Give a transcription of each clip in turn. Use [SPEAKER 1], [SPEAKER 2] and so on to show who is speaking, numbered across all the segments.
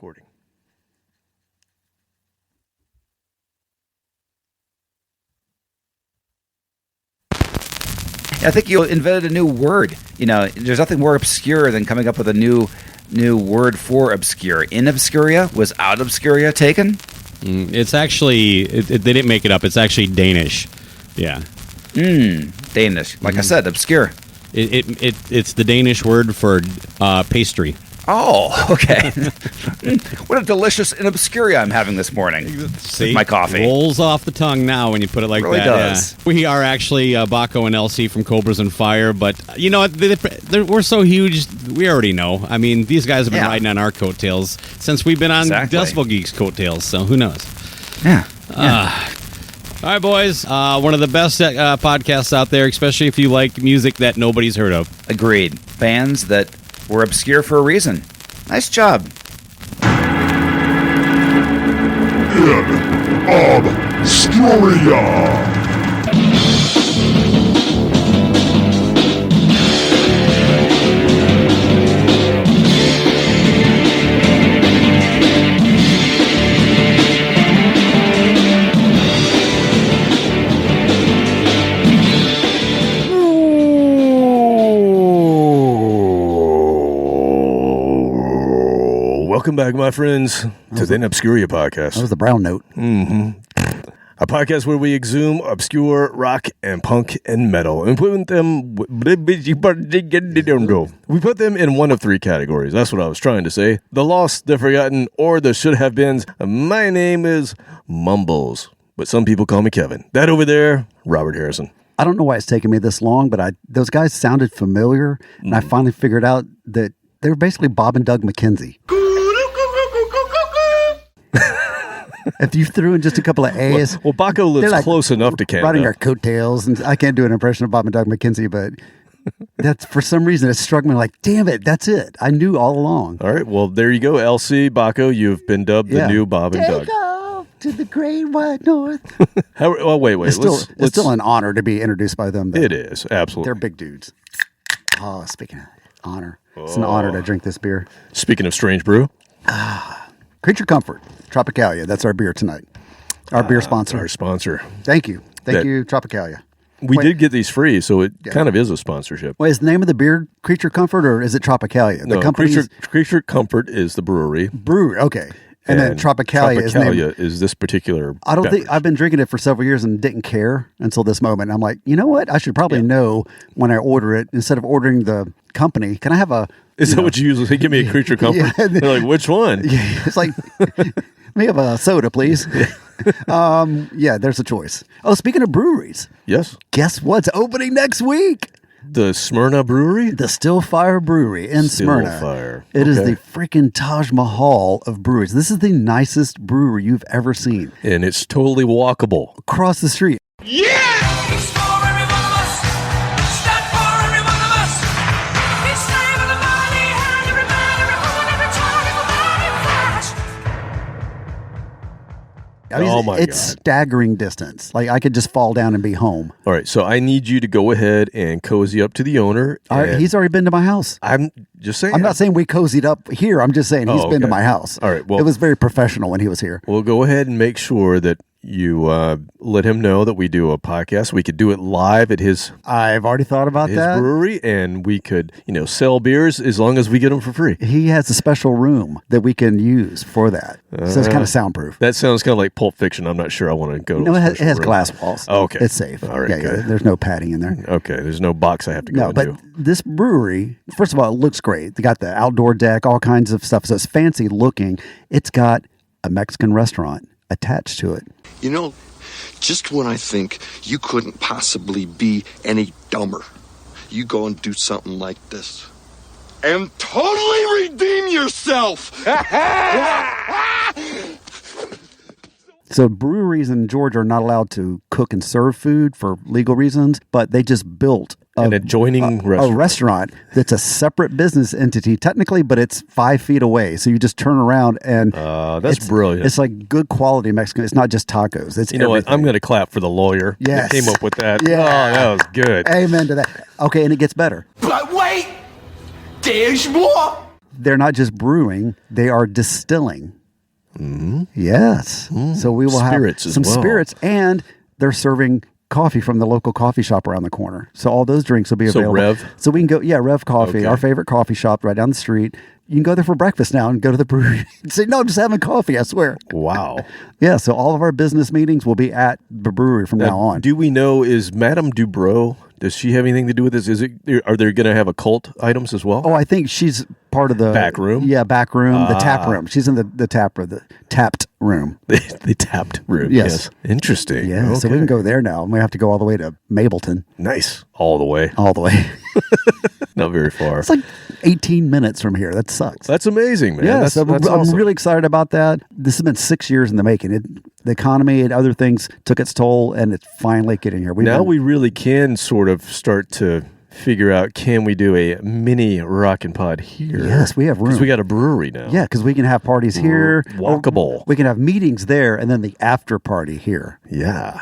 [SPEAKER 1] recording.
[SPEAKER 2] I think you invented a new word. You know, there's nothing more obscure than coming up with a new word for obscure. In obscuria? Was out obscuria taken?
[SPEAKER 3] It's actually, they didn't make it up. It's actually Danish. Yeah.
[SPEAKER 2] Danish. Like I said, obscure.
[SPEAKER 3] It's the Danish word for pastry.
[SPEAKER 2] Oh, okay. What a delicious in obscuria I'm having this morning.
[SPEAKER 3] See,
[SPEAKER 2] my coffee
[SPEAKER 3] rolls off the tongue now when you put it like
[SPEAKER 2] really
[SPEAKER 3] that.
[SPEAKER 2] Does.
[SPEAKER 3] Yeah. We are actually Baco and LC from Cobras and Fire, but you know we're so huge. We already know. I mean, these guys have been riding on our coattails since we've been on Decibel Geeks' coattails. So who knows?
[SPEAKER 2] Yeah.
[SPEAKER 3] All right, boys. One of the best podcasts out there, especially if you like music that nobody's heard of.
[SPEAKER 2] Agreed. Bands that were obscure for a reason. Nice job.
[SPEAKER 4] In Obscuria. Welcome back, my friends, to the Obscuria podcast.
[SPEAKER 5] That was the brown note.
[SPEAKER 4] A podcast where we exhume obscure rock and punk and metal and put them. We put them in one of three categories. That's what I was trying to say: the lost, the forgotten, or the should have beens. My name is Mumbles, but some people call me Kevin. That over there, Robert Harrison.
[SPEAKER 5] I don't know why it's taken me this long, but those guys sounded familiar, and I finally figured out that they were basically Bob and Doug McKenzie. If you threw in just a couple of A's.
[SPEAKER 4] Well, Baco lives close enough to Canada.
[SPEAKER 5] Riding our coattails, and I can't do an impression of Bob and Doug McKenzie, but that's for some reason it struck me like, damn it, that's it. I knew all along.
[SPEAKER 4] All right, well, there you go, LC, Baco, you've been dubbed the new Bob and Doug.
[SPEAKER 5] Take off to the great white north.
[SPEAKER 4] Wait.
[SPEAKER 5] It's still an honor to be introduced by them, though.
[SPEAKER 4] It is, absolutely.
[SPEAKER 5] They're big dudes. Oh, speaking of honor, it's an honor to drink this beer.
[SPEAKER 4] Speaking of strange brew.
[SPEAKER 5] Creature Comfort, Tropicalia. That's our beer tonight. Our beer sponsor.
[SPEAKER 4] Our sponsor.
[SPEAKER 5] Thank you. Thank you, Tropicalia.
[SPEAKER 4] We did get these free, so it kind of is a sponsorship.
[SPEAKER 5] Wait, is the name of the beer Creature Comfort, or is it Tropicalia?
[SPEAKER 4] No, Creature Comfort is the brewery.
[SPEAKER 5] Okay. And then Tropicalia
[SPEAKER 4] is this particular
[SPEAKER 5] I don't
[SPEAKER 4] beverage.
[SPEAKER 5] think I've been drinking it for several years and didn't care until this moment. I'm like, you know what? I should probably know when I order it instead of ordering the company. Can I have a?
[SPEAKER 4] Is that what you usually give me a Creature Comfort? Yeah. They're like, which one?
[SPEAKER 5] Yeah, it's like, let me have a soda, please. Yeah, there's a choice. Oh, speaking of breweries,
[SPEAKER 4] yes.
[SPEAKER 5] Guess what's opening next week?
[SPEAKER 4] The Smyrna Brewery?
[SPEAKER 5] The Stillfire Brewery in Smyrna.
[SPEAKER 4] Stillfire.
[SPEAKER 5] It is the freaking Taj Mahal of breweries. This is the nicest brewery you've ever seen.
[SPEAKER 4] And it's totally walkable.
[SPEAKER 5] Across the street.
[SPEAKER 6] Yeah! It's for every one of us. It's not for every one of us. It's for everybody, and every man, every woman, every child, everybody flash.
[SPEAKER 5] I mean, it's staggering distance. Like, I could just fall down and be home.
[SPEAKER 4] All right, so I need you to go ahead and cozy up to the owner.
[SPEAKER 5] All right, he's already been to my house.
[SPEAKER 4] I'm just saying.
[SPEAKER 5] I'm not saying we cozied up here. I'm just saying he's been to my house.
[SPEAKER 4] All right, well,
[SPEAKER 5] it was very professional when he was here.
[SPEAKER 4] We'll go ahead and make sure that you let him know that we do a podcast. We could do it live at his.
[SPEAKER 5] I've already thought about that
[SPEAKER 4] brewery, and we could, sell beers as long as we get them for free.
[SPEAKER 5] He has a special room that we can use for that, so it's kind of soundproof.
[SPEAKER 4] That sounds kind of like Pulp Fiction. I'm not sure I want to go.
[SPEAKER 5] No, it has glass walls.
[SPEAKER 4] Oh, okay,
[SPEAKER 5] it's safe.
[SPEAKER 4] All right,
[SPEAKER 5] yeah, there's no padding in there.
[SPEAKER 4] Okay, there's no box I have to go into.
[SPEAKER 5] But this brewery, first of all, it looks great. They got the outdoor deck, all kinds of stuff. So it's fancy looking. It's got a Mexican restaurant attached to it.
[SPEAKER 7] Just when I think you couldn't possibly be any dumber, you go and do something like this. And totally redeem yourself!
[SPEAKER 5] So breweries in Georgia are not allowed to cook and serve food for legal reasons, but they just built
[SPEAKER 4] an adjoining
[SPEAKER 5] restaurant that's a separate business entity technically, but it's 5 feet away. So you just turn around and
[SPEAKER 4] that's brilliant.
[SPEAKER 5] It's like good quality Mexican. It's not just tacos. It's
[SPEAKER 4] what? I'm going to clap for the lawyer.
[SPEAKER 5] Yes.
[SPEAKER 4] That came up with that.
[SPEAKER 5] Yeah.
[SPEAKER 4] Oh, that was good.
[SPEAKER 5] Amen to that. Okay, and it gets better.
[SPEAKER 6] But wait, there's more.
[SPEAKER 5] they're not just brewing; they are distilling. Mm-hmm. Yes. So we will
[SPEAKER 4] Spirits
[SPEAKER 5] have
[SPEAKER 4] as
[SPEAKER 5] some
[SPEAKER 4] well.
[SPEAKER 5] spirits, and they're serving coffee from the local coffee shop around the corner. So all those drinks will be available.
[SPEAKER 4] Rev?
[SPEAKER 5] So we can go, Rev Coffee,
[SPEAKER 4] Okay.
[SPEAKER 5] our favorite coffee shop right down the street. You can go there for breakfast now and go to the brewery and say, no, I'm just having coffee, I swear.
[SPEAKER 4] Wow.
[SPEAKER 5] Yeah, so all of our business meetings will be at the brewery from now on.
[SPEAKER 4] Do we know, is Madame Dubrow, does she have anything to do with this? Are they going to have occult items as well?
[SPEAKER 5] Oh, I think she's part of the
[SPEAKER 4] Back room?
[SPEAKER 5] Yeah, back room, the tap room. She's in the tap room, the tapped room.
[SPEAKER 4] The tapped room.
[SPEAKER 5] Yes.
[SPEAKER 4] Interesting.
[SPEAKER 5] Yeah, so we can go there now. We have to go all the way to Mableton.
[SPEAKER 4] Nice. All the way.
[SPEAKER 5] All the way.
[SPEAKER 4] Not very far.
[SPEAKER 5] It's like 18 minutes from here. That sucks.
[SPEAKER 4] That's amazing, man.
[SPEAKER 5] Yeah,
[SPEAKER 4] that's
[SPEAKER 5] so I'm
[SPEAKER 4] awesome.
[SPEAKER 5] really excited about that. This has been 6 years in the making. The economy and other things took its toll, and it's finally getting here.
[SPEAKER 4] We really can sort of start to figure out, can we do a mini Rockin' Pod here?
[SPEAKER 5] Yes, we have room.
[SPEAKER 4] Because we got a brewery now.
[SPEAKER 5] Yeah, because we can have parties here.
[SPEAKER 4] Walkable.
[SPEAKER 5] We can have meetings there, and then the after party here.
[SPEAKER 4] Yeah.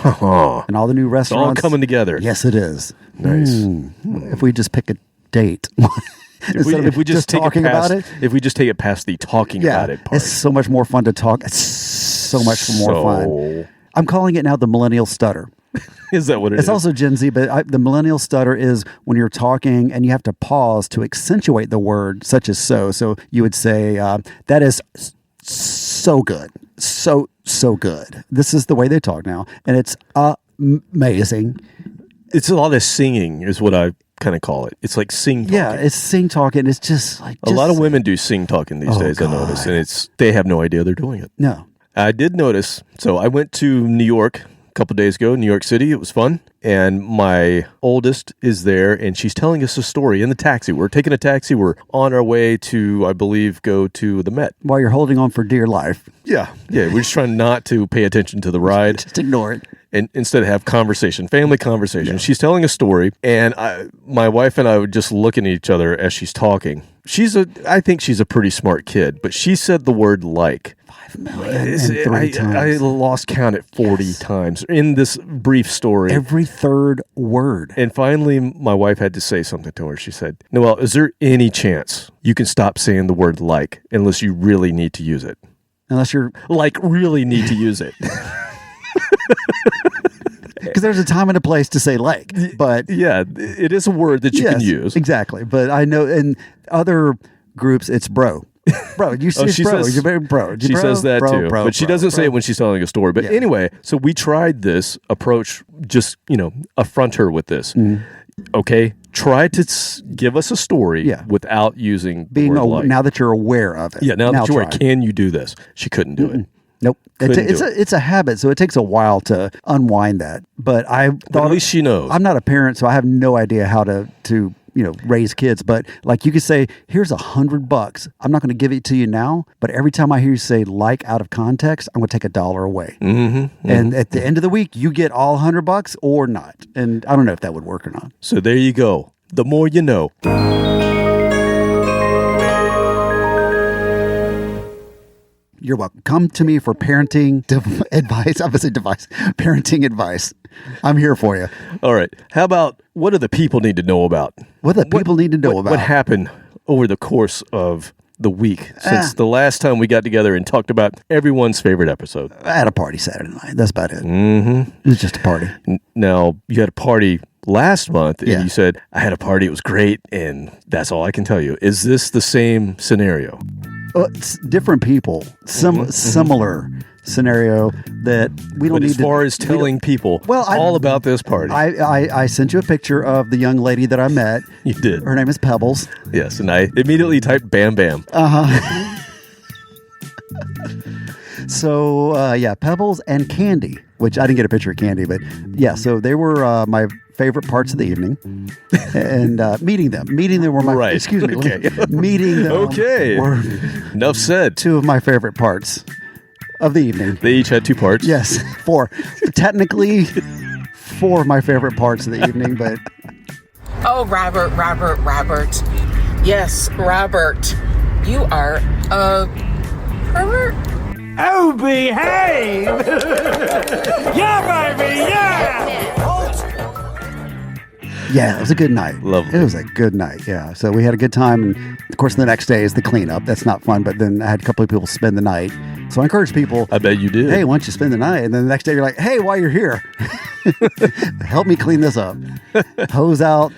[SPEAKER 5] And all the new
[SPEAKER 4] It's all
[SPEAKER 5] restaurants.
[SPEAKER 4] coming together.
[SPEAKER 5] Yes, it is.
[SPEAKER 4] Nice.
[SPEAKER 5] If we just pick a date.
[SPEAKER 4] If we just take
[SPEAKER 5] talking
[SPEAKER 4] it past,
[SPEAKER 5] about it.
[SPEAKER 4] If we just take it past the talking about it part.
[SPEAKER 5] It's so much more fun to talk. It's so much more
[SPEAKER 4] So-
[SPEAKER 5] fun. I'm calling it now the millennial stutter.
[SPEAKER 4] Is that what it is?
[SPEAKER 5] It's also Gen Z, but the millennial stutter is when you're talking and you have to pause to accentuate the word, such as so. So you would say, that is so good. So good. This is the way they talk now. And it's amazing.
[SPEAKER 4] It's a lot of singing is what I kind of call it. It's like sing talking.
[SPEAKER 5] Yeah, it's sing talking. It's just like...
[SPEAKER 4] A lot of women do sing talking these days,
[SPEAKER 5] God.
[SPEAKER 4] I notice. And they have no idea they're doing it.
[SPEAKER 5] No.
[SPEAKER 4] I did notice. So I went to New York a couple days ago, New York City. It was fun. And my oldest is there, and she's telling us a story in the taxi. We're taking a taxi. We're on our way to, I believe, go to the Met.
[SPEAKER 5] While you're holding on for dear life.
[SPEAKER 4] Yeah. We're just trying not to pay attention to the ride.
[SPEAKER 5] Just ignore it.
[SPEAKER 4] And instead have family conversation. Yeah. She's telling a story, and my wife and I would just looking at each other as she's talking. I think she's a pretty smart kid, but she said the word like.
[SPEAKER 5] 5 million and 3 times.
[SPEAKER 4] I lost count at 40 times in this brief story.
[SPEAKER 5] Every third word.
[SPEAKER 4] And finally, my wife had to say something to her. She said, Noelle, is there any chance you can stop saying the word like unless you really need to use it?
[SPEAKER 5] Unless you're...
[SPEAKER 4] Like, really need to use it.
[SPEAKER 5] Because there's a time and a place to say like, but...
[SPEAKER 4] Yeah, it is a word that you can use.
[SPEAKER 5] Exactly. But I know in other groups, it's bro. Bro, you see
[SPEAKER 4] she
[SPEAKER 5] bro.
[SPEAKER 4] says-
[SPEAKER 5] You're very bro.
[SPEAKER 4] She says that too, but she doesn't say it when she's telling a story. But
[SPEAKER 5] Yeah.
[SPEAKER 4] anyway, so we tried this approach, just, affront her with this. Okay? Try to give us a story without using the
[SPEAKER 5] Being
[SPEAKER 4] word like.
[SPEAKER 5] now that you're aware of it.
[SPEAKER 4] Yeah, now that you're aware,
[SPEAKER 5] try.
[SPEAKER 4] can you do this? She couldn't do it.
[SPEAKER 5] Nope.
[SPEAKER 4] Couldn't do
[SPEAKER 5] It's a habit, so it takes a while to unwind that. But I
[SPEAKER 4] But
[SPEAKER 5] thought
[SPEAKER 4] at least she knows.
[SPEAKER 5] I'm not a parent, so I have no idea how to raise kids. But like you could say, here's $100. I'm not going to give it to you now, but every time I hear you say like out of context, I'm going to take $1 away. Mm-hmm. And at the end of the week, you get all $100 or not. And I don't know if that would work or not.
[SPEAKER 4] So there you go. The more you know.
[SPEAKER 5] You're welcome. Come to me for parenting advice. I'm going to say device. Parenting advice. I'm here for you.
[SPEAKER 4] All right. How about what do the people need to know about?
[SPEAKER 5] What the people need to know about.
[SPEAKER 4] What happened over the course of the week since the last time we got together and talked about everyone's favorite episode?
[SPEAKER 5] I had a party Saturday night. That's about it. Mm-hmm. It was just a party.
[SPEAKER 4] Now, you had a party last month, and
[SPEAKER 5] Yeah.
[SPEAKER 4] you said, I had a party, it was great, and that's all I can tell you. Is this the same scenario?
[SPEAKER 5] It's different people. Similar scenario that we don't
[SPEAKER 4] But
[SPEAKER 5] need
[SPEAKER 4] as far as telling people all about this party.
[SPEAKER 5] I sent you a picture of the young lady that I met.
[SPEAKER 4] You did.
[SPEAKER 5] Her name is Pebbles.
[SPEAKER 4] Yes, and I immediately typed Bam Bam.
[SPEAKER 5] So, Pebbles and Candy, which I didn't get a picture of Candy, but yeah, so they were my favorite parts of the evening. And meeting them were my,
[SPEAKER 4] Right.
[SPEAKER 5] excuse me,
[SPEAKER 4] Okay.
[SPEAKER 5] meeting them
[SPEAKER 4] Okay.
[SPEAKER 5] were
[SPEAKER 4] Enough said.
[SPEAKER 5] 2 of my favorite parts of the evening.
[SPEAKER 4] They each had 2 parts.
[SPEAKER 5] Yes, 4. Technically, 4 of my favorite parts of the evening, but...
[SPEAKER 1] Oh, Robert. Yes, Robert. You are a pervert.
[SPEAKER 8] Oh, behave! Yeah, baby, yeah!
[SPEAKER 5] Yeah, it was a good night.
[SPEAKER 4] Lovely.
[SPEAKER 5] It was a good night, yeah. So we had a good time. And, of course, the next day is the cleanup. That's not fun, but then I had a couple of people spend the night. So I encourage people.
[SPEAKER 4] I bet you did.
[SPEAKER 5] Hey, why don't you spend the night? And then the next day you're like, hey, while you're here, help me clean this up. Hose out,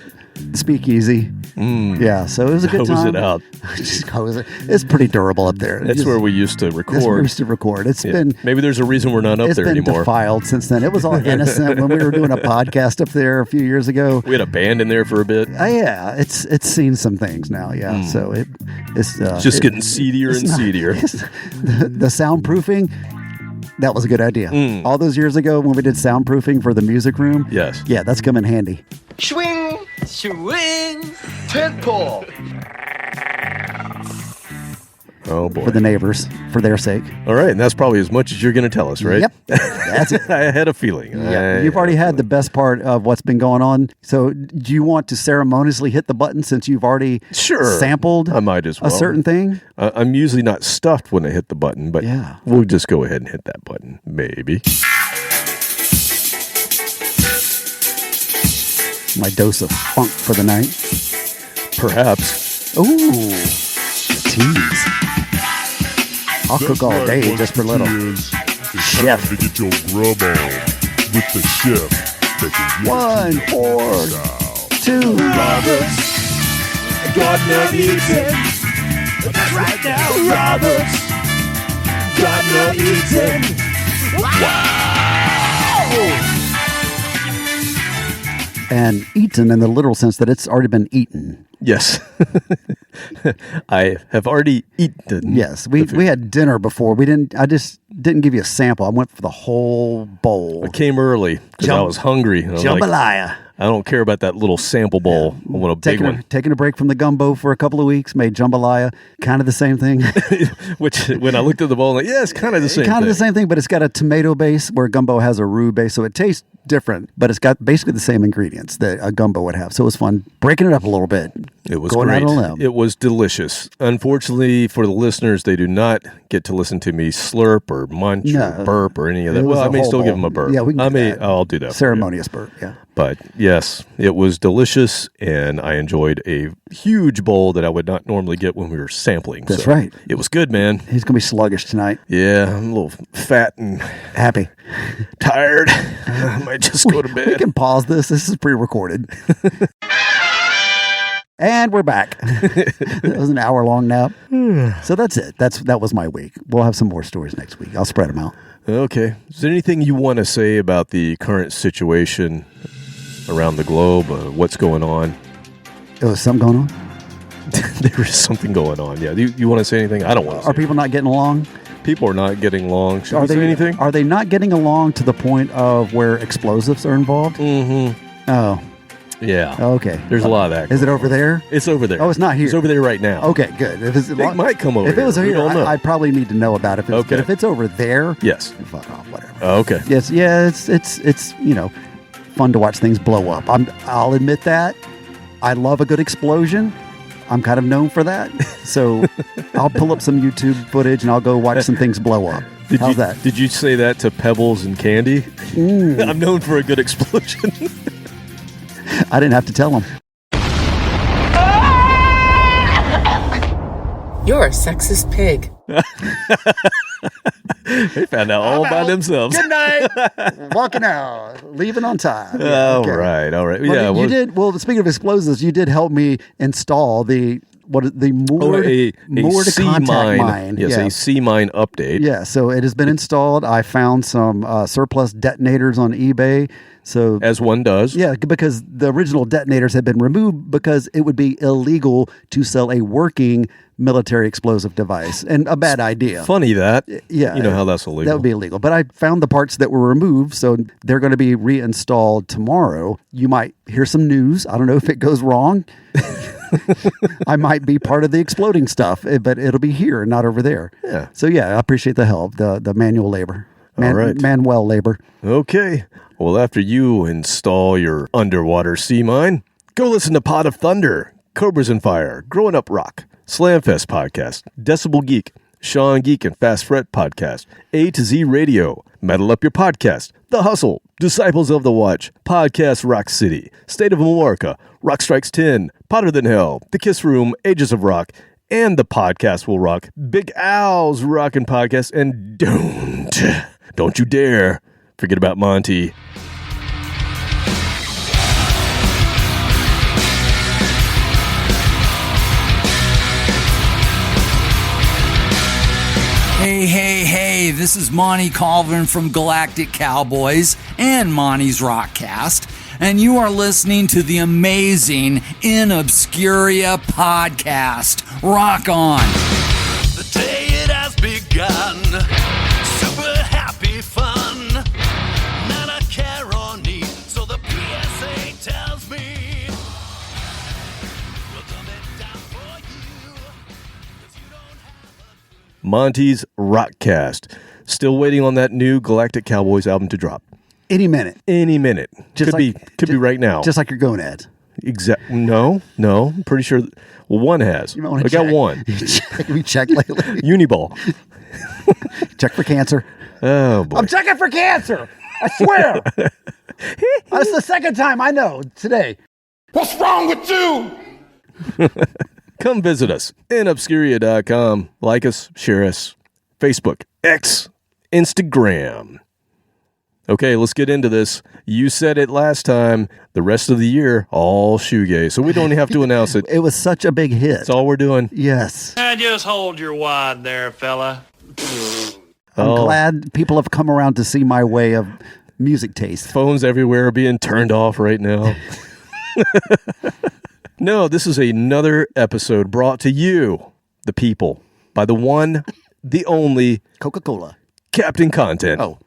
[SPEAKER 5] speakeasy. Yeah, so it was a good
[SPEAKER 4] Hose
[SPEAKER 5] time.
[SPEAKER 4] it out.
[SPEAKER 5] Just hose it. It's pretty durable up there.
[SPEAKER 4] That's where we used to record.
[SPEAKER 5] That's where we used to record. It's been
[SPEAKER 4] maybe there's a reason we're not up there
[SPEAKER 5] It's been
[SPEAKER 4] anymore.
[SPEAKER 5] defiled since then. It was all innocent when we were doing a podcast up there a few years ago.
[SPEAKER 4] We had a band in there for a bit.
[SPEAKER 5] Yeah, it's seen some things now. Yeah, so it's
[SPEAKER 4] Just getting seedier and seedier.
[SPEAKER 5] The soundproofing. That was a good idea. All those years ago when we did soundproofing for the music room.
[SPEAKER 4] Yes.
[SPEAKER 5] Yeah, that's come in handy.
[SPEAKER 6] Swing, swing, tent pole.
[SPEAKER 4] Oh boy.
[SPEAKER 5] For the neighbors, for their sake.
[SPEAKER 4] All right, and that's probably as much as you're going to tell us, right?
[SPEAKER 5] Yep, that's it.
[SPEAKER 4] I had a feeling.
[SPEAKER 5] Yeah, you've already had the best part of what's been going on. So, do you want to ceremoniously hit the button since you've already sampled
[SPEAKER 4] I might as well.
[SPEAKER 5] a certain thing?
[SPEAKER 4] I'm usually not stuffed when I hit the button, but we'll just go ahead and hit that button. Maybe.
[SPEAKER 5] My dose of funk for the night.
[SPEAKER 4] Perhaps.
[SPEAKER 5] Ooh, tease. I'll cook all day just for little. Chef.
[SPEAKER 9] To get your grub on with the chef.
[SPEAKER 5] 1, 4, 2.
[SPEAKER 6] Roberts, God not eating. That's right now, Roberts, God not eating. Wow!
[SPEAKER 5] And eaten in the literal sense that it's already been eaten.
[SPEAKER 4] Yes. I have already eaten.
[SPEAKER 5] Yes, we had dinner before. I just didn't give you a sample. I went for the whole bowl.
[SPEAKER 4] I came early because I was hungry. I was like,
[SPEAKER 5] Jambalaya.
[SPEAKER 4] I don't care about that little sample bowl. I want a big one.
[SPEAKER 5] Taking a break from the gumbo for a couple of weeks, made jambalaya. Kind of the same thing.
[SPEAKER 4] Which, when I looked at the bowl, I'm like, yeah, it's kind of the same
[SPEAKER 5] Kind
[SPEAKER 4] thing.
[SPEAKER 5] of the same thing, but it's got a tomato base where gumbo has a roux base, so it tastes different, but it's got basically the same ingredients that a gumbo would have. So it was fun breaking it up a little bit.
[SPEAKER 4] It was
[SPEAKER 5] going
[SPEAKER 4] great.
[SPEAKER 5] out on a limb.
[SPEAKER 4] It was delicious. Unfortunately, for the listeners, they do not get to listen to me slurp or munch or burp or any of that.
[SPEAKER 5] It was
[SPEAKER 4] Well, I
[SPEAKER 5] a
[SPEAKER 4] may
[SPEAKER 5] whole
[SPEAKER 4] still give
[SPEAKER 5] bowl.
[SPEAKER 4] them a burp.
[SPEAKER 5] Yeah, we can do that.
[SPEAKER 4] I'll do that. for you.
[SPEAKER 5] Ceremonious burp, yeah.
[SPEAKER 4] But yes, it was delicious, and I enjoyed a huge bowl that I would not normally get when we were sampling.
[SPEAKER 5] That's
[SPEAKER 4] So
[SPEAKER 5] right.
[SPEAKER 4] It was good, man.
[SPEAKER 5] He's going to be sluggish tonight.
[SPEAKER 4] Yeah, I'm a little fat and
[SPEAKER 5] Happy.
[SPEAKER 4] tired. I might just go to bed.
[SPEAKER 5] We can pause this. This is pre-recorded. And we're back. That was an hour-long nap. So that's it. That was my week. We'll have some more stories next week. I'll spread them out.
[SPEAKER 4] Okay. Is there anything you want to say about the current situation around the globe? What's going on?
[SPEAKER 5] Oh, is something going on?
[SPEAKER 4] There is something going on. Yeah. You want to say anything? I don't want to.
[SPEAKER 5] Are people not getting along?
[SPEAKER 4] People are not getting along. Should
[SPEAKER 5] Are
[SPEAKER 4] we say anything?
[SPEAKER 5] Are they not getting along to the point of where explosives are involved?
[SPEAKER 4] Mm-hmm.
[SPEAKER 5] Oh,
[SPEAKER 4] Yeah.
[SPEAKER 5] okay.
[SPEAKER 4] There's a lot of that.
[SPEAKER 5] Is it over there?
[SPEAKER 4] It's over there.
[SPEAKER 5] Oh, it's not here.
[SPEAKER 4] It's over there right now.
[SPEAKER 5] Okay, good. If it's,
[SPEAKER 4] It might come over
[SPEAKER 5] If it was
[SPEAKER 4] here. We
[SPEAKER 5] here,
[SPEAKER 4] don't know.
[SPEAKER 5] I probably need to know about it. If it's,
[SPEAKER 4] Okay.
[SPEAKER 5] But if it's over there,
[SPEAKER 4] Yes.
[SPEAKER 5] fuck off, whatever.
[SPEAKER 4] Okay.
[SPEAKER 5] Yes, yeah, it's fun to watch things blow up. I'll admit that. I love a good explosion. I'm kind of known for that. So I'll pull up some YouTube footage and I'll go watch some things blow up. How's that?
[SPEAKER 4] Did you say that to Pebbles and Candy? I'm known for a good explosion.
[SPEAKER 5] I didn't have to tell them.
[SPEAKER 1] You're a sexist pig.
[SPEAKER 4] They found out all by themselves.
[SPEAKER 5] Good night. Walking out. Leaving on time.
[SPEAKER 4] All
[SPEAKER 5] Okay.
[SPEAKER 4] right. All right.
[SPEAKER 5] Well,
[SPEAKER 4] Yeah.
[SPEAKER 5] you did. Well, speaking of explosives, you did help me install the moored
[SPEAKER 4] C
[SPEAKER 5] contact
[SPEAKER 4] mine.
[SPEAKER 5] mine.
[SPEAKER 4] Yes,
[SPEAKER 5] Yeah.
[SPEAKER 4] a C mine update.
[SPEAKER 5] Yeah, so it has been installed. I found some surplus detonators on eBay. So
[SPEAKER 4] As one does.
[SPEAKER 5] yeah, because the original detonators had been removed because it would be illegal to sell a working military explosive device, and a bad idea.
[SPEAKER 4] Funny that.
[SPEAKER 5] Yeah,
[SPEAKER 4] You know how that's illegal.
[SPEAKER 5] That would be illegal. But I found the parts that were removed, so they're going to be reinstalled tomorrow. You might hear some news. I don't know if it goes wrong. I might be part of the exploding stuff, but it'll be here, not over there.
[SPEAKER 4] Yeah.
[SPEAKER 5] So yeah, I appreciate the help, the manual labor,
[SPEAKER 4] All right.
[SPEAKER 5] manual labor.
[SPEAKER 4] Okay. Well, after you install your underwater sea mine, go listen to Pot of Thunder, Cobras and Fire, Growing Up Rock, Slamfest Podcast, Decibel Geek, Sean Geek and Fast Fret Podcast, A to Z Radio, Metal Up Your Podcast, The Hustle, Disciples of the Watch, Podcast Rock City, State of America, Rock Strikes 10, Potter Than Hell, The Kiss Room, Ages of Rock, and The Podcast Will Rock, Big Al's Rockin' Podcast, and don't you dare forget about Monty.
[SPEAKER 10] Hey, this is Monty Colvin from Galactic Cowboys and Monty's Rockcast, and you are listening to the amazing In Obscuria podcast. Rock on.
[SPEAKER 6] The day it has begun. Super happy fun. Not a care or need. So the PSA tells me we'll dumb it down for you. 'Cause you don't have a
[SPEAKER 4] Monty's Rockcast. Still waiting on that new Galactic Cowboys album to drop.
[SPEAKER 5] Any minute.
[SPEAKER 4] Could be right now.
[SPEAKER 5] Just like your gonads.
[SPEAKER 4] No. I'm pretty sure. Well, one has.
[SPEAKER 5] You might want
[SPEAKER 4] I
[SPEAKER 5] to
[SPEAKER 4] got
[SPEAKER 5] check.
[SPEAKER 4] one.
[SPEAKER 5] Have you checked lately?
[SPEAKER 4] Uniball.
[SPEAKER 5] Check for cancer.
[SPEAKER 4] Oh boy.
[SPEAKER 5] I'm checking for cancer. I swear. That's the second time I know today.
[SPEAKER 8] What's wrong with you?
[SPEAKER 4] Come visit us. inobscuria.com. Like us, share us. Facebook, X, Instagram. Okay, let's get into this. You said it last time. The rest of the year, all shoegaze. So we don't have to announce it.
[SPEAKER 5] It was such a big hit.
[SPEAKER 4] That's all we're doing.
[SPEAKER 5] Yes.
[SPEAKER 11] Just hold your wad there, fella.
[SPEAKER 5] I'm glad people have come around to see my way of music taste.
[SPEAKER 4] Phones everywhere are being turned off right now. No, this is another episode brought to you, the people, by the one, the only
[SPEAKER 5] Coca-Cola.
[SPEAKER 4] Captain Content.
[SPEAKER 5] Oh.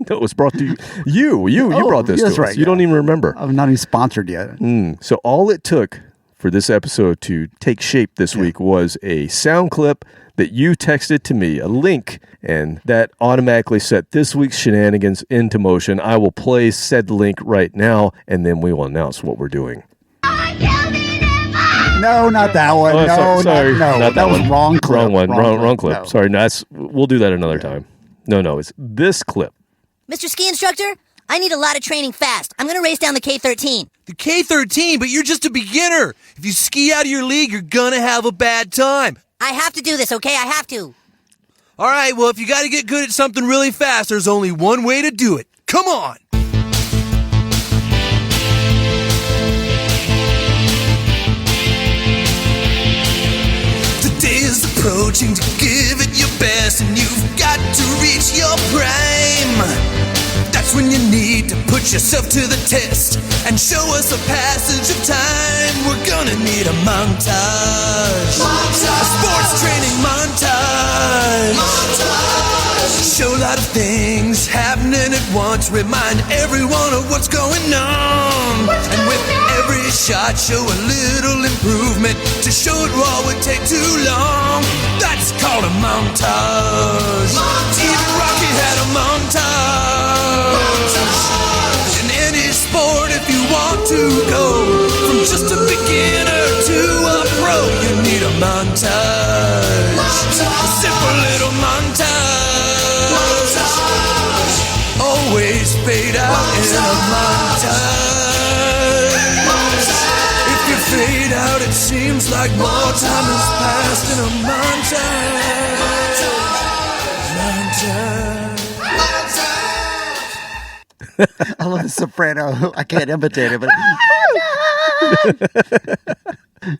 [SPEAKER 4] No, it was brought to you. You brought this to us.
[SPEAKER 5] Right,
[SPEAKER 4] you don't even remember.
[SPEAKER 5] I'm not even sponsored yet.
[SPEAKER 4] So all it took for this episode to take shape this week was a sound clip that you texted to me, a link, and that automatically set this week's shenanigans into motion. I will play said link right now, and then we will announce what we're doing.
[SPEAKER 5] No, not that one.
[SPEAKER 4] Sorry.
[SPEAKER 5] Not that was
[SPEAKER 4] one.
[SPEAKER 5] wrong clip.
[SPEAKER 4] Wrong one. Wrong clip.
[SPEAKER 5] No.
[SPEAKER 4] Sorry, we'll do that another time. No, it's this clip.
[SPEAKER 12] Mr. Ski Instructor, I need a lot of training fast. I'm going to race down the K-13.
[SPEAKER 13] The K-13? But you're just a beginner. If you ski out of your league, you're going to have a bad time.
[SPEAKER 12] I have to do this, okay? I have to.
[SPEAKER 13] All right, well, if you got to get good at something really fast, there's only one way to do it. Come on. The day is approaching to give it your best, and you've got to reach your prime. That's when you need to put yourself to the test and show us a passage of time. We're gonna need a montage. A sports training montage. Show a lot of things happening at once. Remind everyone of what's going on. And with every shot, show a little improvement. To show it raw would take too long. That's called a montage. Even Rocky had a montage. In any sport, if you want to go from just a beginner to a pro, you need a montage. A simple little montage. Always fade out in a montage. If you fade out, it seems like more time has passed in a montage.
[SPEAKER 5] I love the soprano. I can't imitate it, but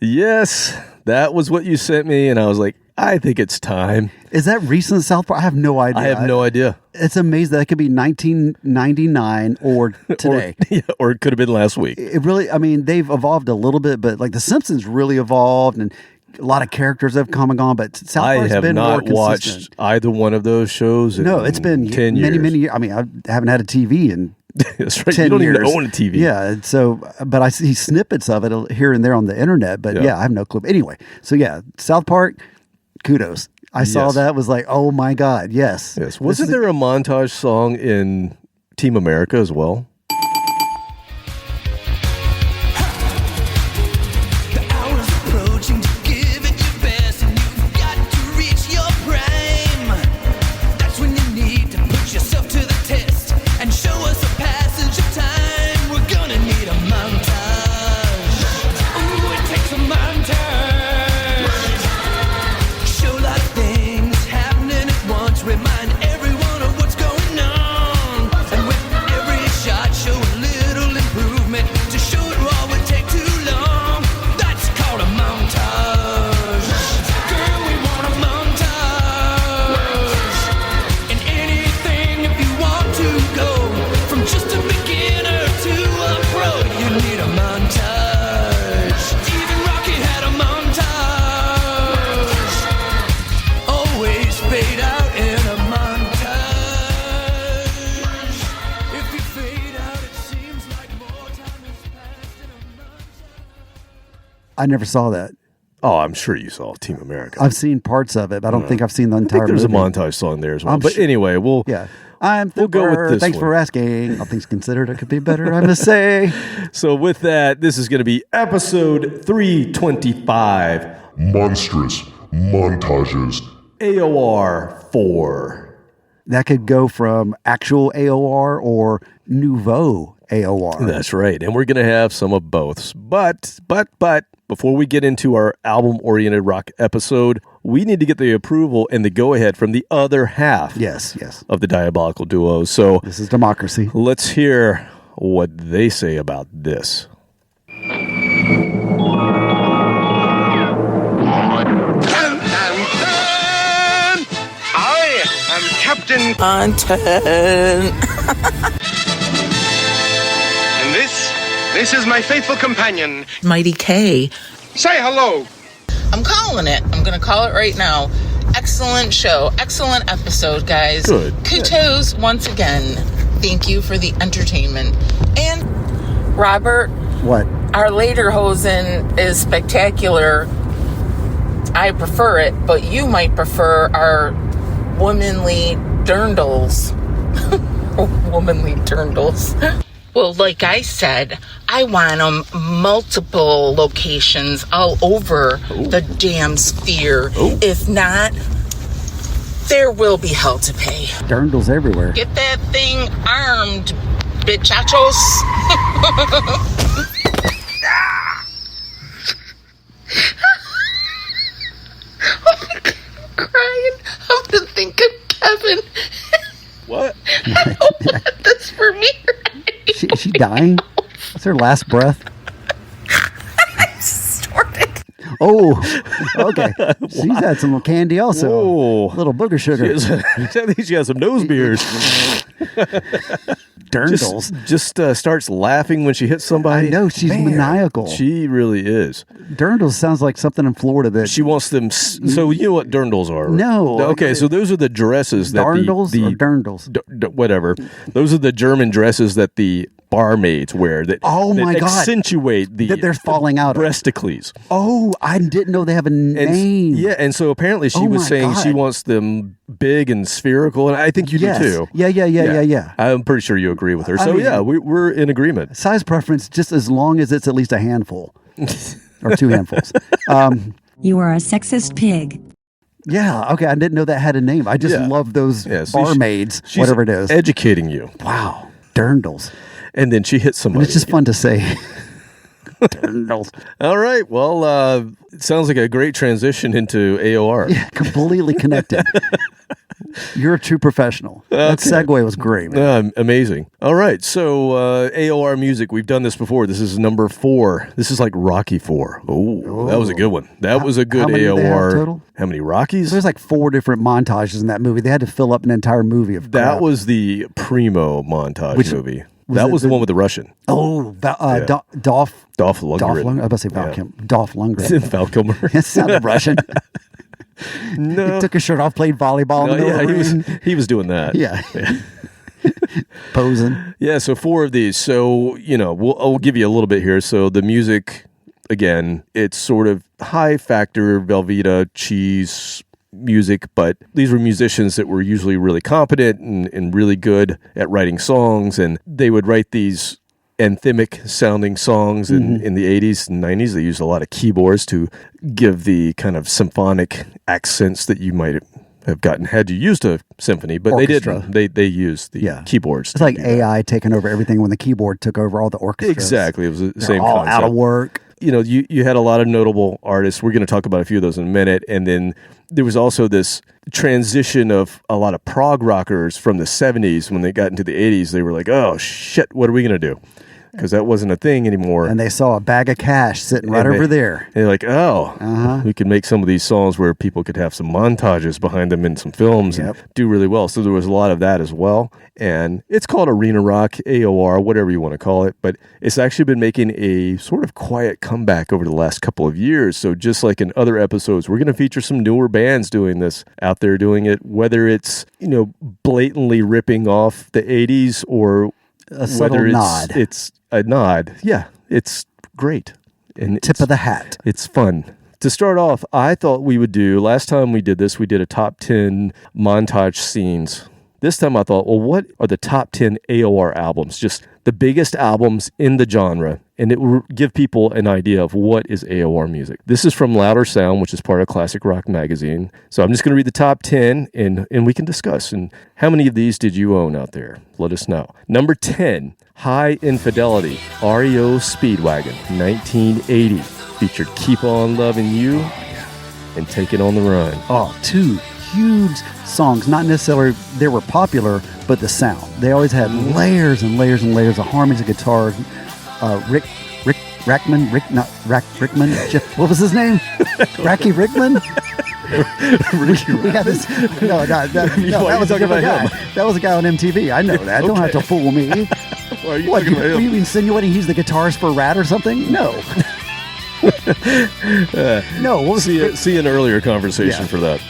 [SPEAKER 4] Yes, that was what you sent me, and I was like, I think it's time.
[SPEAKER 5] Is that recent South Park? I have no idea.
[SPEAKER 4] I have no idea.
[SPEAKER 5] It's amazing. That could be 1999 or today.
[SPEAKER 4] or it could have been last week.
[SPEAKER 5] It really, I mean, they've evolved a little bit, but like The Simpsons really evolved, and a lot of characters have come and gone, but South Park's been more consistent.
[SPEAKER 4] I have not watched either one of those shows in
[SPEAKER 5] it's been
[SPEAKER 4] 10
[SPEAKER 5] many,
[SPEAKER 4] years.
[SPEAKER 5] many years. I mean, I haven't had a TV in
[SPEAKER 4] That's right.
[SPEAKER 5] 10
[SPEAKER 4] You don't
[SPEAKER 5] years.
[SPEAKER 4] even own a TV.
[SPEAKER 5] Yeah. So, but I see snippets of it here and there on the internet, but yeah, I have no clue. Anyway, so yeah, South Park, kudos. I saw that, was like, oh my God, yes.
[SPEAKER 4] Yes. Wasn't there a montage song in Team America as well?
[SPEAKER 5] I never saw that.
[SPEAKER 4] Oh, I'm sure you saw Team America.
[SPEAKER 5] I've seen parts of it, but I don't think I've seen the entire movie.
[SPEAKER 4] There's a montage song there as well. But anyway, we'll go with this
[SPEAKER 5] Thanks for asking. All things considered, it could be better, I must say.
[SPEAKER 4] So with that, this is going to be episode 325.
[SPEAKER 9] Monstrous Montages.
[SPEAKER 4] AOR 4.
[SPEAKER 5] That could go from actual AOR or nouveau AOR.
[SPEAKER 4] That's right. And we're going to have some of both. But, before we get into our album-oriented rock episode, we need to get the approval and the go-ahead from the other half of the Diabolical Duo. So
[SPEAKER 5] this is democracy.
[SPEAKER 4] Let's hear what they say about this.
[SPEAKER 14] I am Captain
[SPEAKER 1] Content.
[SPEAKER 14] And this is my faithful companion,
[SPEAKER 1] Mighty K.
[SPEAKER 14] Say hello.
[SPEAKER 1] I'm calling it. I'm going to call it right now. Excellent show. Excellent episode, guys.
[SPEAKER 4] Good.
[SPEAKER 1] Kudos once again. Thank you for the entertainment. And Robert,
[SPEAKER 5] what?
[SPEAKER 1] Our lederhosen is spectacular. I prefer it, but you might prefer our womanly dirndls. Womanly dirndls. Well, like I said, I want them multiple locations all over the damn sphere. If not, there will be hell to pay.
[SPEAKER 5] Dirndls everywhere.
[SPEAKER 1] Get that thing armed, bitchachos. I'm crying. I'm gonna think of Kevin.
[SPEAKER 4] What?
[SPEAKER 1] I don't want this for me.
[SPEAKER 5] Is she dying? That's her last breath.
[SPEAKER 1] I snorted.
[SPEAKER 5] Oh, okay. She's had some candy also.
[SPEAKER 4] Whoa.
[SPEAKER 5] Little booger sugar.
[SPEAKER 4] I think she has some nose beers.
[SPEAKER 5] Dirndls.
[SPEAKER 4] Just starts laughing when she hits somebody.
[SPEAKER 5] I know, she's maniacal.
[SPEAKER 4] She really is.
[SPEAKER 5] Dirndls sounds like something in Florida that...
[SPEAKER 4] She wants them... So you know what dirndls are?
[SPEAKER 5] No.
[SPEAKER 4] Okay, so those are the dresses that
[SPEAKER 5] Darndls or dirndls?
[SPEAKER 4] Whatever. Those are the German dresses that the barmaids wear that,
[SPEAKER 5] my God.
[SPEAKER 4] accentuate the...
[SPEAKER 5] That they're falling out of.
[SPEAKER 4] Breasticles.
[SPEAKER 5] Oh, I didn't know they have a name.
[SPEAKER 4] And so apparently she was saying she wants them big and spherical, and I think you do too.
[SPEAKER 5] Yeah.
[SPEAKER 4] I'm pretty sure you agree with her. So we're in agreement.
[SPEAKER 5] Size preference, just as long as it's at least a handful. Or 2 handfuls.
[SPEAKER 15] You are a sexist pig.
[SPEAKER 5] Yeah, okay. I didn't know that had a name. I just love those barmaids,
[SPEAKER 4] she's
[SPEAKER 5] whatever it is.
[SPEAKER 4] Educating you.
[SPEAKER 5] Wow. Dirndls.
[SPEAKER 4] And then she hits somebody.
[SPEAKER 5] And it's just fun to say. Dirndls.
[SPEAKER 4] All right. Well, it sounds like a great transition into AOR.
[SPEAKER 5] Yeah, completely connected. You're a true professional. That segue was great, man.
[SPEAKER 4] Amazing. All right. So AOR music, we've done this before. This is number 4. This is like Rocky 4. Oh, that was a good one. That was a good
[SPEAKER 5] how many
[SPEAKER 4] AOR.
[SPEAKER 5] Did they have total?
[SPEAKER 4] How many Rockies?
[SPEAKER 5] There's like 4 different montages in that movie. They had to fill up an entire movie of crap.
[SPEAKER 4] That was the Primo montage movie. That was the one with the Russian.
[SPEAKER 5] Oh, Dolph
[SPEAKER 4] Lundgren.
[SPEAKER 5] I was about to say Val Kilmer. Dolph Lundgren.
[SPEAKER 4] Val Kilmer.
[SPEAKER 5] It sounded Russian.
[SPEAKER 4] No.
[SPEAKER 5] He took his shirt off, played volleyball.
[SPEAKER 4] He was doing that.
[SPEAKER 5] Yeah. Posing.
[SPEAKER 4] Yeah, so 4 of these. So, I'll give you a little bit here. So the music, again, it's sort of high factor Velveeta cheese music, but these were musicians that were usually really competent and really good at writing songs, and they would write these anthemic sounding songs in the 80s and 90s. They used a lot of keyboards to give the kind of symphonic accents that you might have gotten had you used a symphony, but
[SPEAKER 5] orchestra.
[SPEAKER 4] They didn't. They used the keyboards.
[SPEAKER 5] It's like AI taking over everything when the keyboard took over all the orchestras.
[SPEAKER 4] Exactly. It was the same
[SPEAKER 5] all
[SPEAKER 4] concept.
[SPEAKER 5] Out of work.
[SPEAKER 4] You had a lot of notable artists. We're going to talk about a few of those in a minute. And then there was also this transition of a lot of prog rockers from the 70s. When they got into the 80s, they were like, oh, shit, what are we going to do? Because that wasn't a thing anymore.
[SPEAKER 5] And they saw a bag of cash sitting right over there.
[SPEAKER 4] And they're like, we could make some of these songs where people could have some montages behind them in some films and do really well. So there was a lot of that as well. And it's called arena rock, AOR, whatever you want to call it. But it's actually been making a sort of quiet comeback over the last couple of years. So just like in other episodes, we're going to feature some newer bands doing this, out there doing it, whether it's, blatantly ripping off the 80s or
[SPEAKER 5] a subtle nod.
[SPEAKER 4] It's a nod. Yeah, it's great. And
[SPEAKER 5] Tip of the hat.
[SPEAKER 4] It's fun. To start off, I thought we would do, last time we did this, we did a top 10 montage scenes. This time I thought, well, what are the top 10 AOR albums? Just the biggest albums in the genre. And it will give people an idea of what is AOR music. This is from Louder Sound, which is part of Classic Rock Magazine. So I'm just going to read the top 10 and we can discuss. And how many of these did you own out there? Let us know. Number 10, High Infidelity, REO Speedwagon, 1980. Featured Keep On Loving You and Take It On The Run.
[SPEAKER 5] Oh, two huge songs. Not necessarily they were popular, but the sound. They always had layers and layers and layers of harmonies and guitars. Rickman, Jeff, what was his name? Racky Rickman? we had this. No, that was a different guy. That was a guy on MTV. I know that. Don't have to fool me.
[SPEAKER 4] Were
[SPEAKER 5] you insinuating he's the guitarist for Rat or something? No. No, what was
[SPEAKER 4] see an earlier conversation for that.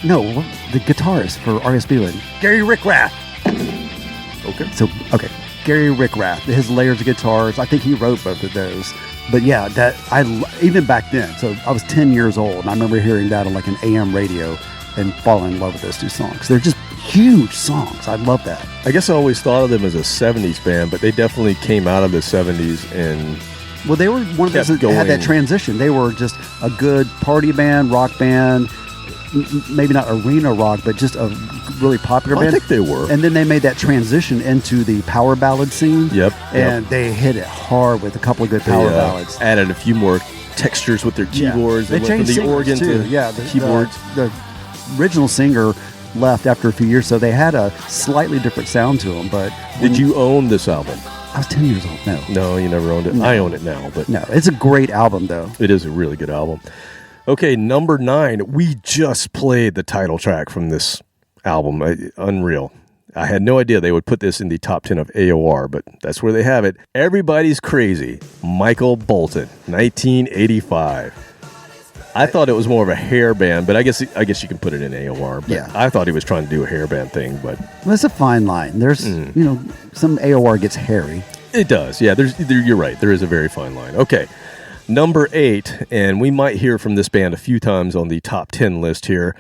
[SPEAKER 5] No, the guitarist for R.S. Beelan, Gary Rickrath. Okay, Gary Rickrath. His layers of guitars. I think he wrote both of those. But yeah, even back then. So I was 10 years old, and I remember hearing that on like an AM radio and falling in love with those two songs. They're just huge songs. I love that.
[SPEAKER 4] I guess I always thought of them as a 70s band, but they definitely came out of the 70s and.
[SPEAKER 5] Well, they were one of those that had that transition. They were just a good party band, rock band, maybe not arena rock, but just a really popular band.
[SPEAKER 4] I think they were.
[SPEAKER 5] And then they made that transition into the power ballad scene.
[SPEAKER 4] Yep.
[SPEAKER 5] And they hit it hard with a couple of good power ballads.
[SPEAKER 4] Added a few more textures with their keyboards.
[SPEAKER 5] They
[SPEAKER 4] went from the organ to
[SPEAKER 5] the
[SPEAKER 4] keyboards.
[SPEAKER 5] The original singer left after a few years, so they had a slightly different sound to them. But
[SPEAKER 4] did you own this album?
[SPEAKER 5] I was 10 years old.
[SPEAKER 4] No, you never owned it. No. I own it now, but
[SPEAKER 5] no, it's a great album though.
[SPEAKER 4] It is a really good album. Okay, number 9. We just played the title track from this album. Unreal. I had no idea they would put this in the top 10 of AOR, but that's where they have it. Everybody's Crazy. Michael Bolton, 1985. I thought it was more of a hair band, but I guess you can put it in AOR. But
[SPEAKER 5] yeah.
[SPEAKER 4] I thought he was trying to do a hair band thing, but
[SPEAKER 5] that's a fine line. There's some AOR gets hairy.
[SPEAKER 4] It does. Yeah, you're right. There is a very fine line. Okay. Number 8, and we might hear from this band a few times on the top 10 list here,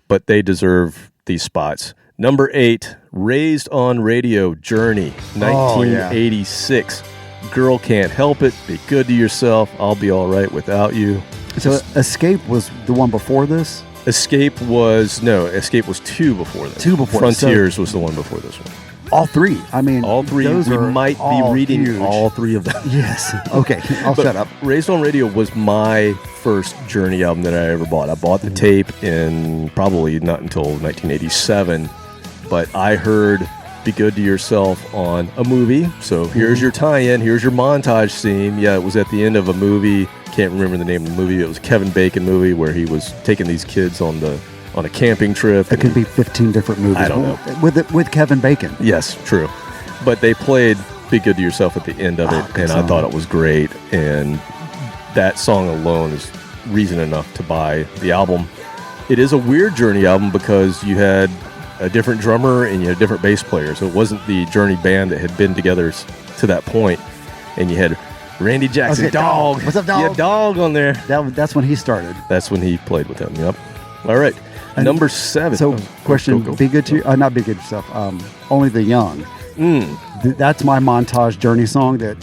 [SPEAKER 4] but they deserve these spots. Number 8, Raised on Radio, Journey, 1986. Girl Can't Help It, Be Good to Yourself, I'll Be All Right Without You.
[SPEAKER 5] So Escape was the one before this?
[SPEAKER 4] Escape was 2 before this. Frontiers was the one before this one.
[SPEAKER 5] All 3. I mean,
[SPEAKER 4] all 3. We might be reading
[SPEAKER 5] huge.
[SPEAKER 4] All 3 of them.
[SPEAKER 5] Yes. Okay. I'll shut up.
[SPEAKER 4] Raised on Radio was my first Journey album that I ever bought. I bought the tape in probably not until 1987, but I heard Be Good to Yourself on a movie. So here's your tie-in. Here's your montage scene. Yeah, it was at the end of a movie. Can't remember the name of the movie. It was a Kevin Bacon movie where he was taking these kids on a camping trip.
[SPEAKER 5] It could be 15 different movies.
[SPEAKER 4] I don't know.
[SPEAKER 5] With Kevin Bacon.
[SPEAKER 4] Yes, true. But they played Be Good to Yourself at the end of it, and I thought it was great. And that song alone is reason enough to buy the album. It is a weird Journey album because you had a different drummer and you had a different bass player. So it wasn't the Journey band that had been together to that point. And you had Randy Jackson, Dog.
[SPEAKER 5] What's up, Dog?
[SPEAKER 4] You had Dog on there.
[SPEAKER 5] That's when he started.
[SPEAKER 4] That's when he played with him. Yep. All right. And number 7.
[SPEAKER 5] So, question: go. Be good to not be good to yourself. Only the Young. That's my montage Journey song. That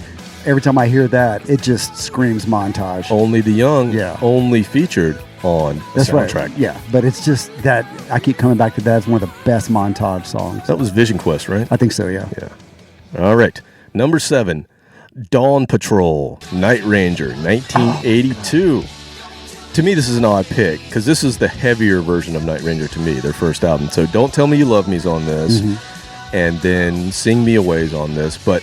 [SPEAKER 5] every time I hear that, it just screams montage.
[SPEAKER 4] Only the Young. Yeah. Only featured on the soundtrack.
[SPEAKER 5] Right. Yeah, but it's just that I keep coming back to that. It's one of the best montage songs.
[SPEAKER 4] That was Vision Quest, right?
[SPEAKER 5] I think so. Yeah.
[SPEAKER 4] Yeah. All right. Number 7. Dawn Patrol, Night Ranger, 1982. To me, this is an odd pick because this is the heavier version of Night Ranger to me, their first album. So Don't Tell Me You Love Me's on this, and then Sing Me Away's on this. But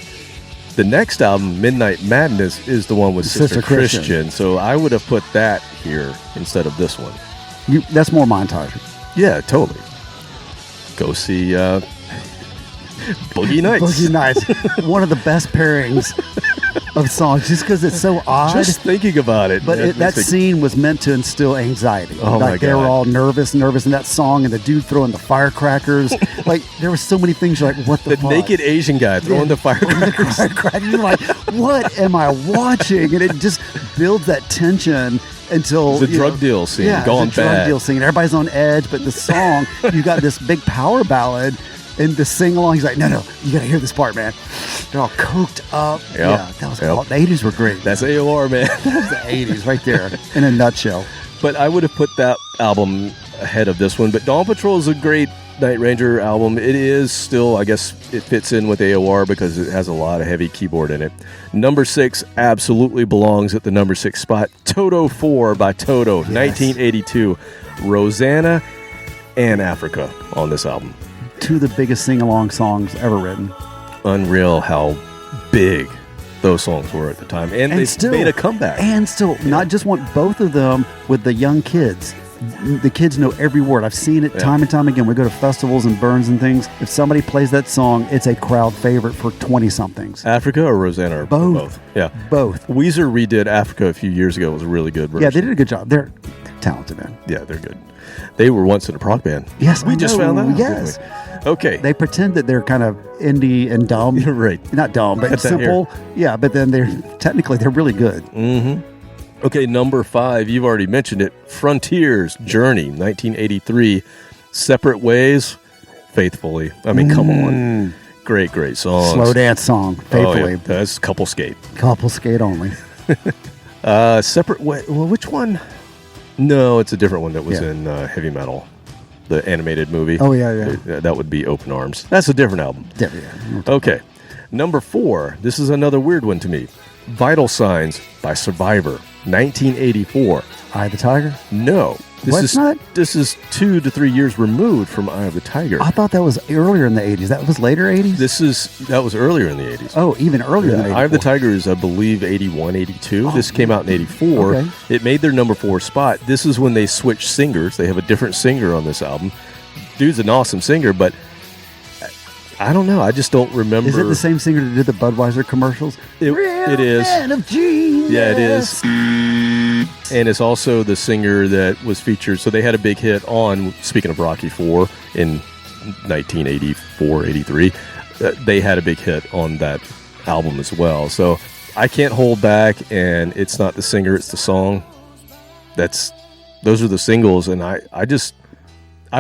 [SPEAKER 4] the next album, Midnight Madness, is the one with Sister Christian. So I would have put that here instead of this one.
[SPEAKER 5] That's more montage.
[SPEAKER 4] Yeah, totally. Go see Boogie Nights.
[SPEAKER 5] Boogie Nights. One of the best pairings of songs, just because it's so odd.
[SPEAKER 4] Just thinking about it.
[SPEAKER 5] But that scene was meant to instill anxiety.
[SPEAKER 4] Oh, my God.
[SPEAKER 5] They were all nervous, and that song, and the dude throwing the firecrackers. Like, there were so many things you're like, what the fuck?
[SPEAKER 4] Naked Asian guy throwing the firecrackers.
[SPEAKER 5] You're like, what am I watching? And it just builds that tension until
[SPEAKER 4] the drug deal scene
[SPEAKER 5] gone bad. Drug deal scene. Everybody's on edge, but the song, you got this big power ballad, and the sing along. He's like, no, you got to hear this part, man. They're all coked up.
[SPEAKER 4] Yep.
[SPEAKER 5] Yeah, that was cool. The 80s were great.
[SPEAKER 4] That's AOR, man.
[SPEAKER 5] That was the 80s right there in a nutshell.
[SPEAKER 4] But I would have put that album ahead of this one. But Dawn Patrol is a great Night Ranger album. It is still, I guess, it fits in with AOR because it has a lot of heavy keyboard in it. Number 6 absolutely belongs at the number 6 spot. Toto 4 by Toto, 1982. Rosanna and Africa on this album.
[SPEAKER 5] Two of the biggest sing-along songs ever written.
[SPEAKER 4] Unreal how big those songs were at the time. And they still made a comeback.
[SPEAKER 5] And still, not just want both of them with the young kids. The kids know every word. I've seen it time and time again. We go to festivals and burns and things. If somebody plays that song, it's a crowd favorite for 20-somethings.
[SPEAKER 4] Africa or Rosanna? Or both? Yeah.
[SPEAKER 5] Both.
[SPEAKER 4] Weezer redid Africa a few years ago. It was a really good version.
[SPEAKER 5] Yeah, they did a good job. They're talented, man.
[SPEAKER 4] Yeah, they're good. They were once in a prog band.
[SPEAKER 5] Yes,
[SPEAKER 4] we just found that out.
[SPEAKER 5] Yes.
[SPEAKER 4] Okay.
[SPEAKER 5] They pretend that they're kind of indie and dumb.
[SPEAKER 4] You're right.
[SPEAKER 5] Not dumb, but simple. Yeah, but then they're really good.
[SPEAKER 4] Mm-hmm. Okay, number 5, you've already mentioned it. Frontiers, Journey, 1983. Separate Ways, Faithfully. I mean, come on. Great songs.
[SPEAKER 5] Slow dance song, Faithfully.
[SPEAKER 4] Oh, yeah. That's Couple Skate.
[SPEAKER 5] Couple Skate only.
[SPEAKER 4] Separate Way. Well, which one? No, it's a different one that was in Heavy Metal, the animated movie.
[SPEAKER 5] Oh, yeah.
[SPEAKER 4] That would be Open Arms. That's a different album.
[SPEAKER 5] Yeah.
[SPEAKER 4] Okay. Number 4. This is another weird one to me. Vital Signs by Survivor, 1984.
[SPEAKER 5] Eye of the Tiger?
[SPEAKER 4] No. This is 2 to 3 years removed from Eye of the Tiger.
[SPEAKER 5] I thought that was earlier in the 80s. That was later 80s?
[SPEAKER 4] That was earlier in the 80s.
[SPEAKER 5] Oh, even earlier than 84.
[SPEAKER 4] Eye of the Tiger is, I believe, 81, 82. This came out in 84.
[SPEAKER 5] Okay.
[SPEAKER 4] It made their number 4 spot. This is when they switched singers. They have a different singer on this album. Dude's an awesome singer, but I don't know. I just don't remember.
[SPEAKER 5] Is it the same singer that did the Budweiser commercials?
[SPEAKER 4] It is.
[SPEAKER 5] Man of genius.
[SPEAKER 4] Yeah, it is. And it's also the singer that was featured. So they had a big hit on, speaking of Rocky IV, in 1984, 83. They had a big hit on that album as well. So I Can't Hold Back, and it's not the singer, it's the song. Those are the singles, and I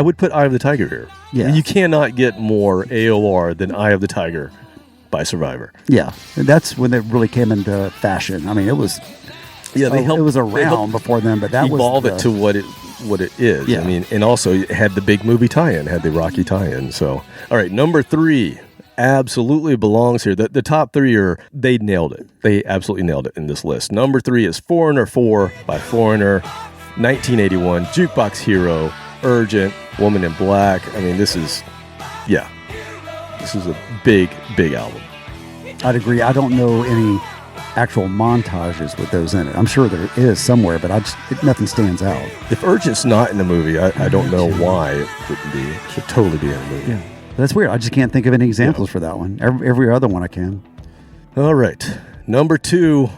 [SPEAKER 4] would put Eye of the Tiger here.
[SPEAKER 5] Yeah.
[SPEAKER 4] You cannot get more AOR than Eye of the Tiger by Survivor.
[SPEAKER 5] Yeah. And that's when it really came into fashion. I mean, it was...
[SPEAKER 4] Yeah, it
[SPEAKER 5] was around before then, but that
[SPEAKER 4] evolve
[SPEAKER 5] was
[SPEAKER 4] it to what it is.
[SPEAKER 5] Yeah.
[SPEAKER 4] I mean, and also it had the big movie tie-in, had the Rocky tie-in. So, all right, number 3 absolutely belongs here. The top 3 they nailed it. They absolutely nailed it in this list. Number 3 is Foreigner 4 by Foreigner, 1981. Jukebox Hero, Urgent, Woman in Black. I mean, this is a big album.
[SPEAKER 5] I'd agree. I don't know any actual montages with those in it. I'm sure there is somewhere, but nothing stands out.
[SPEAKER 4] If Urgent's not in the movie, I don't know why it wouldn't be. It should totally be in the movie.
[SPEAKER 5] Yeah. That's weird. I just can't think of any examples for that one. Every other one I can.
[SPEAKER 4] All right. Number 2,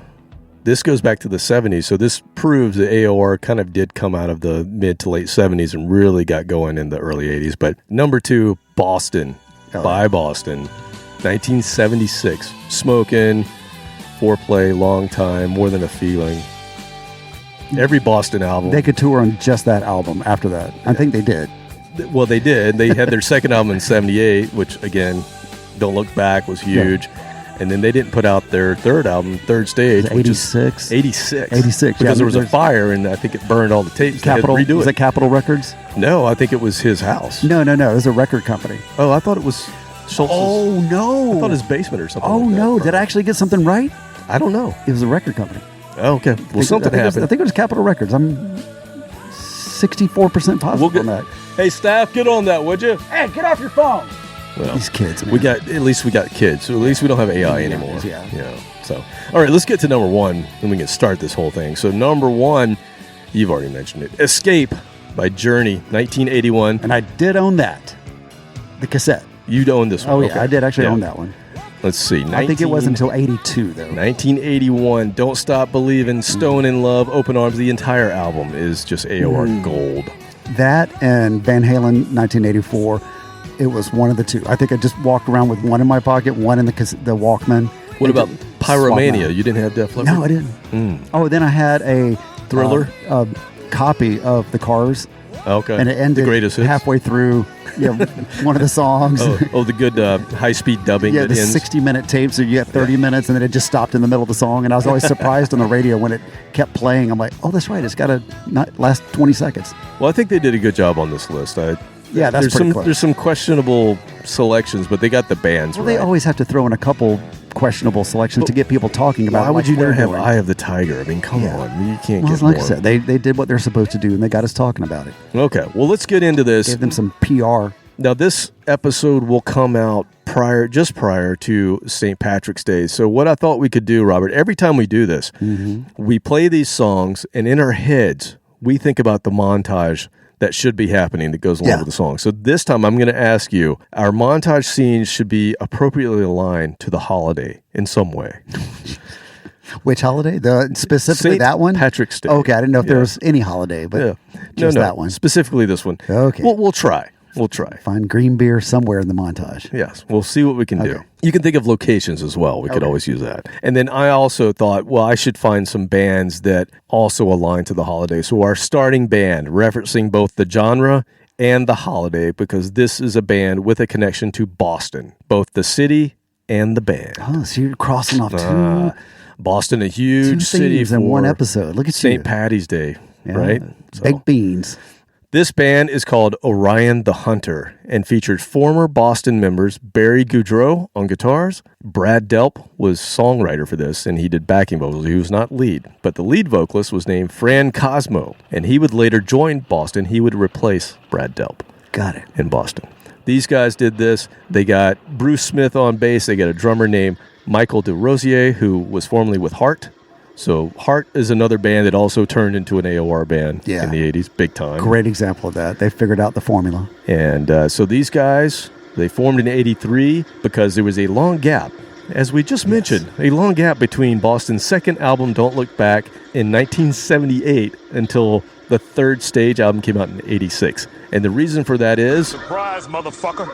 [SPEAKER 4] this goes back to the 70s, so this proves that AOR kind of did come out of the mid to late 70s and really got going in the early 80s. But number 2, Boston by Boston, 1976. Smokin', Foreplay, Long Time, More Than a Feeling. Every Boston album.
[SPEAKER 5] They could tour on just that album after that. I think they did.
[SPEAKER 4] Well, they did. They had their second album in 78, which, again, Don't Look Back was huge. Yeah. And then they didn't put out their third album, Third Stage.
[SPEAKER 5] 86?
[SPEAKER 4] 86.
[SPEAKER 5] 86,
[SPEAKER 4] because there was a fire, and I think it burned all the tapes.
[SPEAKER 5] Capitol,
[SPEAKER 4] they had to redo
[SPEAKER 5] was it Capitol Records?
[SPEAKER 4] No, I think it was his house.
[SPEAKER 5] No. It was a record company.
[SPEAKER 4] Oh, I thought it was Schultz's.
[SPEAKER 5] Oh, no.
[SPEAKER 4] I thought his basement or something.
[SPEAKER 5] Oh,
[SPEAKER 4] like
[SPEAKER 5] no.
[SPEAKER 4] That.
[SPEAKER 5] Did I actually get something right?
[SPEAKER 4] I don't know.
[SPEAKER 5] It was a record company.
[SPEAKER 4] Oh, okay. Well, something happened.
[SPEAKER 5] I think it was Capitol Records. I'm 64% positive on that.
[SPEAKER 4] Hey, staff, get on that, would you?
[SPEAKER 5] Hey, get off your phone.
[SPEAKER 4] Well,
[SPEAKER 5] these kids, man.
[SPEAKER 4] At least we got kids. So at least we don't have AI anymore.
[SPEAKER 5] Yeah.
[SPEAKER 4] So, all right, let's get to number 1, and we can start this whole thing. So number 1, you've already mentioned it. Escape by Journey, 1981.
[SPEAKER 5] And I did own that. The cassette.
[SPEAKER 4] You'd own this one.
[SPEAKER 5] Oh, yeah, I did actually own that one.
[SPEAKER 4] Let's see.
[SPEAKER 5] I think it was until 82, though.
[SPEAKER 4] 1981, Don't Stop Believin', Stone in Love, Open Arms. The entire album is just AOR gold.
[SPEAKER 5] That and Van Halen, 1984, it was one of the two. I think I just walked around with one in my pocket, one in the Walkman.
[SPEAKER 4] What about Pyromania? You didn't have Def Leppard?
[SPEAKER 5] No, I didn't. Oh, then I had a
[SPEAKER 4] Thriller
[SPEAKER 5] copy of The Cars.
[SPEAKER 4] Okay.
[SPEAKER 5] And it ended
[SPEAKER 4] the greatest hits.
[SPEAKER 5] halfway through one of the songs.
[SPEAKER 4] The good high-speed dubbing.
[SPEAKER 5] Yeah,
[SPEAKER 4] that
[SPEAKER 5] the
[SPEAKER 4] ends.
[SPEAKER 5] 60-minute tape, so you get 30 minutes, and then it just stopped in the middle of the song. And I was always surprised on the radio when it kept playing. I'm like, oh, that's right. It's got to not last 20 seconds.
[SPEAKER 4] Well, I think they did a good job on this list.
[SPEAKER 5] Yeah, that's pretty close.
[SPEAKER 4] There's some questionable selections, but they got the bands right.
[SPEAKER 5] They always have to throw in a couple questionable selections to get people talking about.
[SPEAKER 4] Why would you not have Eye of the Tiger? I mean, come on, you can't get
[SPEAKER 5] like
[SPEAKER 4] more.
[SPEAKER 5] I said, they did what they're supposed to do, and they got us talking about it.
[SPEAKER 4] Okay, well, let's get into this.
[SPEAKER 5] Gave them some PR.
[SPEAKER 4] Now, this episode will come out just prior to St. Patrick's Day. So what I thought we could do, Robert, every time we do this, we play these songs, and in our heads, we think about the montage that should be happening that goes along with the song. So this time I'm going to ask you, our montage scenes should be appropriately aligned to the holiday in some way.
[SPEAKER 5] Which holiday? Specifically
[SPEAKER 4] St.
[SPEAKER 5] that one?
[SPEAKER 4] Patrick's Day.
[SPEAKER 5] Okay, I didn't know if there was any holiday, but just that one.
[SPEAKER 4] Specifically this one.
[SPEAKER 5] Okay.
[SPEAKER 4] We'll try. We'll try.
[SPEAKER 5] Find green beer somewhere in the montage.
[SPEAKER 4] Yes, we'll see what we can do. You can think of locations as well. We could always use that. And then I also thought, well, I should find some bands that also align to the holiday. So our starting band, referencing both the genre and the holiday, because this is a band with a connection to Boston, both the city and the band.
[SPEAKER 5] Oh, so you're crossing off two.
[SPEAKER 4] Boston, a huge city
[SPEAKER 5] in one episode. Look at
[SPEAKER 4] St. Patty's Day, right? So.
[SPEAKER 5] Baked beans.
[SPEAKER 4] This band is called Orion the Hunter and featured former Boston members Barry Goudreau on guitars. Brad Delp was songwriter for this, and he did backing vocals. He was not lead, but the lead vocalist was named Fran Cosmo, and he would later join Boston. He would replace Brad Delp.
[SPEAKER 5] Got it.
[SPEAKER 4] In Boston. These guys did this. They got Bruce Smith on bass. They got a drummer named Michael DeRosier, who was formerly with Heart. So Heart is another band that also turned into an AOR band in the 80s, big time.
[SPEAKER 5] Great example of that. They figured out the formula.
[SPEAKER 4] And so these guys, they formed in 83 because there was a long gap, as we just mentioned, a long gap between Boston's second album, Don't Look Back, in 1978 until the Third Stage album came out in 86. And the reason for that is...
[SPEAKER 8] Surprise, motherfucker!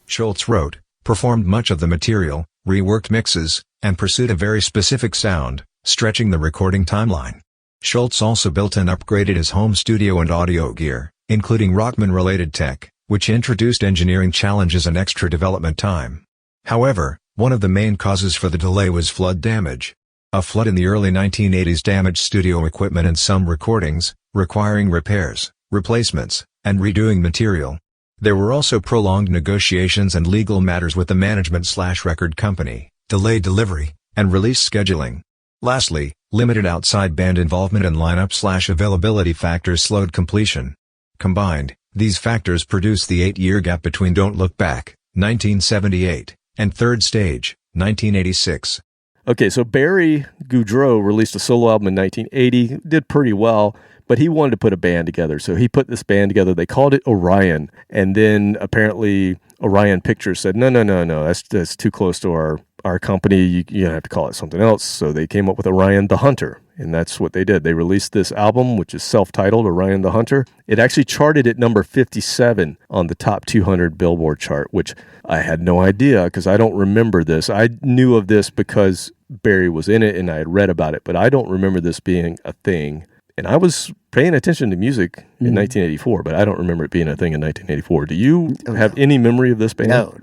[SPEAKER 16] Schultz wrote, performed much of the material, reworked mixes, and pursued a very specific sound, stretching the recording timeline. Schultz also built and upgraded his home studio and audio gear, including Rockman-related tech, which introduced engineering challenges and extra development time. However, one of the main causes for the delay was flood damage. A flood in the early 1980s damaged studio equipment and some recordings, requiring repairs, replacements, and redoing material. There were also prolonged negotiations and legal matters with the management/record company, delayed delivery, and release scheduling. Lastly, limited outside band involvement and lineup/availability factors slowed completion. Combined, these factors produced the 8-year gap between Don't Look Back, 1978, and Third Stage, 1986.
[SPEAKER 4] Okay, so Barry Goudreau released a solo album in 1980, did pretty well, but he wanted to put a band together. So he put this band together. They called it Orion. And then apparently Orion Pictures said, no, that's too close to our company. You have to call it something else. So they came up with Orion the Hunter. And that's what they did. They released this album, which is self-titled Orion the Hunter. It actually charted at number 57 on the top 200 Billboard chart, which I had no idea because I don't remember this. I knew of this because Barry was in it and I had read about it, but I don't remember this being a thing. And I was paying attention to music in 1984, but I don't remember it being a thing in 1984. Do you have any memory of this band?
[SPEAKER 5] No.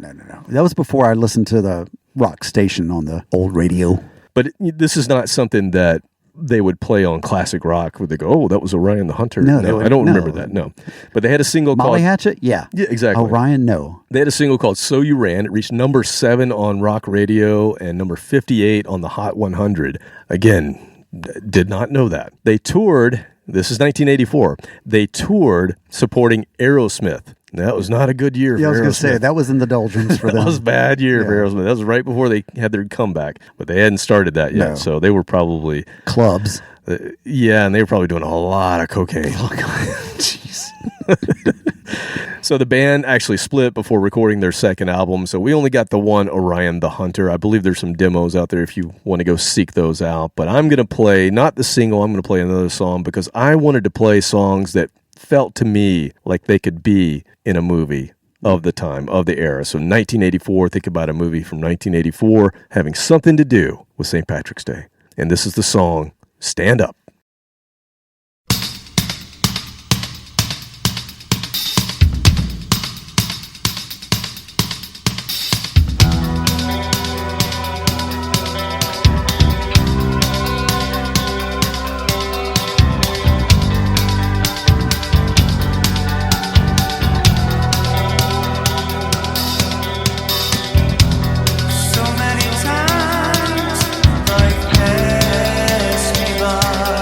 [SPEAKER 5] That was before I listened to the rock station on the old radio.
[SPEAKER 4] But this is not something that they would play on classic rock where they go, oh, that was Orion the Hunter. No, I don't remember that, no. But they had a single
[SPEAKER 5] Molly
[SPEAKER 4] called...
[SPEAKER 5] Hatchet? Yeah,
[SPEAKER 4] exactly.
[SPEAKER 5] Orion, no.
[SPEAKER 4] They had a single called So You Ran. It reached number 7 on rock radio and number 58 on the Hot 100. Again, did not know that. They toured, this is 1984, they toured supporting Aerosmith. That was not a good year for Aerosmith.
[SPEAKER 5] I was going to say, that was in the doldrums for them.
[SPEAKER 4] That was a bad year for Aerosmith. That was right before they had their comeback. But they hadn't started that yet, so they were probably...
[SPEAKER 5] Clubs.
[SPEAKER 4] Yeah, and they were probably doing a lot of cocaine.
[SPEAKER 5] Oh, God. Jeez.
[SPEAKER 4] So the band actually split before recording their second album. So we only got the one, Orion the Hunter. I believe there's some demos out there if you want to go seek those out. But I'm going to play, not the single, I'm going to play another song because I wanted to play songs that felt to me like they could be in a movie of the time, of the era. So 1984, think about a movie from 1984 having something to do with St. Patrick's Day. And this is the song, Stand Up.
[SPEAKER 13] So many times life passed me by.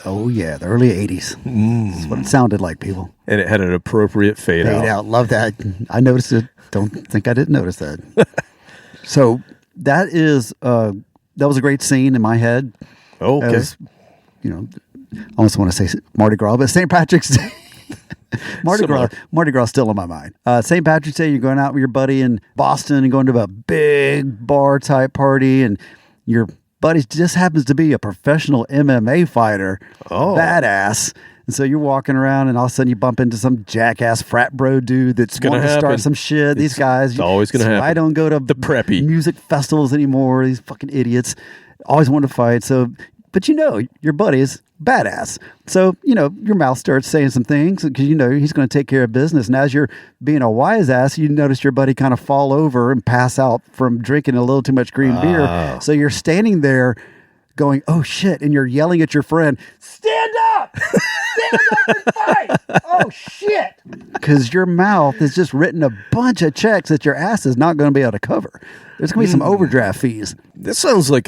[SPEAKER 5] Oh, yeah, the early 80s. That's what it sounded like, people.
[SPEAKER 4] And it had an appropriate fade out.
[SPEAKER 5] Love that. I noticed it. Don't think I didn't notice that. So that was a great scene in my head.
[SPEAKER 4] Oh, okay.
[SPEAKER 5] I almost want to say Mardi Gras, but St. Patrick's Day. Mardi Gras still in my mind. St. Patrick's Day, you're going out with your buddy in Boston and going to a big bar type party, and your buddy just happens to be a professional MMA fighter. Oh, badass. And so you're walking around, and all of a sudden you bump into some jackass frat bro dude that's going to start some shit. These guys,
[SPEAKER 4] it's always going to happen.
[SPEAKER 5] I don't go to
[SPEAKER 4] the preppy
[SPEAKER 5] music festivals anymore. These fucking idiots always want to fight. So, but your buddy is badass. So, your mouth starts saying some things because he's going to take care of business. And as you're being a wise ass, you notice your buddy kind of fall over and pass out from drinking a little too much green beer. So you're standing there going, oh shit. And you're yelling at your friend, stand up! Stand up and fight! Oh shit! Because your mouth has just written a bunch of checks that your ass is not going to be able to cover. There's going to be some overdraft fees.
[SPEAKER 4] That sounds like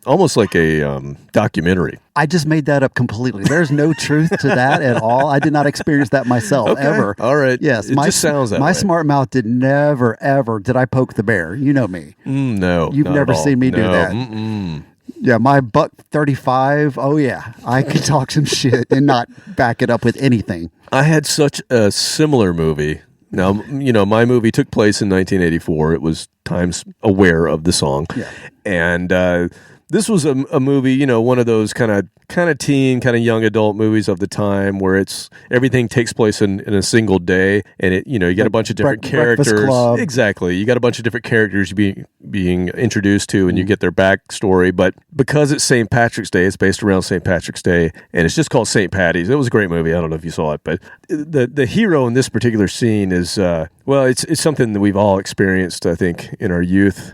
[SPEAKER 4] almost like a documentary.
[SPEAKER 5] I just made that up completely. There's no truth to that at all. I did not experience that myself ever.
[SPEAKER 4] All right.
[SPEAKER 5] Yes.
[SPEAKER 4] It just sounds that way.
[SPEAKER 5] My smart mouth did never, ever did I poke the bear. You know me.
[SPEAKER 4] No.
[SPEAKER 5] You've never seen me do that.
[SPEAKER 4] Mm-mm.
[SPEAKER 5] Yeah, my $1.35. Oh, yeah. I could talk some shit and not back it up with anything.
[SPEAKER 4] I had such a similar movie. Now, my movie took place in 1984. It was Times Aware of the song.
[SPEAKER 5] Yeah.
[SPEAKER 4] And this was a movie, one of those kind of teen, kind of young adult movies of the time where everything takes place in a single day, and you got a bunch of different characters.
[SPEAKER 5] Club.
[SPEAKER 4] Exactly. You got a bunch of different characters being introduced to, and you get their backstory. But because it's St. Patrick's Day, it's based around St. Patrick's Day, and it's just called St. Patty's. It was a great movie. I don't know if you saw it, but the hero in this particular scene is it's something that we've all experienced, I think, in our youth.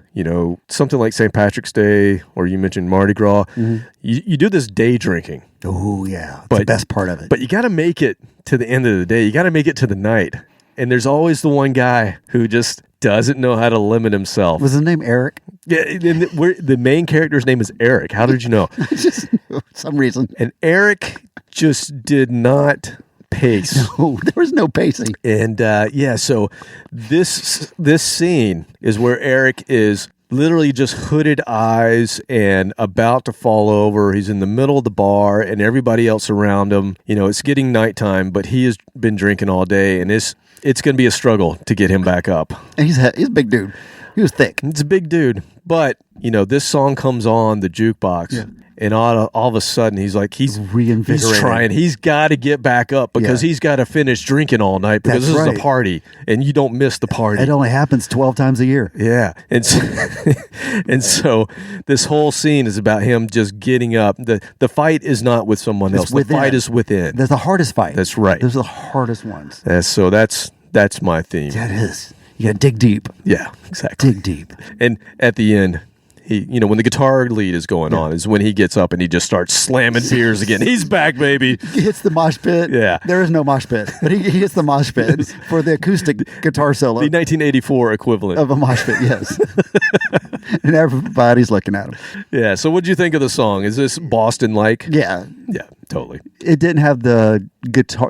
[SPEAKER 4] Something like St. Patrick's Day, or you mentioned Mardi Gras. Mm-hmm. You do this day drinking.
[SPEAKER 5] Oh, yeah. It's the best part of it.
[SPEAKER 4] But you got to make it to the end of the day. You got to make it to the night. And there's always the one guy who just doesn't know how to limit himself.
[SPEAKER 5] Was his name Eric?
[SPEAKER 4] Yeah, the main character's name is Eric. How did you know?
[SPEAKER 5] Just for some reason.
[SPEAKER 4] And Eric just did not pace.
[SPEAKER 5] No, there was no pacing.
[SPEAKER 4] And so this scene is where Eric is literally just hooded eyes and about to fall over. He's in the middle of the bar and everybody else around him. It's getting nighttime, but he has been drinking all day, and it's going to be a struggle to get him back up.
[SPEAKER 5] And he's a big dude. He was thick.
[SPEAKER 4] It's a big dude. But, this song comes on the jukebox. Yeah. And all of a sudden, he's
[SPEAKER 5] reinvigorated.
[SPEAKER 4] He's trying. He's got to get back up because he's got to finish drinking all night because this is a party, and you don't miss the party.
[SPEAKER 5] It only happens 12 times a year.
[SPEAKER 4] Yeah, and so this whole scene is about him just getting up. The fight is not with someone else. The fight is within.
[SPEAKER 5] There's the hardest fight.
[SPEAKER 4] That's right.
[SPEAKER 5] Those are the hardest ones.
[SPEAKER 4] So that's my theme.
[SPEAKER 5] That is. You got to dig deep.
[SPEAKER 4] Yeah, exactly.
[SPEAKER 5] Dig deep.
[SPEAKER 4] And at the end, he, when the guitar lead is going on, is when he gets up and he just starts slamming beers again. He's back, baby.
[SPEAKER 5] He hits the mosh pit.
[SPEAKER 4] Yeah.
[SPEAKER 5] There is no mosh pit, but he hits the mosh pit for the acoustic guitar solo.
[SPEAKER 4] The 1984 equivalent
[SPEAKER 5] of a mosh pit, yes. And everybody's looking at him.
[SPEAKER 4] Yeah. So what'd you think of the song? Is this Boston-like?
[SPEAKER 5] Yeah.
[SPEAKER 4] Yeah, totally.
[SPEAKER 5] It didn't have the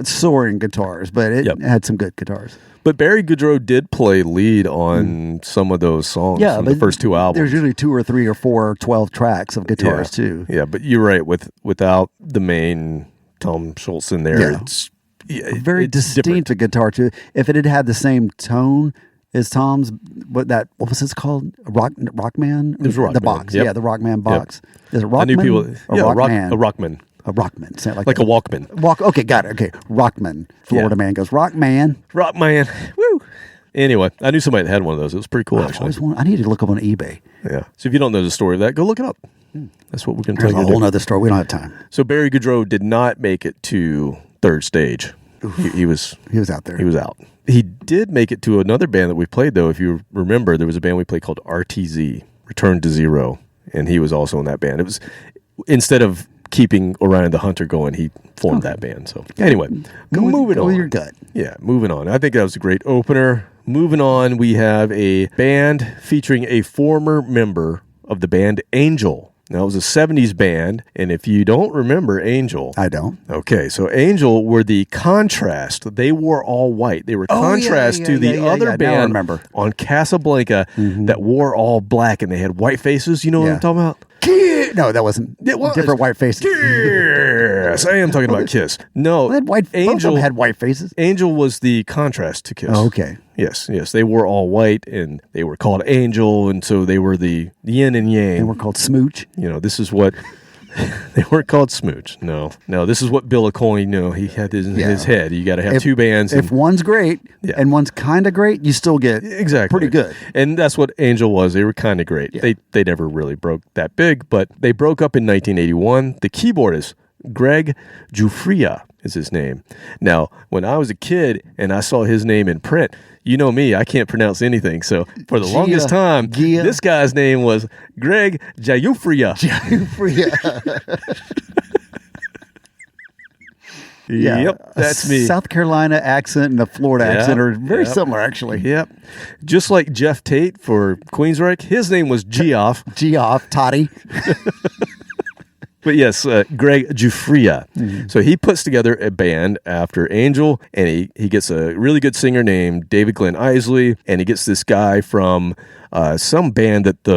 [SPEAKER 5] soaring guitars, but it had some good guitars.
[SPEAKER 4] But Barry Goudreau did play lead on some of those songs from the first two albums.
[SPEAKER 5] There's usually 2 or 3 or 4 or 12 tracks of guitars too.
[SPEAKER 4] Yeah, but you're right. Without the main Tom Schultz in there, it's
[SPEAKER 5] very distinct guitar too. If it had had the same tone as Tom's, what was this called? Rockman?
[SPEAKER 4] It was Rockman.
[SPEAKER 5] The box.
[SPEAKER 4] Yep.
[SPEAKER 5] Yeah, the Rockman box.
[SPEAKER 4] Yep.
[SPEAKER 5] Is it Rockman?
[SPEAKER 4] I knew people.
[SPEAKER 5] Rockman?
[SPEAKER 4] A Rockman.
[SPEAKER 5] A Rockman. Sound
[SPEAKER 4] like a Walkman.
[SPEAKER 5] Okay, got it. Okay, Rockman. Florida man goes, Rockman.
[SPEAKER 4] Rockman. Woo. Anyway, I knew somebody that had one of those. It was pretty cool, actually.
[SPEAKER 5] I need to look up on eBay.
[SPEAKER 4] Yeah. So if you don't know the story of that, go look it up. That's what we're going to tell you.
[SPEAKER 5] There's a whole other story. We don't have time.
[SPEAKER 4] So Barry Goudreau did not make it to third stage. He was
[SPEAKER 5] out there.
[SPEAKER 4] He was out. He did make it to another band that we played, though. If you remember, there was a band we played called RTZ, Return to Zero, and he was also in that band. It was, instead of keeping Orion the Hunter going, he formed that band. So anyway, moving on.
[SPEAKER 5] With your gut.
[SPEAKER 4] Yeah, moving on. I think that was a great opener. Moving on, we have a band featuring a former member of the band Angel. Now, it was a 70s band, and if you don't remember Angel...
[SPEAKER 5] I don't.
[SPEAKER 4] Okay, so Angel were the contrast. They wore all white. They were contrast to the other band on Casablanca that wore all black, and they had white faces. You know what I'm talking about?
[SPEAKER 5] No, that wasn't.
[SPEAKER 4] It was.
[SPEAKER 5] Different white faces.
[SPEAKER 4] Yes, I am talking about Kiss. No,
[SPEAKER 5] Angel had white faces.
[SPEAKER 4] Angel was the contrast to Kiss.
[SPEAKER 5] Oh, okay.
[SPEAKER 4] Yes. They were all white, and they were called Angel, and so they were the yin and yang.
[SPEAKER 5] They were called Smooch.
[SPEAKER 4] This is what... They weren't called Smooch. No. This is what Bill Aucoin, he had in his head. You got to have two bands.
[SPEAKER 5] If one's great and one's kind of great, you still get pretty good.
[SPEAKER 4] And that's what Angel was. They were kind of great. Yeah. They never really broke that big, but they broke up in 1981. The keyboardist, Greg Giuffria, is his name. Now, when I was a kid and I saw his name in print, you know me, I can't pronounce anything. So for the longest time, this guy's name was Greg Giuffria. Yep, that's me.
[SPEAKER 5] South Carolina accent and the Florida accent are very similar, actually.
[SPEAKER 4] Yep. Just like Jeff Tate for Queensryche, his name was Geoff.
[SPEAKER 5] Toddy.
[SPEAKER 4] But yes, Greg Giuffria. Mm-hmm. So he puts together a band after Angel, and he gets a really good singer named David Glenn Isley, and he gets this guy from some band that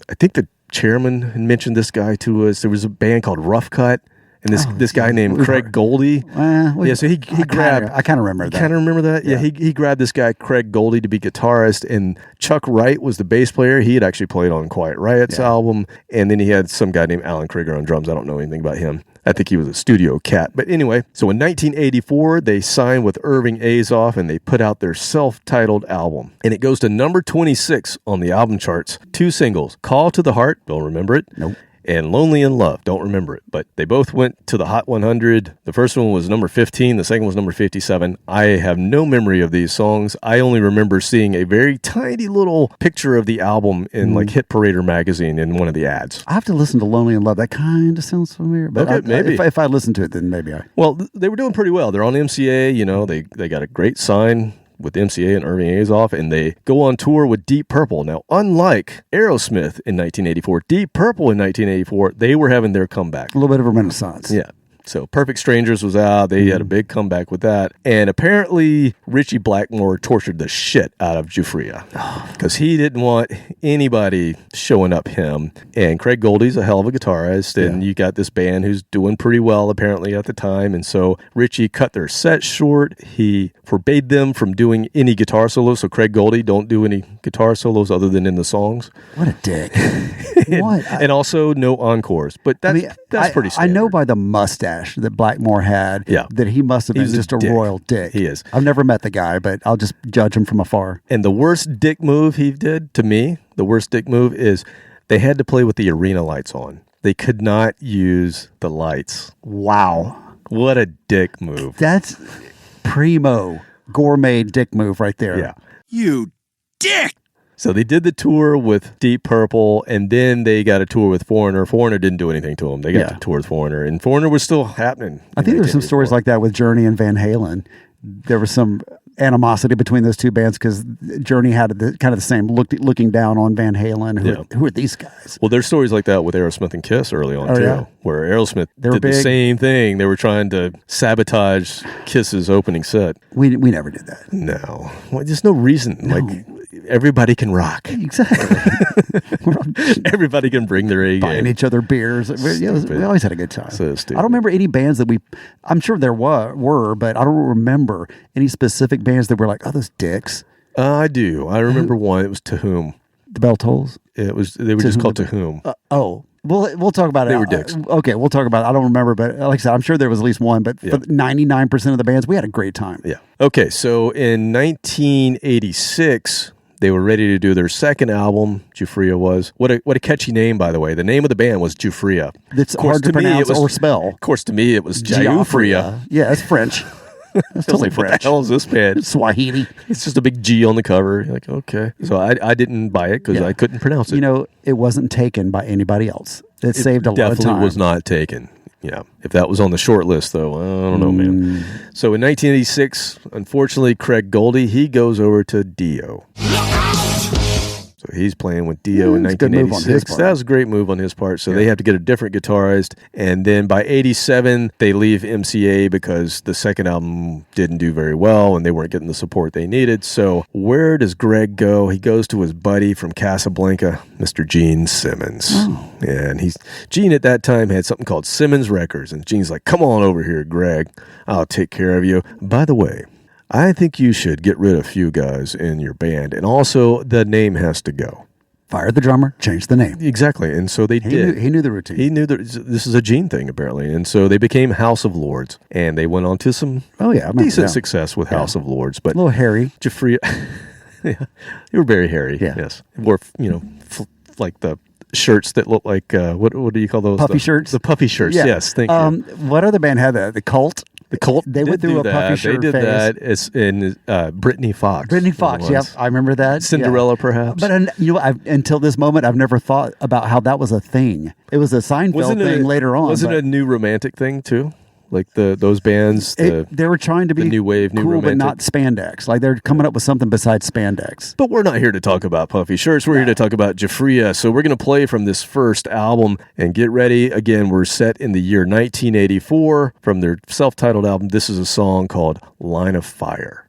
[SPEAKER 4] I think the chairman had mentioned this guy to us. There was a band called Rough Cut. And this guy named Craig Goldie. So he grabbed...
[SPEAKER 5] I kind of remember that.
[SPEAKER 4] Kind of remember that? Yeah, he grabbed this guy, Craig Goldie, to be guitarist, and Chuck Wright was the bass player. He had actually played on Quiet Riot's album, and then he had some guy named Alan Krieger on drums. I don't know anything about him. I think he was a studio cat. But anyway, so in 1984, they signed with Irving Azoff, and they put out their self-titled album. And it goes to number 26 on the album charts. 2 singles, Call to the Heart, don't remember it.
[SPEAKER 5] Nope.
[SPEAKER 4] And Lonely in Love, don't remember it, but they both went to the Hot 100. The first one was number 15, the second was number 57. I have no memory of these songs. I only remember seeing a very tiny little picture of the album in like Hit Parader magazine in one of the ads.
[SPEAKER 5] I have to listen to Lonely in Love. That kind of sounds familiar. But
[SPEAKER 4] okay, maybe.
[SPEAKER 5] If I listen to it, then maybe I...
[SPEAKER 4] Well, they were doing pretty well. They're on MCA, they got a great sign with MCA and Irving Azoff, and they go on tour with Deep Purple. Now, unlike Aerosmith in 1984, Deep Purple in 1984, they were having their comeback.
[SPEAKER 5] A little bit of a renaissance.
[SPEAKER 4] Yeah. So Perfect Strangers was out. They had a big comeback with that. And apparently Richie Blackmore tortured the shit out of Giuffria because he didn't want anybody showing up him. And Craig Goldie's a hell of a guitarist. And you got this band who's doing pretty well apparently at the time. And so Richie cut their set short. He forbade them from doing any guitar solos. So Craig Goldie don't do any guitar solos other than in the songs.
[SPEAKER 5] What a dick.
[SPEAKER 4] And also no encores. But that's pretty standard.
[SPEAKER 5] I know by the mustache that Blackmore had that he must have been just a royal dick.
[SPEAKER 4] He is.
[SPEAKER 5] I've never met the guy, but I'll just judge him from afar.
[SPEAKER 4] And the worst dick move he did to me, is they had to play with the arena lights on. They could not use the lights.
[SPEAKER 5] Wow.
[SPEAKER 4] What a dick move.
[SPEAKER 5] That's primo gourmet dick move right there.
[SPEAKER 4] Yeah.
[SPEAKER 10] You dick.
[SPEAKER 4] So they did the tour with Deep Purple, and then they got a tour with Foreigner. Foreigner didn't do anything to them. They got the tour with Foreigner, and Foreigner was still happening.
[SPEAKER 5] I think there's some stories like that with Journey and Van Halen. There was some animosity between those two bands because Journey had kind of the same looking down on Van Halen. Who are these guys?
[SPEAKER 4] Well, there's stories like that with Aerosmith and Kiss early on too, where Aerosmith did the same thing. They were trying to sabotage Kiss's opening set.
[SPEAKER 5] We never did that.
[SPEAKER 4] No, well, there's no reason. No. Like everybody can rock.
[SPEAKER 5] Exactly.
[SPEAKER 4] Everybody can bring their A game.
[SPEAKER 5] Buying each other beers. We always had a good time.
[SPEAKER 4] So stupid.
[SPEAKER 5] I don't remember any bands that I'm sure there were, but I don't remember any specific bands that were like, oh, those dicks.
[SPEAKER 4] I do. I remember one. It was To Whom.
[SPEAKER 5] The Bell Tolls?
[SPEAKER 4] They were just called To Whom.
[SPEAKER 5] We'll talk about it.
[SPEAKER 4] They were dicks.
[SPEAKER 5] Okay, we'll talk about it. I don't remember, but like I said, I'm sure there was at least one, but for 99% of the bands, we had a great time.
[SPEAKER 4] Yeah. Okay, so in 1986... they were ready to do their second album. Giuffria was. What a catchy name, by the way. The name of the band was Giuffria.
[SPEAKER 5] It's hard to pronounce or spell.
[SPEAKER 4] Of course, to me, it was Giuffria.
[SPEAKER 5] Yeah, it's French. It's totally French.
[SPEAKER 4] What the hell is this band?
[SPEAKER 5] Swahili.
[SPEAKER 4] It's just a big G on the cover. You're like, okay. So I didn't buy it because I couldn't pronounce it.
[SPEAKER 5] It wasn't taken by anybody else. It saved a lot of time.
[SPEAKER 4] Definitely was not taken. Yeah. If that was on the short list, though, I don't know, man. So in 1986, unfortunately, Craig Goldie, he goes over to Dio. So So he's playing with Dio in 1986. That was a great move on his part. So they have to get a different guitarist. And then by 87, they leave MCA because the second album didn't do very well and they weren't getting the support they needed. So where does Greg go? He goes to his buddy from Casablanca, Mr. Gene Simmons. Oh. And Gene at that time had something called Simmons Records. And Gene's like, come on over here, Greg. I'll take care of you. By the way, I think you should get rid of a few guys in your band. And also, the name has to go.
[SPEAKER 5] Fire the drummer, change the name.
[SPEAKER 4] Exactly. And so they did.
[SPEAKER 5] He knew the routine.
[SPEAKER 4] He knew that this is a Gene thing, apparently. And so they became House of Lords. And they went on to some decent success with House of Lords. But
[SPEAKER 5] a little hairy.
[SPEAKER 4] Giuffria. Yeah. They were very hairy. Yeah. Yes. Wore, like the shirts that look like, what do you call those?
[SPEAKER 5] Puffy shirts?
[SPEAKER 4] The puffy shirts, yes. Thank you.
[SPEAKER 5] What other band had that? The Cult?
[SPEAKER 4] The Cult.
[SPEAKER 5] They went through a puffy shirt
[SPEAKER 4] phase. They did
[SPEAKER 5] that.
[SPEAKER 4] It's in Brittany Fox.
[SPEAKER 5] Brittany Fox, yep. I remember that.
[SPEAKER 4] Cinderella, perhaps.
[SPEAKER 5] But until this moment, I've never thought about how that was a thing. It was a Seinfeld thing later on.
[SPEAKER 4] Wasn't it a new romantic thing, too? Like those bands,
[SPEAKER 5] they were trying to be
[SPEAKER 4] new wave, new
[SPEAKER 5] cool,
[SPEAKER 4] romantic,
[SPEAKER 5] but not spandex. Like they're coming up with something besides spandex.
[SPEAKER 4] But we're not here to talk about puffy shirts. We're here to talk about Giuffria. So we're going to play from this first album and get ready. Again, we're set in the year 1984 from their self-titled album. This is a song called "Line of Fire."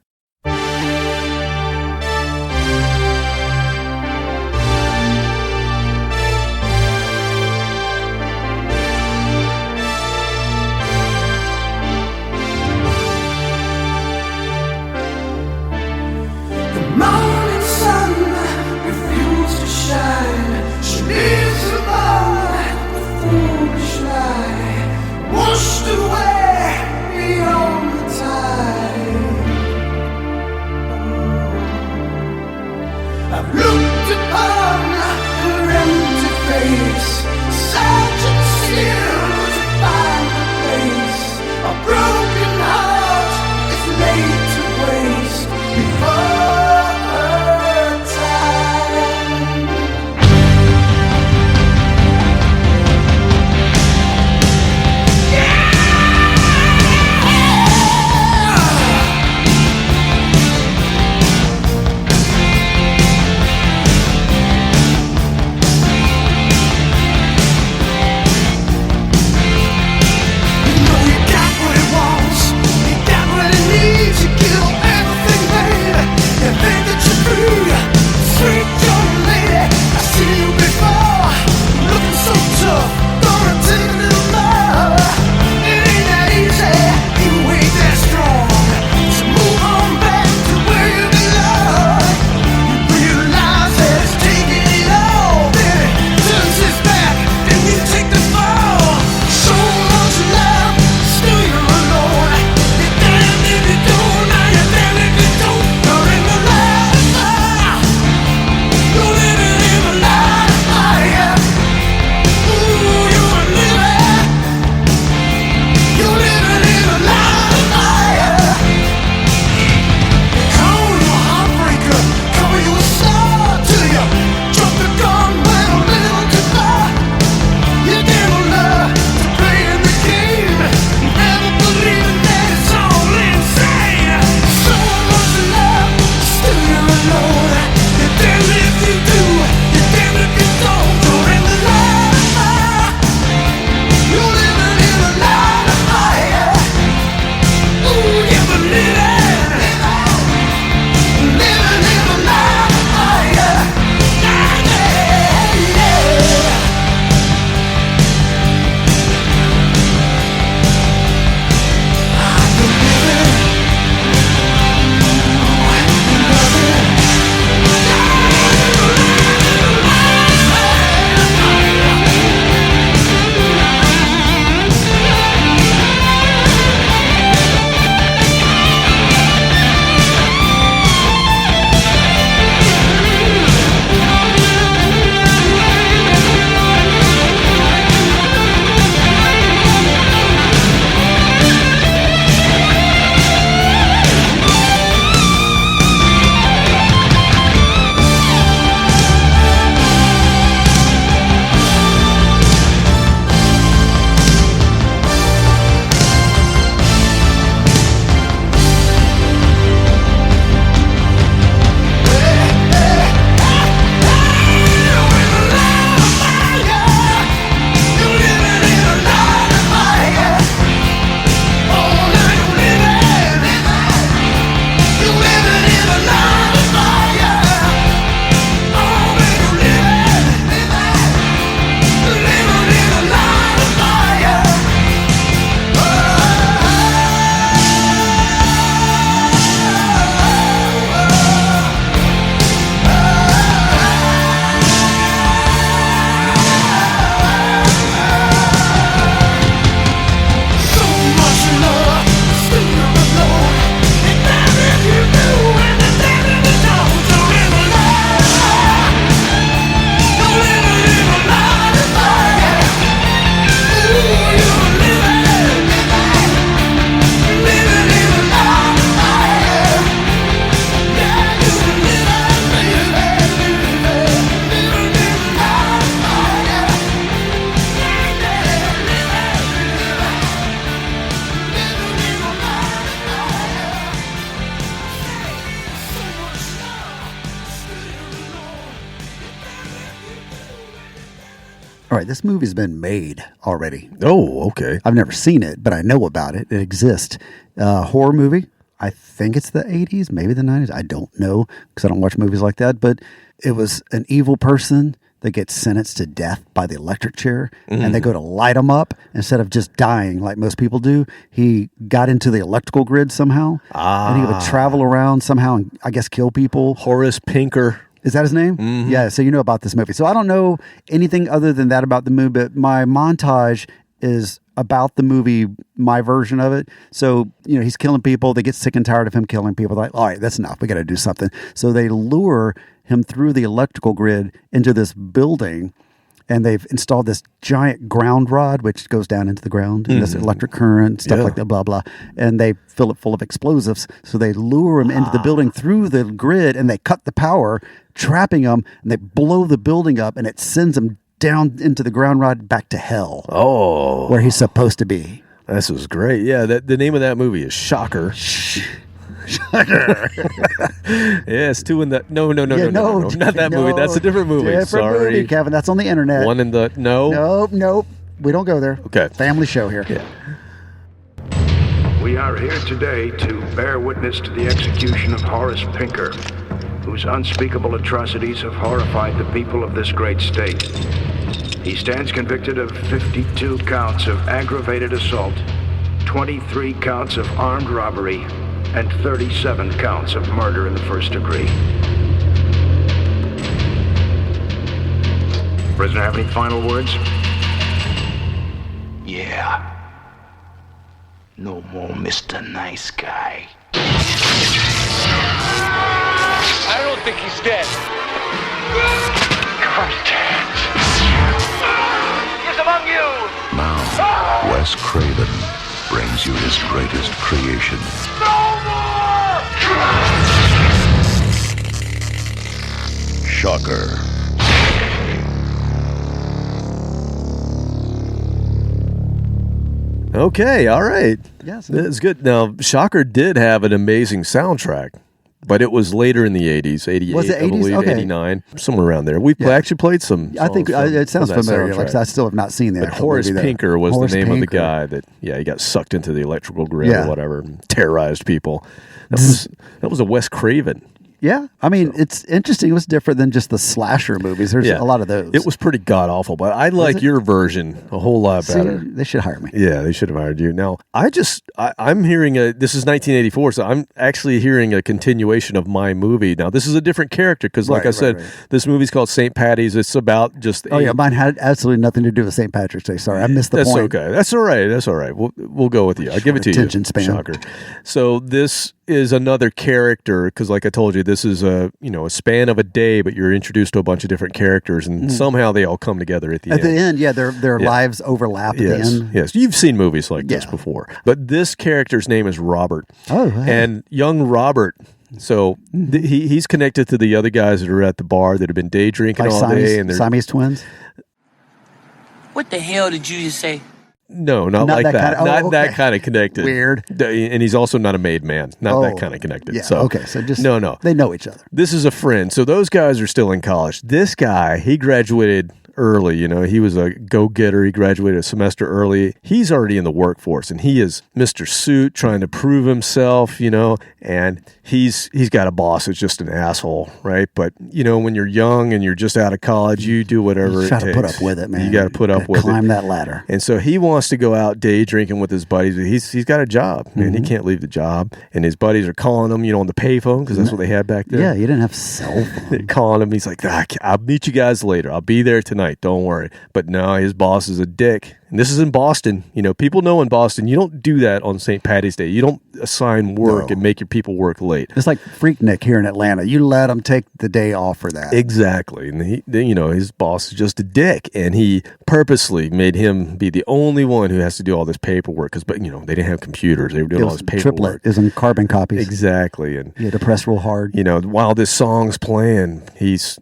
[SPEAKER 13] Morning sun refused to shine. She leaves her by the foolish lie, washed away beyond the tide.
[SPEAKER 5] right, this movie's been made already.
[SPEAKER 4] Oh, okay.
[SPEAKER 5] I've never seen it, but I know about it. It exists. Horror movie. I think it's the 80s, maybe the 90s. I don't know because I don't watch movies like that. But it was an evil person that gets sentenced to death by the electric chair, and they go to light him up instead of just dying like most people do. He got into the electrical grid somehow, and he would travel around somehow and I guess kill people.
[SPEAKER 4] Horace Pinker.
[SPEAKER 5] Is that his name?
[SPEAKER 4] Mm-hmm.
[SPEAKER 5] Yeah, so you know about this movie. So I don't know anything other than that about the movie, but my montage is about the movie, my version of it. So, he's killing people. They get sick and tired of him killing people. They're like, all right, that's enough. We got to do something. So they lure him through the electrical grid into this building, and they've installed this giant ground rod, which goes down into the ground, and this electric current, stuff like that, blah, blah. And they fill it full of explosives. So they lure him into the building through the grid, and they cut the power, trapping him, and they blow the building up, and it sends him down into the ground rod back to hell.
[SPEAKER 4] Oh.
[SPEAKER 5] Where he's supposed to be.
[SPEAKER 4] This was great. Yeah, the name of that movie is Shocker. Shocker. Yes, two in the... No. Not that movie. That's a different movie.
[SPEAKER 5] Different movie, Kevin. That's on the internet.
[SPEAKER 4] One in the... No?
[SPEAKER 5] Nope. We don't go there.
[SPEAKER 4] Okay.
[SPEAKER 5] Family show here.
[SPEAKER 4] Yeah.
[SPEAKER 17] We are here today to bear witness to the execution of Horace Pinker, whose unspeakable atrocities have horrified the people of this great state. He stands convicted of 52 counts of aggravated assault, 23 counts of armed robbery, and 37 counts of murder in the first degree. Prisoner, have any final words?
[SPEAKER 18] Yeah. No more Mr. Nice Guy.
[SPEAKER 11] I don't think he's dead. Contact. He's among you.
[SPEAKER 9] Now, Wes Craven brings you his greatest creation.
[SPEAKER 11] No more!
[SPEAKER 9] Shocker.
[SPEAKER 4] Okay, all right.
[SPEAKER 5] Yes.
[SPEAKER 4] That's good. Now, Shocker did have an amazing soundtrack, but it was later in the 80s, 88,
[SPEAKER 5] Was it 80s?
[SPEAKER 4] I believe,
[SPEAKER 5] Okay.
[SPEAKER 4] 89, somewhere around there. We actually played some
[SPEAKER 5] I think
[SPEAKER 4] songs
[SPEAKER 5] it sounds
[SPEAKER 4] from that
[SPEAKER 5] familiar. Like
[SPEAKER 4] soundtrack.
[SPEAKER 5] I still have not seen that.
[SPEAKER 4] But Horace Pinker was the name of the guy that, he got sucked into the electrical grid or whatever and terrorized people. That was a Wes Craven.
[SPEAKER 5] Yeah, I mean, it's interesting. It was different than just the slasher movies. There's a lot of those.
[SPEAKER 4] It was pretty god-awful, but I like your version a whole lot better.
[SPEAKER 5] They should hire me.
[SPEAKER 4] Yeah, they should have hired you. Now, I'm hearing this is 1984, so I'm actually hearing a continuation of my movie. Now, this is a different character because, like I said, this movie's called St. Patty's. It's about just...
[SPEAKER 5] Oh, yeah, mine had absolutely nothing to do with St. Patrick's Day. Sorry, I missed the point.
[SPEAKER 4] That's okay. That's all right. We'll go with you. I'll give it to you.
[SPEAKER 5] Attention span.
[SPEAKER 4] Shocker. So this is another character because, like I told you, this is a span of a day, but you're introduced to a bunch of different characers, and somehow they all come together at the end.
[SPEAKER 5] At the end, yeah, their lives overlap at the end.
[SPEAKER 4] Yes, you've seen movies like this before. But this character's name is Robert.
[SPEAKER 5] Oh, wow.
[SPEAKER 4] And young Robert. So he's connected to the other guys that are at the bar that have been day drinking
[SPEAKER 5] Like
[SPEAKER 4] all day, and they're
[SPEAKER 5] Siamese twins.
[SPEAKER 19] What the hell did you just say?
[SPEAKER 4] No, not like that. Not that kind of connected.
[SPEAKER 5] Weird.
[SPEAKER 4] And he's also not a made man. Not that kind of connected.
[SPEAKER 5] Yeah,
[SPEAKER 4] so,
[SPEAKER 5] okay. So just
[SPEAKER 4] no.
[SPEAKER 5] They know each other.
[SPEAKER 4] This is a friend. So those guys are still in college. This guy, he graduated early. He was a go-getter. He graduated a semester early. He's already in the workforce, and he is Mr. Suit trying to prove himself, and he's got a boss that's just an asshole, right? But, when you're young and you're just out of college, you do whatever it takes.
[SPEAKER 5] You got to put up with it, man.
[SPEAKER 4] You got to put up with it.
[SPEAKER 5] Climb that ladder.
[SPEAKER 4] And so he wants to go out day drinking with his buddies. He's got a job, and he can't leave the job. And his buddies are calling him, on the payphone, because that's what they had back then.
[SPEAKER 5] Yeah, you didn't have cell phone.
[SPEAKER 4] They're calling him. He's like, I'll meet you guys later. I'll be there tonight. Don't worry. But no, his boss is a dick. And this is in Boston. People know in Boston, you don't do that on St. Patty's Day. You don't assign work and make your people work late.
[SPEAKER 5] It's like Freaknik here in Atlanta. You let them take the day off for that.
[SPEAKER 4] Exactly. And his boss is just a dick. And he purposely made him be the only one who has to do all this paperwork. Because, they didn't have computers. They were doing all this paperwork.
[SPEAKER 5] Triplet is in carbon copies.
[SPEAKER 4] Exactly. And
[SPEAKER 5] you had to press real hard.
[SPEAKER 4] While this song's playing, he's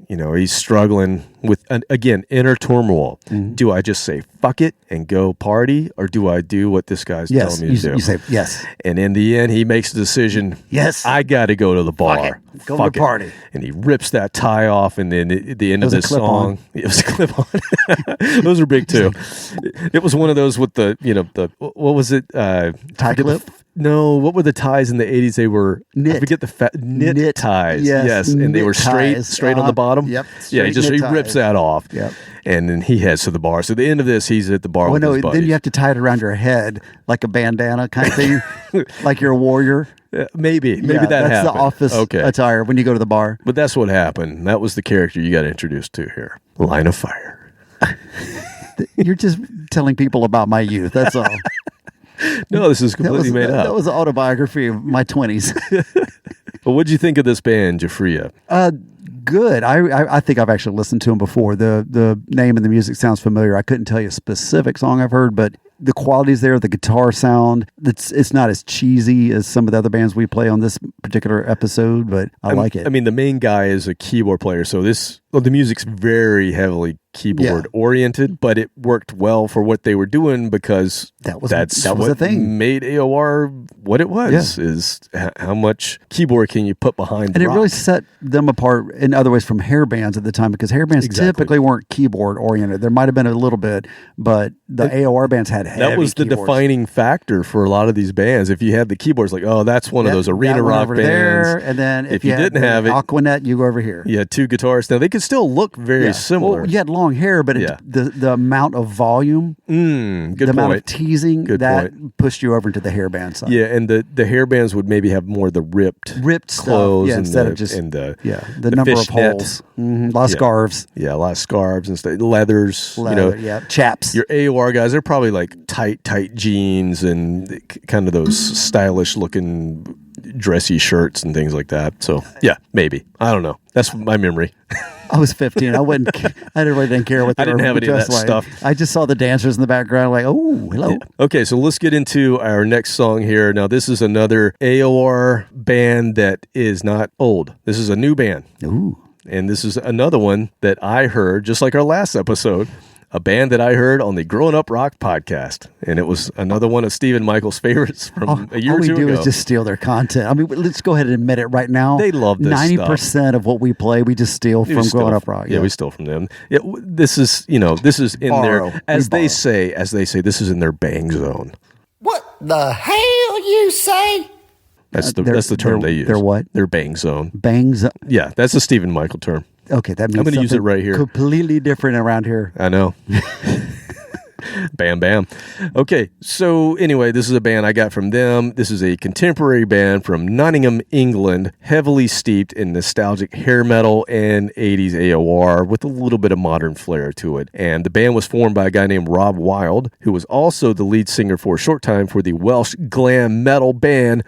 [SPEAKER 4] struggling with, again, inner turmoil. Do I just say fuck it and go party, or do I do what this guy's telling me to do?
[SPEAKER 5] You say yes.
[SPEAKER 4] And in the end, he makes the decision.
[SPEAKER 5] Yes.
[SPEAKER 4] I got to go to the bar.
[SPEAKER 5] Go to the party.
[SPEAKER 4] And he rips that tie off, and then at the end of this song, it was a clip on. Those are big too. It was one of those with the, what was it?
[SPEAKER 5] Tie clip?
[SPEAKER 4] No, what were the ties in the 80s? They were
[SPEAKER 5] knit.
[SPEAKER 4] I forget the knit ties. Yes, and they were straight on the bottom.
[SPEAKER 5] Yep.
[SPEAKER 4] Yeah, he rips that off.
[SPEAKER 5] Yep.
[SPEAKER 4] And then he heads to the bar. So at the end of this, he's at the bar with his buddies.
[SPEAKER 5] Then you have to tie it around your head like a bandana kind of thing, like you're a warrior.
[SPEAKER 4] Maybe that happened.
[SPEAKER 5] That's the office attire when you go to the bar.
[SPEAKER 4] But that's what happened. That was the character you got introduced to here. Line of Fire.
[SPEAKER 5] You're just telling people about my youth. That's all.
[SPEAKER 4] No, this is completely made up.
[SPEAKER 5] That was an autobiography of my 20s.
[SPEAKER 4] But what'd you think of this band, Giuffria?
[SPEAKER 5] Good. I think I've actually listened to them before. The name and the music sounds familiar. I couldn't tell you a specific song I've heard, but the quality's there. The guitar sound. It's not as cheesy as some of the other bands we play on this particular episode, but I like it.
[SPEAKER 4] I mean, the main guy is a keyboard player, so the music's very heavily keyboard oriented, but it worked well for what they were doing because that was the thing made AOR what it was. Is how much keyboard can you put behind
[SPEAKER 5] and
[SPEAKER 4] rock.
[SPEAKER 5] It really set them apart in other ways from hair bands at the time, because hair bands typically weren't keyboard oriented. There might have been a little bit, but the AOR bands had heavy
[SPEAKER 4] that was the
[SPEAKER 5] keyboards.
[SPEAKER 4] Defining factor for a lot of these bands. If you had the keyboards, like, oh, that's one of those arena rock bands
[SPEAKER 5] there, and then if you
[SPEAKER 4] didn't have it,
[SPEAKER 5] Aquanet, you go over here.
[SPEAKER 4] You had two guitars. Now they could still look very similar.
[SPEAKER 5] Well, you had long hair, but the amount of volume,
[SPEAKER 4] the
[SPEAKER 5] amount of teasing, pushed you over into the hair band side.
[SPEAKER 4] Yeah, and the hair bands would maybe have more of the ripped clothes
[SPEAKER 5] stuff, instead of just the number of holes, a lot of scarves.
[SPEAKER 4] Yeah, a lot of scarves and stuff. Leathers,
[SPEAKER 5] chaps.
[SPEAKER 4] Your AOR guys, they're probably like tight jeans and kind of those stylish looking dressy shirts and things like that. So yeah, maybe. I don't know. That's my memory.
[SPEAKER 5] I was 15. I really didn't care what they were.
[SPEAKER 4] I didn't have any of that stuff.
[SPEAKER 5] I just saw the dancers in the background, like, oh, hello.
[SPEAKER 4] Yeah. Okay, so let's get into our next song here. Now, this is another AOR band that is not old. This is a new band.
[SPEAKER 5] Ooh.
[SPEAKER 4] And this is another one that I heard, just like our last episode, a band that I heard on the Growing Up Rock podcast. And it was another one of Stephen Michael's favorites from a year or two ago.
[SPEAKER 5] All we do is just steal their content. I mean, let's go ahead and admit it right now.
[SPEAKER 4] They love this
[SPEAKER 5] 90% of what we play, we just steal from Growing Up Rock.
[SPEAKER 4] Yeah, we steal from them. Yeah, this is in their, as they say, this is in their bang zone.
[SPEAKER 8] What the hell you say?
[SPEAKER 4] That's the term they use.
[SPEAKER 5] They're what?
[SPEAKER 4] They're bang zone.
[SPEAKER 5] Bang zone.
[SPEAKER 4] Yeah, that's a Stephen Michael term.
[SPEAKER 5] Okay, that means
[SPEAKER 4] I'm going to use it right here.
[SPEAKER 5] Completely different around here.
[SPEAKER 4] I know. Bam, bam. Okay, so anyway, this is a band I got from them. This is a contemporary band from Nottingham, England, heavily steeped in nostalgic hair metal and 80s AOR with a little bit of modern flair to it. And the band was formed by a guy named Rob Wilde, who was also the lead singer for a short time for the Welsh glam metal band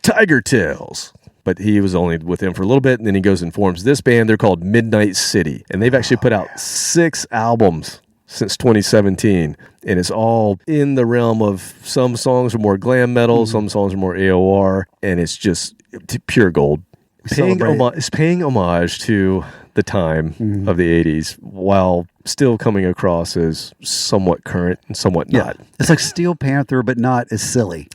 [SPEAKER 4] Tiger Tails. But he was only with him for a little bit, and then he goes and forms this band. They're called Midnite City, and they've actually put out 6 albums since 2017, and it's all in the realm of some songs are more glam metal, some songs are more AOR, and it's just pure gold. It's paying homage to the time of the 80s while still coming across as somewhat current and somewhat not.
[SPEAKER 5] It's like Steel Panther, but not as silly.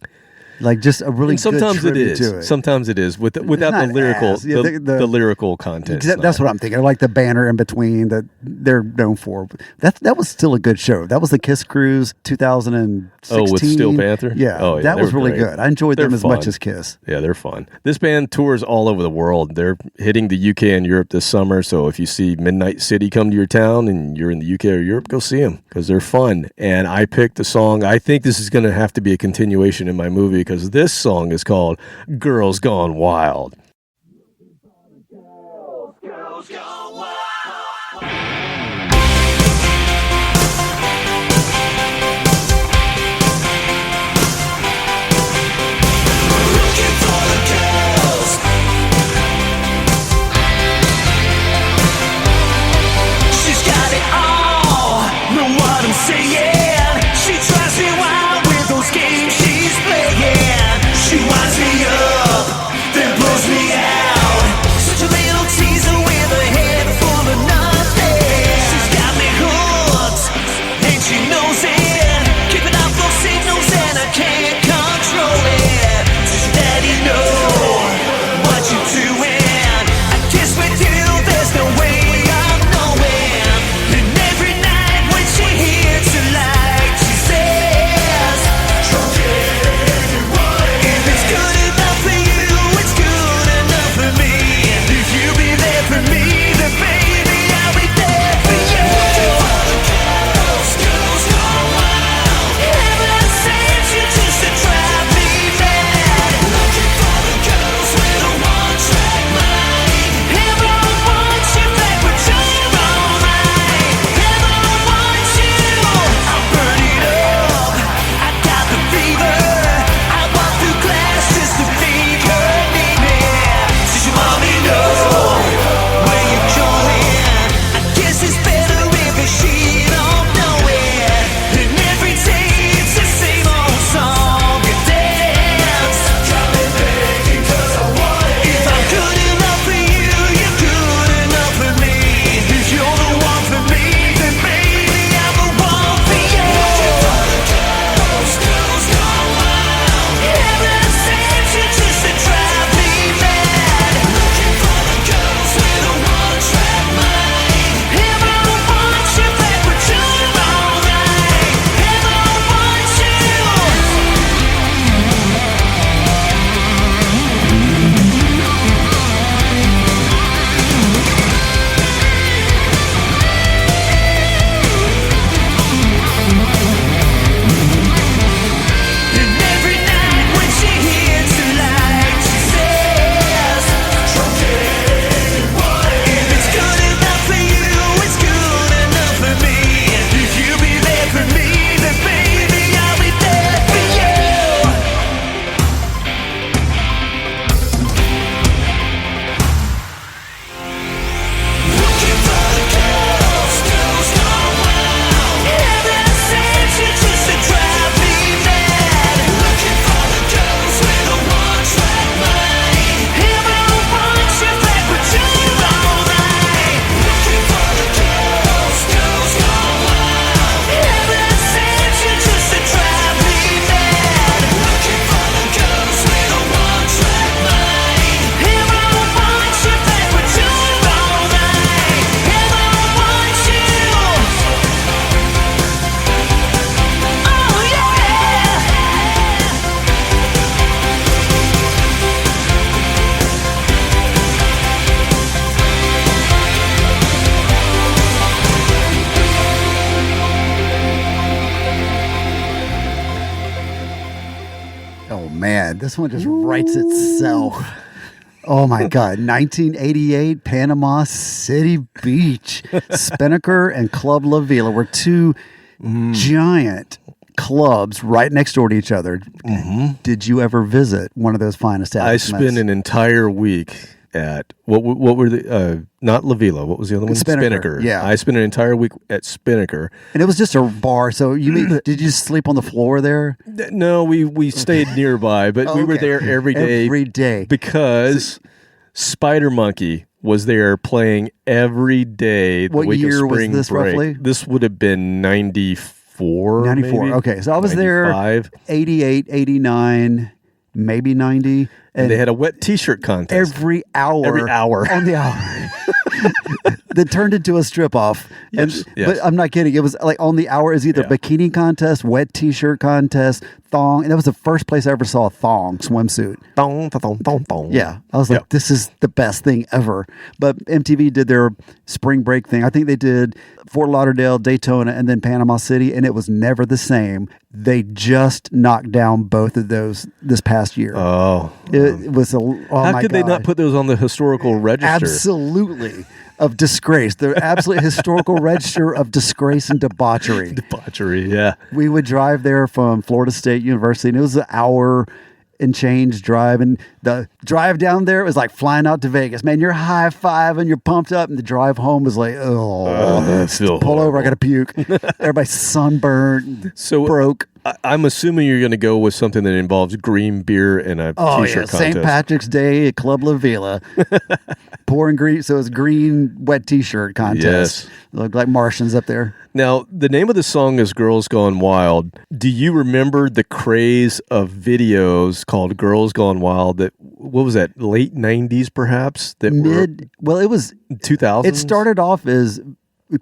[SPEAKER 5] Like just a really
[SPEAKER 4] sometimes
[SPEAKER 5] good
[SPEAKER 4] it is.
[SPEAKER 5] to it.
[SPEAKER 4] Sometimes it is without the lyrical the lyrical content.
[SPEAKER 5] That's what I'm thinking. Like the banner in between that they're known for. That was still a good show. That was the Kiss Cruise 2016.
[SPEAKER 4] Oh, with Steel Panther?
[SPEAKER 5] Yeah, that was really good. I enjoyed them as much as Kiss.
[SPEAKER 4] Yeah, they're fun. This band tours all over the world. They're hitting the UK and Europe this summer. So if you see Midnite City come to your town and you're in the UK or Europe, go see them because they're fun. And I picked a song. I think this is going to have to be a continuation in my movie because this song is called Girls Gone Wild.
[SPEAKER 11] Girls Gone Wild. Looking for the girls. She's got it all. Know what I'm saying? She drives me wild with those games she's playing. She winds me up, then blows me
[SPEAKER 5] Oh, man. This one just writes itself. Oh, my God. 1988, Panama City Beach. Spinnaker and Club La Vila were two giant clubs right next door to each other. Mm-hmm. Did you ever visit one of those fine establishments?
[SPEAKER 4] I spent an entire week at what were the not La Vila, what was the other one?
[SPEAKER 5] Spinnaker. Yeah,
[SPEAKER 4] I spent an entire week at Spinnaker,
[SPEAKER 5] and it was just a bar. So did you just sleep on the floor there?
[SPEAKER 4] No, we stayed nearby, but we were there every day because Spider Monkey was there playing every day.
[SPEAKER 5] What
[SPEAKER 4] week
[SPEAKER 5] year
[SPEAKER 4] of spring
[SPEAKER 5] was this
[SPEAKER 4] break.
[SPEAKER 5] roughly?
[SPEAKER 4] This would have been 94.
[SPEAKER 5] 94.
[SPEAKER 4] Maybe?
[SPEAKER 5] Okay, so I was 95. There 88, 89, maybe 90.
[SPEAKER 4] And they had a wet T-shirt contest
[SPEAKER 5] every hour on the hour. That turned into a strip off.
[SPEAKER 4] Yes.
[SPEAKER 5] But I'm not kidding. It was like on the hour is either bikini contest, wet T-shirt contest, thong. And that was the first place I ever saw a thong swimsuit.
[SPEAKER 4] Thong.
[SPEAKER 5] Yeah. I was like, this is the best thing ever. But MTV did their spring break thing. I think they did Fort Lauderdale, Daytona, and then Panama City, and it was never the same. They just knocked down both of those this past year.
[SPEAKER 4] Oh.
[SPEAKER 5] It was
[SPEAKER 4] How could they not put those on the historical register?
[SPEAKER 5] Absolutely. Of disgrace. The absolute historical register of disgrace and debauchery.
[SPEAKER 4] Debauchery, yeah.
[SPEAKER 5] We would drive there from Florida State University, and it was an hour and change drive. And the drive down there was like flying out to Vegas. Man, you're high-fiving, you're pumped up, and the drive home was like, pull over, I got to puke. Everybody's sunburned, broke.
[SPEAKER 4] I'm assuming you're going to go with something that involves green beer and a T-shirt contest.
[SPEAKER 5] St. Patrick's Day at Club La Vila. Pouring green, so it's green wet T-shirt contest.
[SPEAKER 4] Yes.
[SPEAKER 5] Look like Martians up there.
[SPEAKER 4] Now, the name of the song is Girls Gone Wild. Do you remember the craze of videos called Girls Gone Wild that, what was that, late 90s perhaps? It
[SPEAKER 5] was
[SPEAKER 4] 2000s?
[SPEAKER 5] It started off as,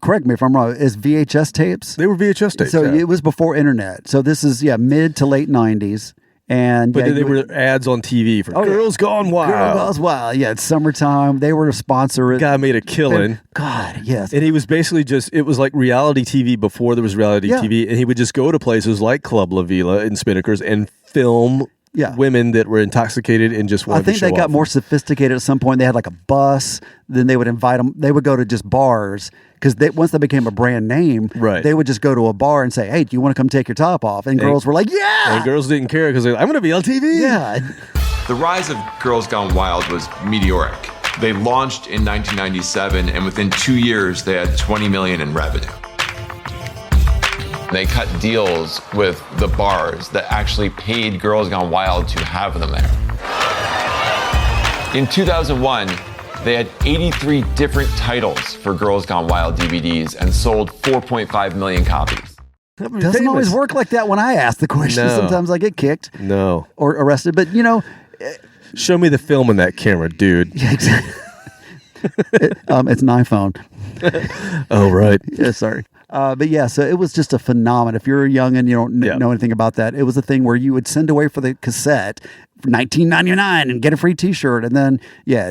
[SPEAKER 5] correct me if I'm wrong, as VHS tapes.
[SPEAKER 4] They were VHS tapes.
[SPEAKER 5] So it was before internet. So this is, mid to late 90s. And
[SPEAKER 4] but they were ads on TV for Girls Gone Wild.
[SPEAKER 5] Girls Gone Wild. Yeah, it's summertime. They were a sponsor.
[SPEAKER 4] The guy made a killing.
[SPEAKER 5] God, yes.
[SPEAKER 4] And he was basically it was like reality TV before there was reality TV. And he would just go to places like Club La Vila and Spinnakers and film women that were intoxicated and just wanted to show off.
[SPEAKER 5] I think they got more sophisticated at some point. They had like a bus. Then they would invite them. They would go to just bars. Because once they became a brand name, they would just go to a bar and say, hey, do you want to come take your top off? And girls were like, yeah!
[SPEAKER 4] And girls didn't care because they're like, I'm going to be on TV.
[SPEAKER 5] Yeah.
[SPEAKER 20] The rise of Girls Gone Wild was meteoric. They launched in 1997, and within 2 years, they had $20 million in revenue. They cut deals with the bars that actually paid Girls Gone Wild to have them there. In 2001, they had 83 different titles for Girls Gone Wild DVDs and sold 4.5 million copies.
[SPEAKER 5] Doesn't always work like that when I ask the question.
[SPEAKER 4] No.
[SPEAKER 5] Sometimes I get kicked.
[SPEAKER 4] No.
[SPEAKER 5] Or arrested. But,
[SPEAKER 4] show me the film in that camera, dude.
[SPEAKER 5] Yeah, exactly. It's an iPhone.
[SPEAKER 4] Oh, right.
[SPEAKER 5] Yeah, sorry. But yeah, so it was just a phenomenon. If you're young and you don't know anything about that, it was a thing where you would send away for the cassette for $19.99 and get a free T-shirt, and then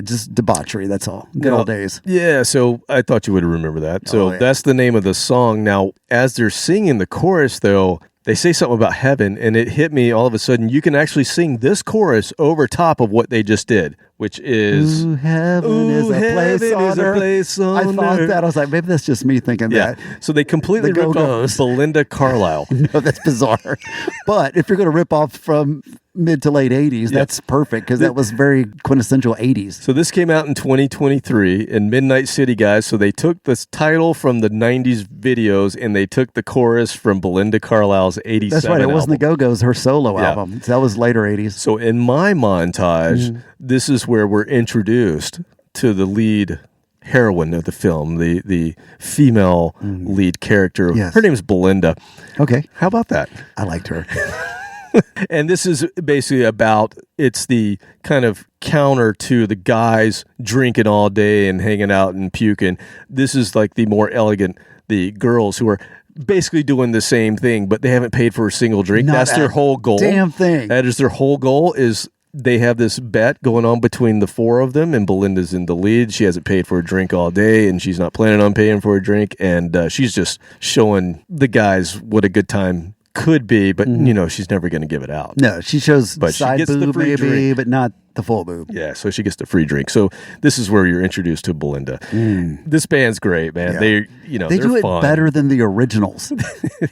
[SPEAKER 5] just debauchery. That's all. Good old days.
[SPEAKER 4] Yeah, so I thought you would remember that. So that's the name of the song. Now, as they're singing the chorus, though, they say something about heaven, and it hit me all of a sudden. You can actually sing this chorus over top of what they just did, which is
[SPEAKER 5] Ooh, heaven is a place on earth. I thought that. I was like, maybe that's just me thinking that.
[SPEAKER 4] So they completely ripped off Belinda Carlisle.
[SPEAKER 5] No, that's bizarre. But if you're going to rip off from mid to late 80s, that's perfect because that was very quintessential 80s.
[SPEAKER 4] So this came out in 2023 in Midnite City, guys. So they took this title from the 90s videos and they took the chorus from Belinda Carlisle's 87
[SPEAKER 5] That's right. It wasn't the Go-Go's, her solo album. That was later 80s.
[SPEAKER 4] So in my montage, this is where we're introduced to the lead heroine of the film, the female lead character.
[SPEAKER 5] Yes.
[SPEAKER 4] Her name is Belinda.
[SPEAKER 5] Okay.
[SPEAKER 4] How about that?
[SPEAKER 5] I liked her.
[SPEAKER 4] And this is basically it's the kind of counter to the guys drinking all day and hanging out and puking. This is like the more elegant, the girls who are basically doing the same thing, but they haven't paid for a single drink. That's their whole goal.
[SPEAKER 5] Damn thing.
[SPEAKER 4] That is their whole goal is they have this bet going on between the four of them, and Belinda's in the lead. She hasn't paid for a drink all day, and she's not planning on paying for a drink, and she's just showing the guys what a good time could be, but she's never going to give it out.
[SPEAKER 5] No, she shows
[SPEAKER 4] but
[SPEAKER 5] side
[SPEAKER 4] she gets
[SPEAKER 5] boob
[SPEAKER 4] the free
[SPEAKER 5] maybe,
[SPEAKER 4] drink.
[SPEAKER 5] but not the full boob.
[SPEAKER 4] Yeah, so she gets the free drink. So this is where you're introduced to Belinda. This band's great, man.
[SPEAKER 5] Yeah.
[SPEAKER 4] They
[SPEAKER 5] They do
[SPEAKER 4] they're
[SPEAKER 5] it
[SPEAKER 4] fun.
[SPEAKER 5] better than the originals.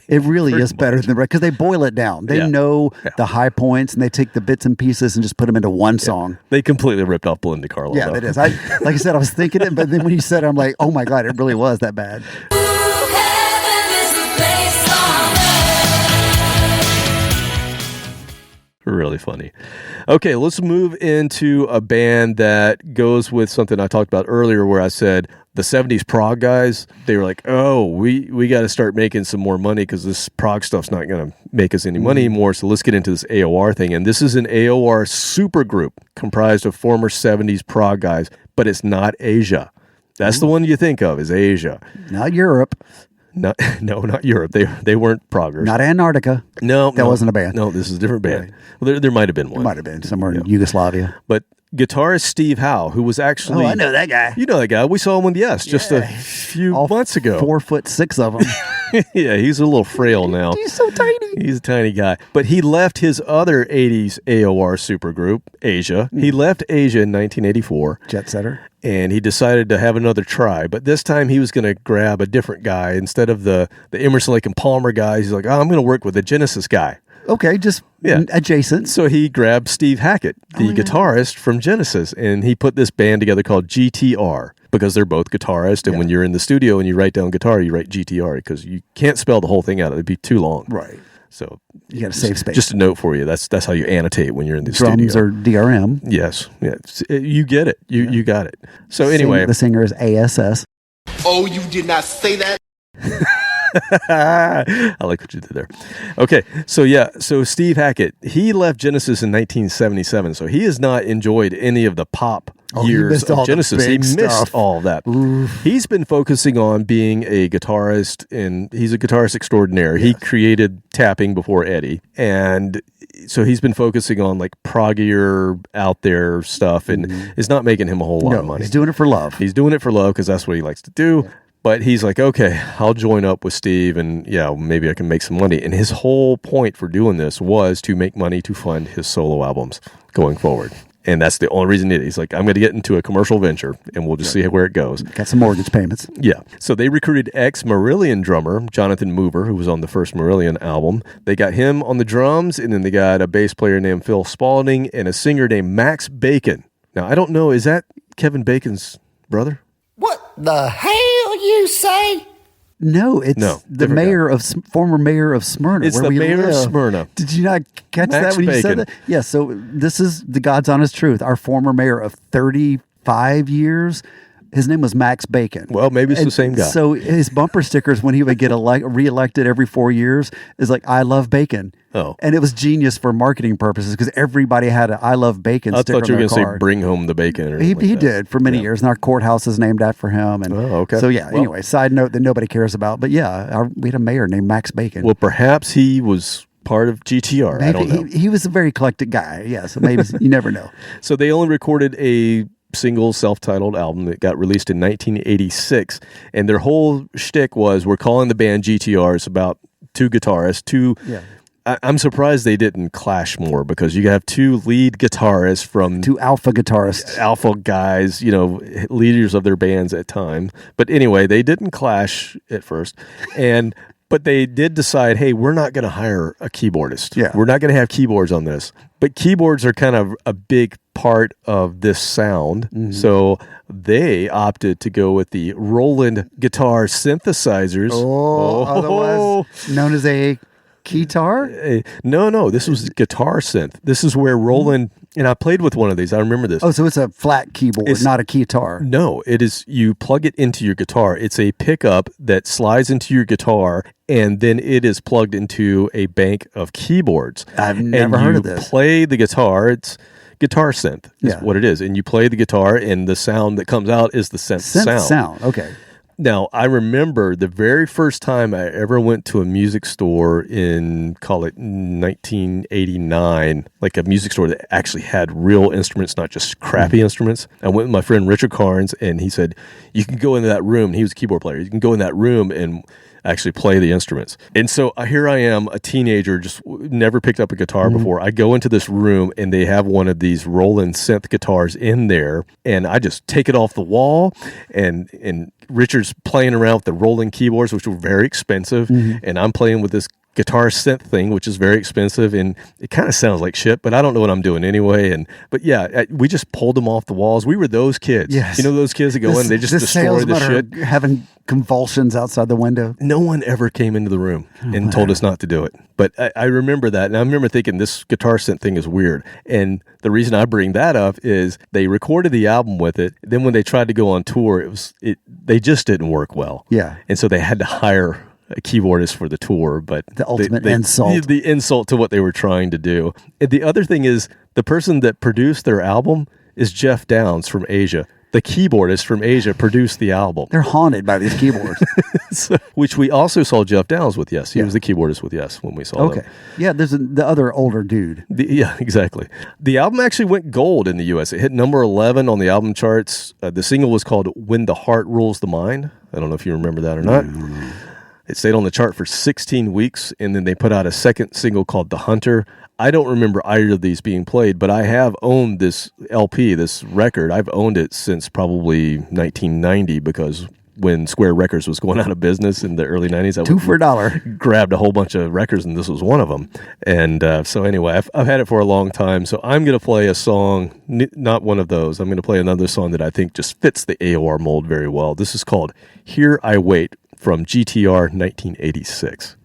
[SPEAKER 5] It really is better than because they boil it down. They know the high points and they take the bits and pieces and just put them into one song.
[SPEAKER 4] They completely ripped off Belinda Carlisle.
[SPEAKER 5] Yeah,
[SPEAKER 4] though.
[SPEAKER 5] it is. Like I said, I was thinking it, but then when you said it, I'm like, oh my God, it really was that bad.
[SPEAKER 4] Really funny. Okay, let's move into a band that goes with something I talked about earlier where I said the 70s prog guys, they were like, oh, we got to start making some more money because this prog stuff's not going to make us any money anymore, so let's get into this AOR thing. And this is an AOR supergroup comprised of former 70s prog guys, but it's not Asia. That's the one you think of is Asia.
[SPEAKER 5] Not Europe.
[SPEAKER 4] No, not Europe. They weren't proggers.
[SPEAKER 5] Not Antarctica.
[SPEAKER 4] No,
[SPEAKER 5] that wasn't a band.
[SPEAKER 4] No, this is a different band.
[SPEAKER 5] Right.
[SPEAKER 4] Well, there might have been one.
[SPEAKER 5] It might have been somewhere in Yugoslavia.
[SPEAKER 4] But guitarist Steve Howe, who was actually...
[SPEAKER 5] Oh, I know that guy.
[SPEAKER 4] You know that guy. We saw him on Yes just a few months ago.
[SPEAKER 5] 4'6" of them.
[SPEAKER 4] Yeah, he's a little frail now.
[SPEAKER 5] He's so tiny.
[SPEAKER 4] He's a tiny guy. But he left his other 80s AOR supergroup, Asia. He left Asia in 1984.
[SPEAKER 5] Jet setter.
[SPEAKER 4] And he decided to have another try. But this time he was going to grab a different guy. Instead of the Emerson, Lake and Palmer guys, he's like, I'm going to work with the Genesis guy.
[SPEAKER 5] Okay, just adjacent.
[SPEAKER 4] So he grabbed Steve Hackett, the guitarist from Genesis, and he put this band together called GTR because they're both guitarists. And when you're in the studio and you write down guitar, you write GTR because you can't spell the whole thing out. It'd be too long.
[SPEAKER 5] Right.
[SPEAKER 4] So
[SPEAKER 5] you got to save space.
[SPEAKER 4] Just a note for you. That's how you annotate when you're in the
[SPEAKER 5] Drums
[SPEAKER 4] studio.
[SPEAKER 5] are DRM.
[SPEAKER 4] Yes. Yeah. You get it. You got it. So anyway.
[SPEAKER 5] The singer is ASS.
[SPEAKER 7] Oh, you did not say that?
[SPEAKER 4] I like what you did there. Okay, so Steve Hackett, he left Genesis in 1977, so he has not enjoyed any of the pop years of Genesis. He missed all that.
[SPEAKER 5] Oof.
[SPEAKER 4] He's been focusing on being a guitarist, and he's a guitarist extraordinaire. He created tapping before Eddie, and so he's been focusing on like proggier, out there stuff, and it's not making him a whole lot of money.
[SPEAKER 5] He's doing it for love.
[SPEAKER 4] He's doing it for love because that's what he likes to do. Yeah. But he's like, okay, I'll join up with Steve and maybe I can make some money. And his whole point for doing this was to make money to fund his solo albums going forward. And that's the only reason he's like, I'm going to get into a commercial venture and we'll just see where it goes.
[SPEAKER 5] Got some mortgage payments.
[SPEAKER 4] Yeah. So they recruited ex-Marillion drummer, Jonathan Mover, who was on the first Marillion album. They got him on the drums, and then they got a bass player named Phil Spalding and a singer named Max Bacon. Now, I don't know, is that Kevin Bacon's brother?
[SPEAKER 8] What the hell you say?
[SPEAKER 5] No, it's the mayor of former mayor of Smyrna.
[SPEAKER 4] It's
[SPEAKER 5] where
[SPEAKER 4] the
[SPEAKER 5] we
[SPEAKER 4] mayor
[SPEAKER 5] live.
[SPEAKER 4] of Smyrna.
[SPEAKER 5] Did you not catch
[SPEAKER 4] Max
[SPEAKER 5] that when you said
[SPEAKER 4] Bacon.
[SPEAKER 5] that? Yeah, so this is the God's honest truth. Our former mayor of 35 years, his name was Max Bacon.
[SPEAKER 4] Well, maybe it's the same guy.
[SPEAKER 5] So his bumper stickers when he would get reelected every 4 years is like, I love bacon.
[SPEAKER 4] Oh.
[SPEAKER 5] And it was genius for marketing purposes because everybody had a I love bacon
[SPEAKER 4] I
[SPEAKER 5] sticker
[SPEAKER 4] thought you were
[SPEAKER 5] on
[SPEAKER 4] going to
[SPEAKER 5] their
[SPEAKER 4] say
[SPEAKER 5] car.
[SPEAKER 4] bring home the bacon. Or
[SPEAKER 5] He
[SPEAKER 4] something like that.
[SPEAKER 5] did for many years, and our courthouse is named after him. And
[SPEAKER 4] okay.
[SPEAKER 5] So
[SPEAKER 4] Well-
[SPEAKER 5] side note that nobody cares about, but we had a mayor named Max Bacon.
[SPEAKER 4] Well, perhaps he was part of GTR. I don't know.
[SPEAKER 5] He was a very eclectic guy. Yeah, so maybe you never know.
[SPEAKER 4] So they only recorded a single self-titled album that got released in 1986, and their whole shtick was, we're calling the band GTR. It's about two guitarists, I'm surprised they didn't clash more because you have two lead guitarists from...
[SPEAKER 5] Two alpha guitarists.
[SPEAKER 4] Alpha guys, leaders of their bands at time. But anyway, they didn't clash at first. But they did decide, hey, we're not going to hire a keyboardist.
[SPEAKER 5] Yeah.
[SPEAKER 4] We're not going to have keyboards on this. But keyboards are kind of a big part of this sound. Mm-hmm. So they opted to go with the Roland guitar synthesizers.
[SPEAKER 5] Otherwise known as a keytar?
[SPEAKER 4] No. This was guitar synth. This is where Roland... And I played with one of these. I remember this.
[SPEAKER 5] Oh, so it's a flat keyboard, not a keytar.
[SPEAKER 4] No, it is. You plug it into your guitar. It's a pickup that slides into your guitar, and then it is plugged into a bank of keyboards.
[SPEAKER 5] I've never heard of this.
[SPEAKER 4] You play the guitar. It's guitar synth is what it is. And you play the guitar, and the sound that comes out is the synth sound.
[SPEAKER 5] Okay.
[SPEAKER 4] Now, I remember the very first time I ever went to a music store in, call it 1989, like a music store that actually had real instruments, not just crappy instruments. I went with my friend Richard Carnes, and he said, you can go into that room. He was a keyboard player. You can go in that room, and actually play the instruments. And so here I am, a teenager, just never picked up a guitar before. I go into this room and they have one of these Roland synth guitars in there, and I just take it off the wall, and Richard's playing around with the Roland keyboards, which were very expensive, and I'm playing with this guitar synth thing, which is very expensive, and it kind of sounds like shit, but I don't know what I'm doing anyway. But yeah, we just pulled them off the walls. We were those kids.
[SPEAKER 5] Yes.
[SPEAKER 4] You know those kids that go in, they just destroy the shit.
[SPEAKER 5] Having convulsions outside the window.
[SPEAKER 4] No one ever came into the room and told us not to do it. But I remember that, and I remember thinking this guitar synth thing is weird. And the reason I bring that up is they recorded the album with it. Then when they tried to go on tour, they just didn't work well.
[SPEAKER 5] Yeah.
[SPEAKER 4] And so they had to hire a keyboardist for the tour, but
[SPEAKER 5] the ultimate insult.
[SPEAKER 4] The insult to what they were trying to do. And the other thing is, the person that produced their album is Jeff Downs from Asia. The keyboardist from Asia produced the album.
[SPEAKER 5] They're haunted by these keyboards.
[SPEAKER 4] Which we also saw Jeff Downs with Yes. He was the keyboardist with Yes when we saw them.
[SPEAKER 5] Yeah, there's the other older dude.
[SPEAKER 4] Yeah, exactly. The album actually went gold in the U.S. It hit number 11 on the album charts. The single was called When the Heart Rules the Mind. I don't know if you remember that or not. It stayed on the chart for 16 weeks, and then they put out a second single called The Hunter. I don't remember either of these being played, but I have owned this LP, this record. I've owned it since probably 1990, because when Square Records was going out of business in the early 90s, I
[SPEAKER 5] $2 for $1.
[SPEAKER 4] Grabbed a whole bunch of records, and this was one of them. And so anyway, I've had it for a long time, so I'm going to play a song, not one of those. I'm going to play another song that I think just fits the AOR mold very well. This is called Here I Wait, from GTR 1986.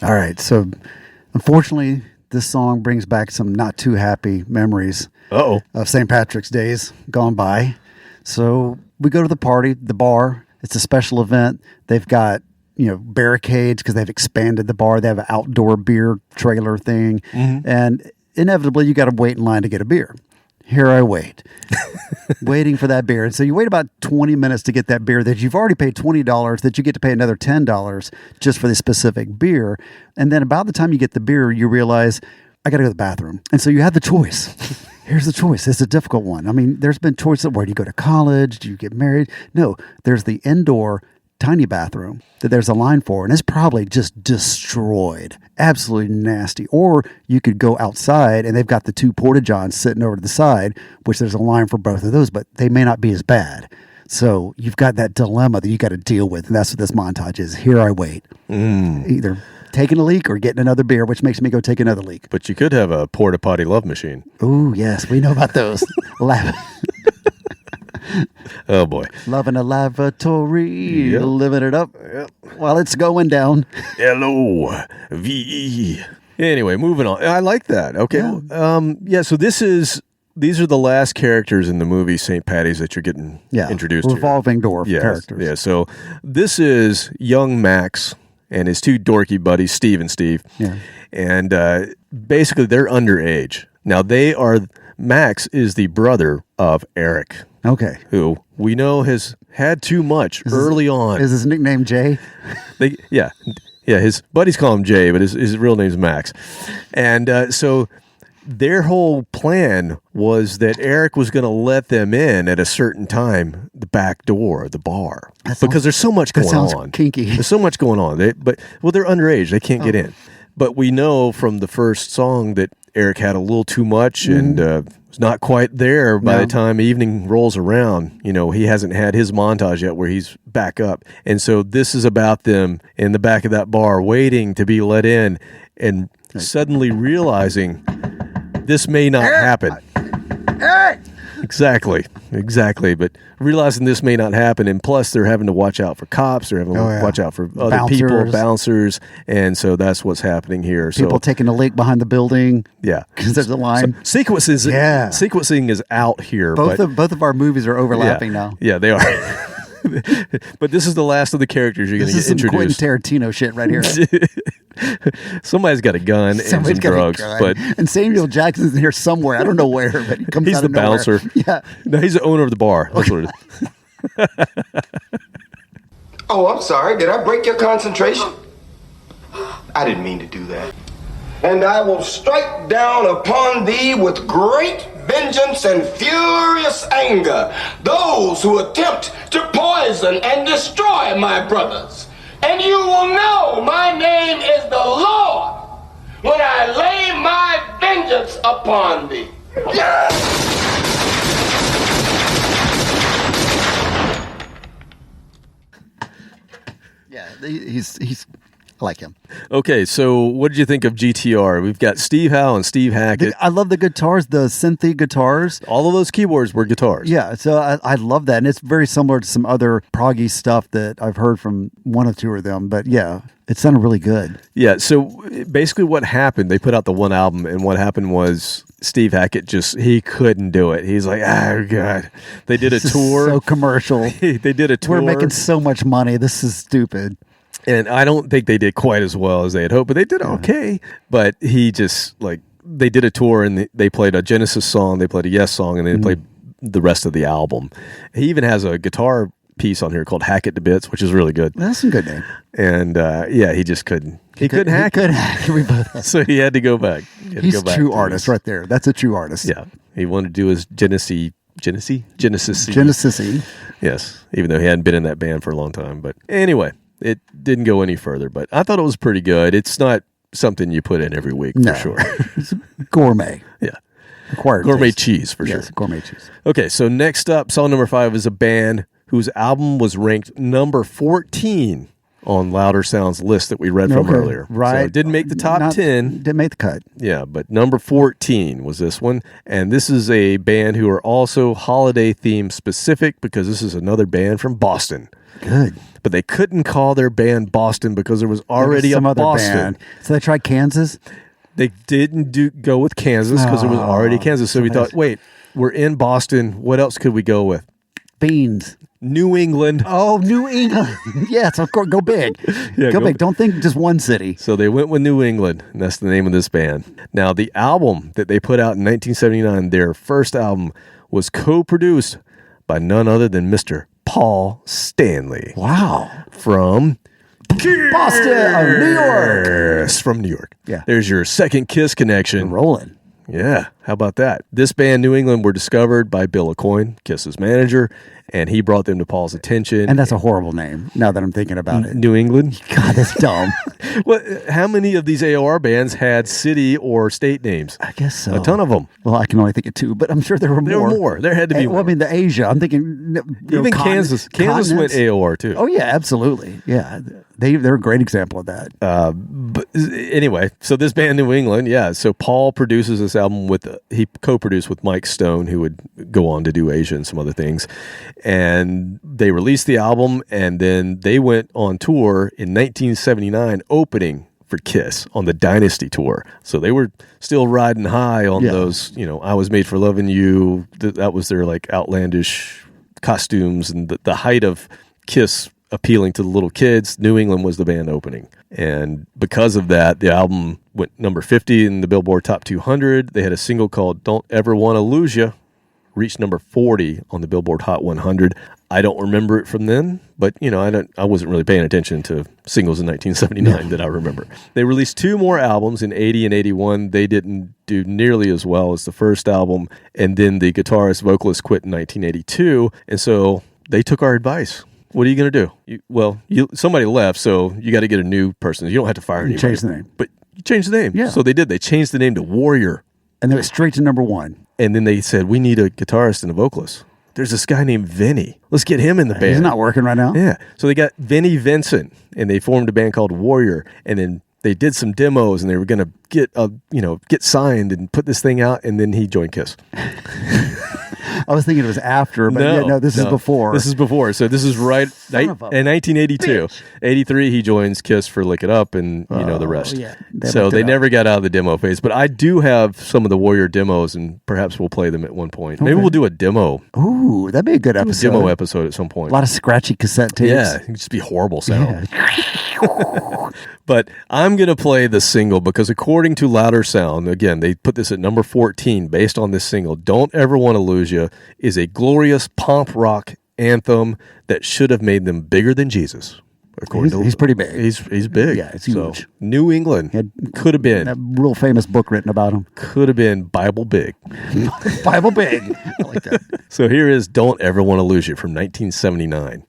[SPEAKER 5] All right. So, unfortunately, this song brings back some not too happy memories of St. Patrick's days gone by. So we go to the party, the bar. It's a special event. They've got, barricades because they've expanded the bar. They have an outdoor beer trailer thing. Mm-hmm. And inevitably, you got to wait in line to get a beer. Here I wait, waiting for that beer. And so you wait about 20 minutes to get that beer that you've already paid $20, that you get to pay another $10 just for the specific beer. And then about the time you get the beer, you realize, I got to go to the bathroom. And so you have the choice. Here's the choice. It's a difficult one. I mean, there's been choices. Where do you go to college? Do you get married? No, there's the indoor tiny bathroom that there's a line for, and it's probably just destroyed. Absolutely nasty. Or you could go outside, and they've got the two porta-johns sitting over to the side, which there's a line for both of those, but they may not be as bad. So you've got that dilemma that you got to deal with, and that's what this montage is. Here I wait. Either taking a leak or getting another beer, which makes me go take another leak.
[SPEAKER 4] But you could have a porta potty love machine.
[SPEAKER 5] Ooh, yes, we know about those.
[SPEAKER 4] Oh boy,
[SPEAKER 5] loving a lavatory, living it up while it's going down.
[SPEAKER 4] LOVE. Anyway, moving on. I like that. Okay, so these are the last characters in the movie St. Patty's that you're getting introduced to.
[SPEAKER 5] Revolving door characters.
[SPEAKER 4] Yeah, so this is young Max and his two dorky buddies, Steve and Steve. Yeah. And basically they're underage. Now Max is the brother of Eric.
[SPEAKER 5] Okay.
[SPEAKER 4] Who we know has had too much early on.
[SPEAKER 5] Is his nickname Jay?
[SPEAKER 4] Yeah, his buddies call him Jay, but his real name's Max. And so their whole plan was that Eric was going to let them in at a certain time, the back door of the bar. Because there's so much going on.
[SPEAKER 5] Kinky.
[SPEAKER 4] There's so much going on. They're underage. They can't get in. But we know from the first song that Eric had a little too much and was not quite there by the time evening rolls around. He hasn't had his montage yet where he's back up. And so this is about them in the back of that bar waiting to be let in and suddenly realizing this may not happen.
[SPEAKER 5] Eric!
[SPEAKER 4] Exactly. But realizing this may not happen, and plus they're having to watch out for cops, they're having to watch out for other people, bouncers, and so that's what's happening here.
[SPEAKER 5] People taking a leak behind the building.
[SPEAKER 4] Yeah.
[SPEAKER 5] Because there's a line.
[SPEAKER 4] So sequencing is out here.
[SPEAKER 5] Both of our movies are overlapping now.
[SPEAKER 4] Yeah, they are. But this is the last of the characters you're going to get introduced.
[SPEAKER 5] This is some Quentin Tarantino shit right here.
[SPEAKER 4] Somebody's got a gun and some drugs.
[SPEAKER 5] And Samuel Jackson's in here somewhere. I don't know where, but he comes
[SPEAKER 4] he's
[SPEAKER 5] out
[SPEAKER 4] the
[SPEAKER 5] of nowhere.
[SPEAKER 4] bouncer.
[SPEAKER 5] Yeah.
[SPEAKER 4] No, he's the owner of the bar. That's what it is.
[SPEAKER 21] Oh, I'm sorry. Did I break your concentration? I didn't mean to do that. And I will strike down upon thee with great vengeance and furious anger those who attempt to poison and destroy my brothers. And you will know my name is the Lord when I lay my vengeance upon thee.
[SPEAKER 5] Yeah, he's I like him.
[SPEAKER 4] Okay, so what did you think of GTR? We've got Steve Howe and Steve Hackett.
[SPEAKER 5] I love the guitars, the synthy guitars.
[SPEAKER 4] All of those keyboards were guitars.
[SPEAKER 5] Yeah, so I love that. And it's very similar to some other proggy stuff that I've heard from one or two of them. But yeah, it sounded really good.
[SPEAKER 4] Yeah, so basically what happened, they put out the one album, and what happened was Steve Hackett he couldn't do it. He's like, oh, God. They did a tour.
[SPEAKER 5] So commercial.
[SPEAKER 4] They did a tour.
[SPEAKER 5] We're making so much money. This is stupid.
[SPEAKER 4] And I don't think they did quite as well as they had hoped, but they did okay. But he just, they did a tour, and they played a Genesis song, they played a Yes song, and then they played the rest of the album. He even has a guitar piece on here called Hack It to Bits, which is really good.
[SPEAKER 5] That's some good name.
[SPEAKER 4] And, he just couldn't. He couldn't hack it. So he had to go back.
[SPEAKER 5] He's a true artist right there. That's a true artist.
[SPEAKER 4] Yeah. He wanted to do his Genesis. Yes. Even though he hadn't been in that band for a long time. But anyway. It didn't go any further, but I thought it was pretty good. It's not something you put in every week, for sure.
[SPEAKER 5] It's gourmet.
[SPEAKER 4] Yeah.
[SPEAKER 5] Acquired
[SPEAKER 4] gourmet
[SPEAKER 5] taste.
[SPEAKER 4] Cheese, for sure.
[SPEAKER 5] Gourmet cheese.
[SPEAKER 4] Okay, so next up, song number 5 is a band whose album was ranked number 14 on Louder Sound's list that we read from earlier.
[SPEAKER 5] Right.
[SPEAKER 4] So it didn't make the top 10.
[SPEAKER 5] Didn't make the cut.
[SPEAKER 4] Yeah, but number 14 was this one. And this is a band who are also holiday theme specific because this is another band from Boston.
[SPEAKER 5] Good.
[SPEAKER 4] But they couldn't call their band Boston because there was already
[SPEAKER 5] some
[SPEAKER 4] a
[SPEAKER 5] other
[SPEAKER 4] Boston.
[SPEAKER 5] band. So they tried Kansas?
[SPEAKER 4] They didn't go with Kansas because there was already Kansas. So we thought, wait, we're in Boston. What else could we go with?
[SPEAKER 5] Beans.
[SPEAKER 4] New England.
[SPEAKER 5] Oh, New England. Yes, of course. Go big.
[SPEAKER 4] Yeah,
[SPEAKER 5] go big. Don't think just one city.
[SPEAKER 4] So they went with New England, and that's the name of this band. Now, the album that they put out in 1979, their first album, was co-produced by none other than Mr. Paul Stanley.
[SPEAKER 5] Wow.
[SPEAKER 4] From
[SPEAKER 5] Boston, New York.
[SPEAKER 4] From New York.
[SPEAKER 5] Yeah.
[SPEAKER 4] There's your second Kiss connection.
[SPEAKER 5] Rolling.
[SPEAKER 4] Yeah. How about that? This band, New England, were discovered by Bill Aucoin, Kiss's manager, and he brought them to Paul's attention.
[SPEAKER 5] And that's a horrible name, now that I'm thinking about it.
[SPEAKER 4] New England?
[SPEAKER 5] God, that's dumb.
[SPEAKER 4] Well, how many of these AOR bands had city or state names?
[SPEAKER 5] I guess so.
[SPEAKER 4] A ton of them.
[SPEAKER 5] Well, I can only think of two, but I'm sure there were more.
[SPEAKER 4] There were more. There had to be more.
[SPEAKER 5] Well, I mean, the Asia. I'm thinking...
[SPEAKER 4] Even Kansas. Kansas went AOR, too.
[SPEAKER 5] Oh, yeah, absolutely. Yeah. They're a great example of that.
[SPEAKER 4] But anyway, so this band, New England, yeah. So Paul produces this album he co-produced with Mike Stone, who would go on to do Asia and some other things. And they released the album, and then they went on tour in 1979, opening for Kiss on the Dynasty tour. So they were still riding high on those, I Was Made for Loving You. That was their like outlandish costumes and the height of Kiss appealing to the little kids. New England was the band opening. And because of that, the album went number 50 in the Billboard Top 200. They had a single called Don't Ever Wanna Lose Ya, reached number 40 on the Billboard Hot 100. I don't remember it from then, but I wasn't really paying attention to singles in 1979 that I remember. They released two more albums in 80 and 81. They didn't do nearly as well as the first album, and then the guitarist vocalist quit in 1982, and so they took our advice. What are you going to do? Somebody left, so you got to get a new person. You don't have to fire anybody.
[SPEAKER 5] Change the name.
[SPEAKER 4] But you changed the name.
[SPEAKER 5] Yeah.
[SPEAKER 4] So they did. They changed the name to Warrior.
[SPEAKER 5] And they went straight to number one.
[SPEAKER 4] And then they said, we need a guitarist and a vocalist. There's this guy named Vinny. Let's get him in the band.
[SPEAKER 5] He's not working right now?
[SPEAKER 4] Yeah. So they got Vinny Vincent, and they formed a band called Warrior. And then they did some demos, and they were going to get signed and put this thing out, and then he joined Kiss.
[SPEAKER 5] I was thinking it was after, but this is before.
[SPEAKER 4] This is before. So this is right in 1982. Bitch. 83, he joins Kiss for Lick It Up and the rest.
[SPEAKER 5] Yeah.
[SPEAKER 4] So they never got out of the demo phase. But I do have some of the Warrior demos, and perhaps we'll play them at one point. Okay. Maybe we'll do a demo.
[SPEAKER 5] Ooh, that'd be a good episode.
[SPEAKER 4] Demo episode at some point.
[SPEAKER 5] A lot of scratchy cassette tapes.
[SPEAKER 4] Yeah, it could just be horrible sound.
[SPEAKER 5] Yeah.
[SPEAKER 4] But I'm going to play the single because according to Louder Sound, again, they put this at number 14 based on this single, Don't Ever Want to Lose Ya, is a glorious pomp rock anthem that should have made them bigger than Jesus.
[SPEAKER 5] He's pretty big.
[SPEAKER 4] He's big.
[SPEAKER 5] Yeah, it's huge.
[SPEAKER 4] So, New England could have been.
[SPEAKER 5] A real famous book written about him.
[SPEAKER 4] Could have been Bible Big.
[SPEAKER 5] Bible Big. I like that.
[SPEAKER 4] So here is Don't Ever Want to Lose You from 1979.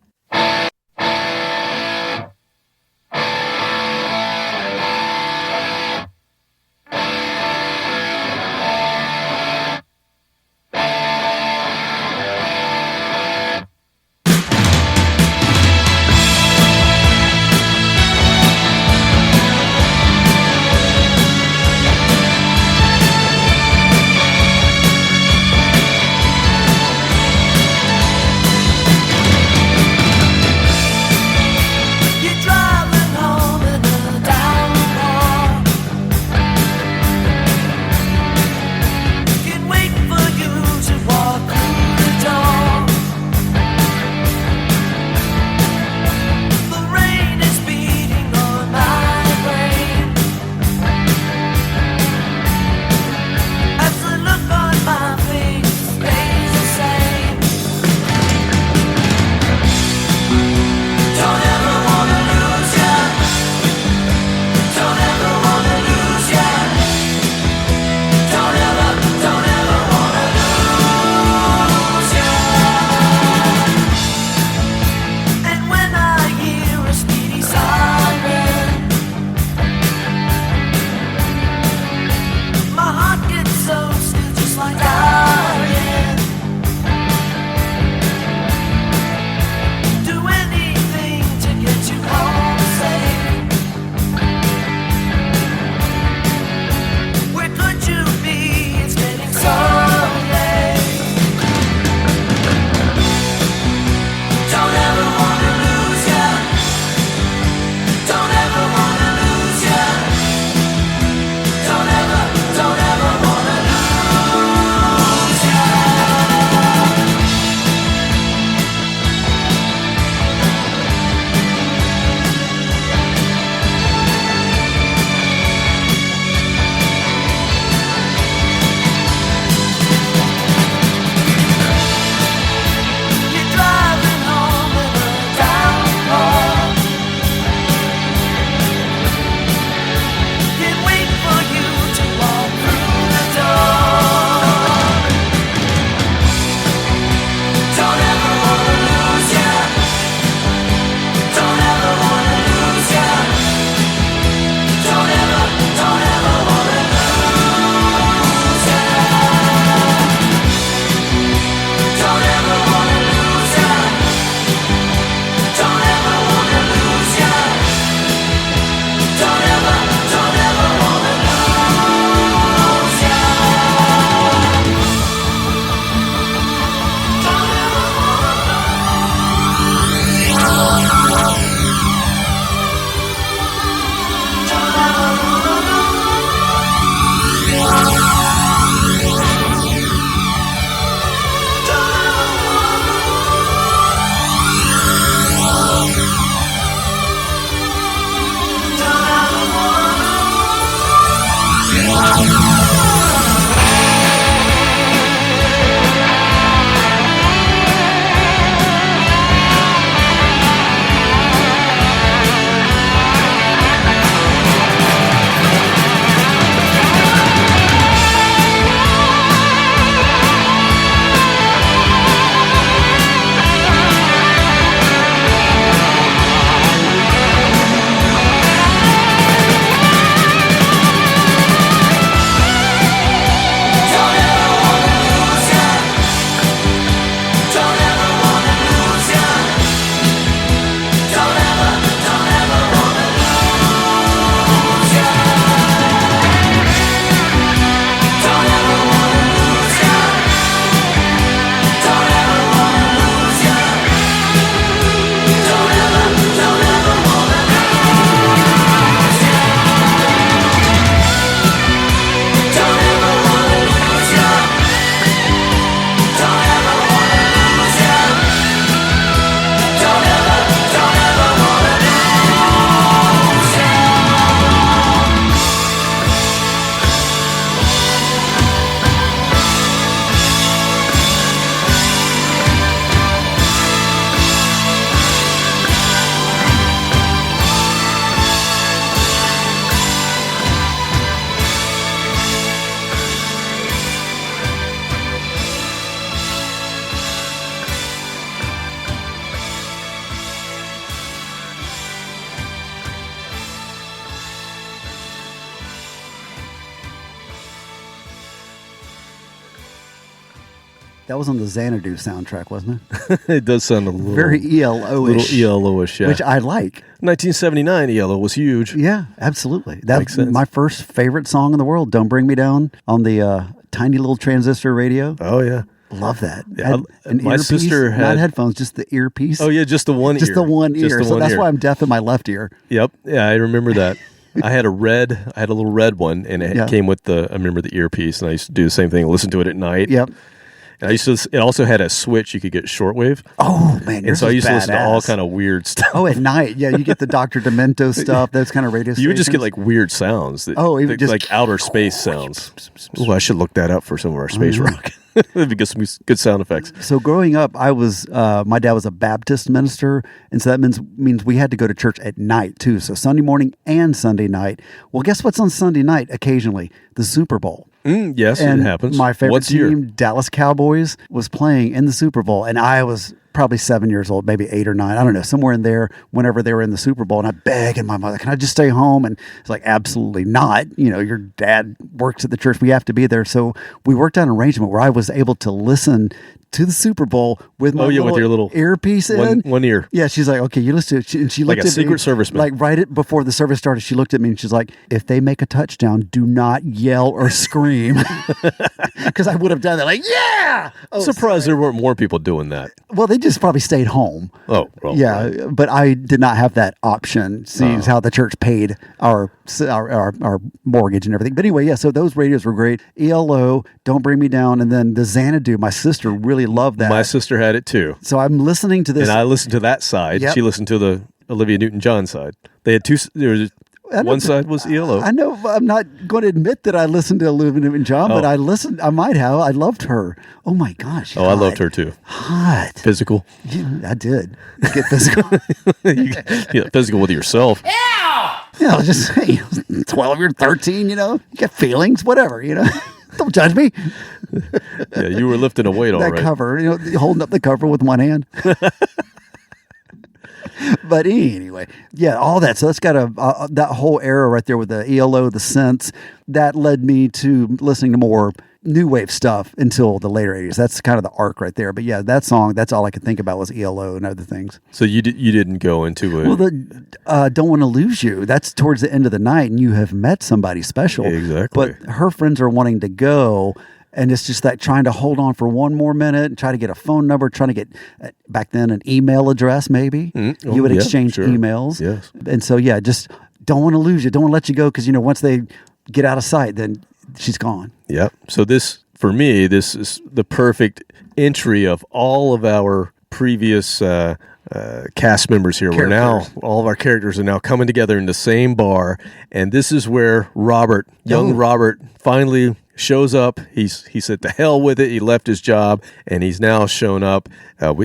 [SPEAKER 5] That was on the Xanadu soundtrack, wasn't it?
[SPEAKER 4] It does sound a little
[SPEAKER 5] very ELO-ish.
[SPEAKER 4] Little ELO-ish, yeah.
[SPEAKER 5] Which I like.
[SPEAKER 4] 1979 ELO was huge.
[SPEAKER 5] Yeah, absolutely. That's
[SPEAKER 4] Makes sense.
[SPEAKER 5] my first favorite song in the world. Don't Bring Me Down on the tiny little transistor radio.
[SPEAKER 4] Oh, yeah.
[SPEAKER 5] Love that.
[SPEAKER 4] Yeah, my
[SPEAKER 5] earpiece,
[SPEAKER 4] sister had
[SPEAKER 5] not headphones, just the earpiece.
[SPEAKER 4] Oh, yeah, just the one ear.
[SPEAKER 5] Just the one ear.
[SPEAKER 4] Just the
[SPEAKER 5] So
[SPEAKER 4] one
[SPEAKER 5] that's
[SPEAKER 4] ear.
[SPEAKER 5] why I'm deaf in my left ear.
[SPEAKER 4] Yep. Yeah, I remember that. I had a little red one, and it came with I remember the earpiece, and I used to do the same thing, listen to it at night.
[SPEAKER 5] Yep.
[SPEAKER 4] And it also had a switch you could get shortwave.
[SPEAKER 5] Oh, man.
[SPEAKER 4] And
[SPEAKER 5] yours
[SPEAKER 4] so I
[SPEAKER 5] was
[SPEAKER 4] used to listen to all
[SPEAKER 5] badass.
[SPEAKER 4] kind of weird stuff.
[SPEAKER 5] Oh, at night. Yeah, you get the Dr. Demento stuff, those kind of radio stations.
[SPEAKER 4] You would just get like weird sounds.
[SPEAKER 5] Even just
[SPEAKER 4] like outer space sounds. Oh, I should look that up for some of our space rock. That'd be some good sound effects.
[SPEAKER 5] So growing up, I was my dad was a Baptist minister, and so that means we had to go to church at night too. So Sunday morning and Sunday night. Well, guess what's on Sunday night? Occasionally, the Super Bowl.
[SPEAKER 4] Yes,
[SPEAKER 5] and
[SPEAKER 4] it happens.
[SPEAKER 5] My favorite
[SPEAKER 4] What's
[SPEAKER 5] team,
[SPEAKER 4] your?
[SPEAKER 5] Dallas Cowboys, was playing in the Super Bowl, and I was probably 7 years old, maybe 8 or 9. I don't know, somewhere in there. Whenever they were in the Super Bowl, and I begged my mother, "Can I just stay home?" And it's like, absolutely not. You know, your dad works at the church. We have to be there. So we worked out an arrangement where I was able to listen to the Super Bowl with my
[SPEAKER 4] with your little
[SPEAKER 5] earpiece in.
[SPEAKER 4] One ear.
[SPEAKER 5] Yeah, she's like, "Okay, you listen to it." And she
[SPEAKER 4] Like
[SPEAKER 5] looked
[SPEAKER 4] a
[SPEAKER 5] at
[SPEAKER 4] Secret
[SPEAKER 5] me,
[SPEAKER 4] Serviceman.
[SPEAKER 5] like right before the service started, she looked at me and she's like, "If they make a touchdown, do not yell or scream," because I would have done that. Like, yeah. Oh,
[SPEAKER 4] Surprised there weren't more people doing that.
[SPEAKER 5] well, they just probably stayed home.
[SPEAKER 4] Oh, well,
[SPEAKER 5] yeah,
[SPEAKER 4] right.
[SPEAKER 5] but I did not have that option. Seeing how the church paid our mortgage and everything. But anyway, yeah. So those radios were great. ELO, Don't Bring Me Down, and then the Xanadu. My sister really loved that.
[SPEAKER 4] My sister had it too.
[SPEAKER 5] So I'm listening to this,
[SPEAKER 4] And I listened to that side.
[SPEAKER 5] Yep.
[SPEAKER 4] She listened to the Olivia Newton-John side. They had two. One side was ELO.
[SPEAKER 5] I know. I'm not going to admit that I listened to Olivia Newton-John, but I listened. I might have. I loved her. Oh my gosh.
[SPEAKER 4] I loved her too.
[SPEAKER 5] Hot.
[SPEAKER 4] Physical.
[SPEAKER 5] Yeah, I did get physical.
[SPEAKER 4] Physical with yourself.
[SPEAKER 5] You know, just 12, you're 13. You know, you get feelings, whatever. You know, don't judge me.
[SPEAKER 4] Yeah, you were lifting a weight, all
[SPEAKER 5] that
[SPEAKER 4] right.
[SPEAKER 5] cover, you know, holding up the cover with one hand. But anyway, yeah, all that. So that's got that whole era right there with the ELO, the synths. That led me to listening to more new wave stuff until the later 80s. That's kind of the arc right there. But yeah, that song, that's all I could think about was ELO and other things.
[SPEAKER 4] So you didn't go into it.
[SPEAKER 5] Well, the Don't Want to Lose You, that's towards the end of the night, and you have met somebody special.
[SPEAKER 4] Exactly.
[SPEAKER 5] But her friends are wanting to go. And it's just that trying to hold on for one more minute and try to get a phone number, trying to get, back then, an email address maybe. You would exchange emails.
[SPEAKER 4] Yes.
[SPEAKER 5] And so, yeah, just don't want to lose you. Don't want to let you go because, you know, once they get out of sight, then she's gone.
[SPEAKER 4] Yep. So for me, this is the perfect entry of all of our previous cast members here. We're now, all of our characters are now coming together in the same bar, and this is where Robert, young Robert, finally shows up. He said to hell with it. He left his job, and he's now shown up.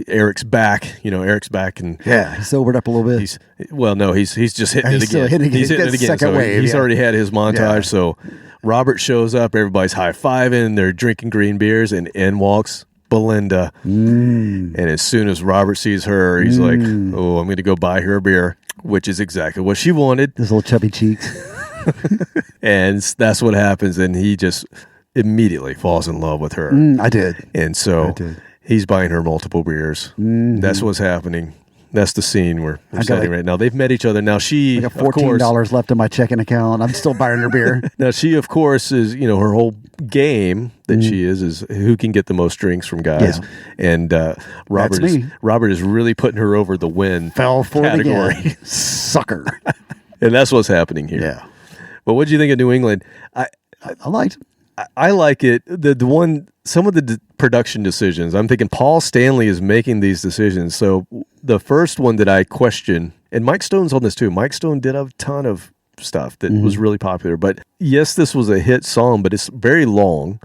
[SPEAKER 4] Eric's back. Eric's back, and
[SPEAKER 5] he's sobered up a little bit.
[SPEAKER 4] He's just hitting it
[SPEAKER 5] still
[SPEAKER 4] again.
[SPEAKER 5] hitting it.
[SPEAKER 4] He's hitting it again.
[SPEAKER 5] Second
[SPEAKER 4] So
[SPEAKER 5] wave,
[SPEAKER 4] he's already had his montage. So Robert shows up. Everybody's high-fiving. They're drinking green beers, and in walks Belinda. And as soon as Robert sees her, he's like, "Oh, I'm going to go buy her a beer," which is exactly what she wanted.
[SPEAKER 5] Those little chubby cheeks.
[SPEAKER 4] And that's what happens, and he just immediately falls in love with her.
[SPEAKER 5] I did.
[SPEAKER 4] And so he's buying her multiple beers. That's what's happening. That's the scene we're setting right now. They've met each other. Now
[SPEAKER 5] I got $14 left in my checking account. I'm still buying her beer.
[SPEAKER 4] Now she, of course, is, her whole game that she is who can get the most drinks from guys. Yeah. And Robert is really putting her over the win
[SPEAKER 5] Fell for
[SPEAKER 4] category.
[SPEAKER 5] it again. Sucker.
[SPEAKER 4] And that's what's happening here.
[SPEAKER 5] Yeah.
[SPEAKER 4] But what do you think of New England?
[SPEAKER 5] I liked it.
[SPEAKER 4] I like it. Some of the production decisions, I'm thinking Paul Stanley is making these decisions. So the first one that I question, and Mike Stone's on this too. Mike Stone did a ton of stuff that was really popular. But yes, this was a hit song, but it's very long.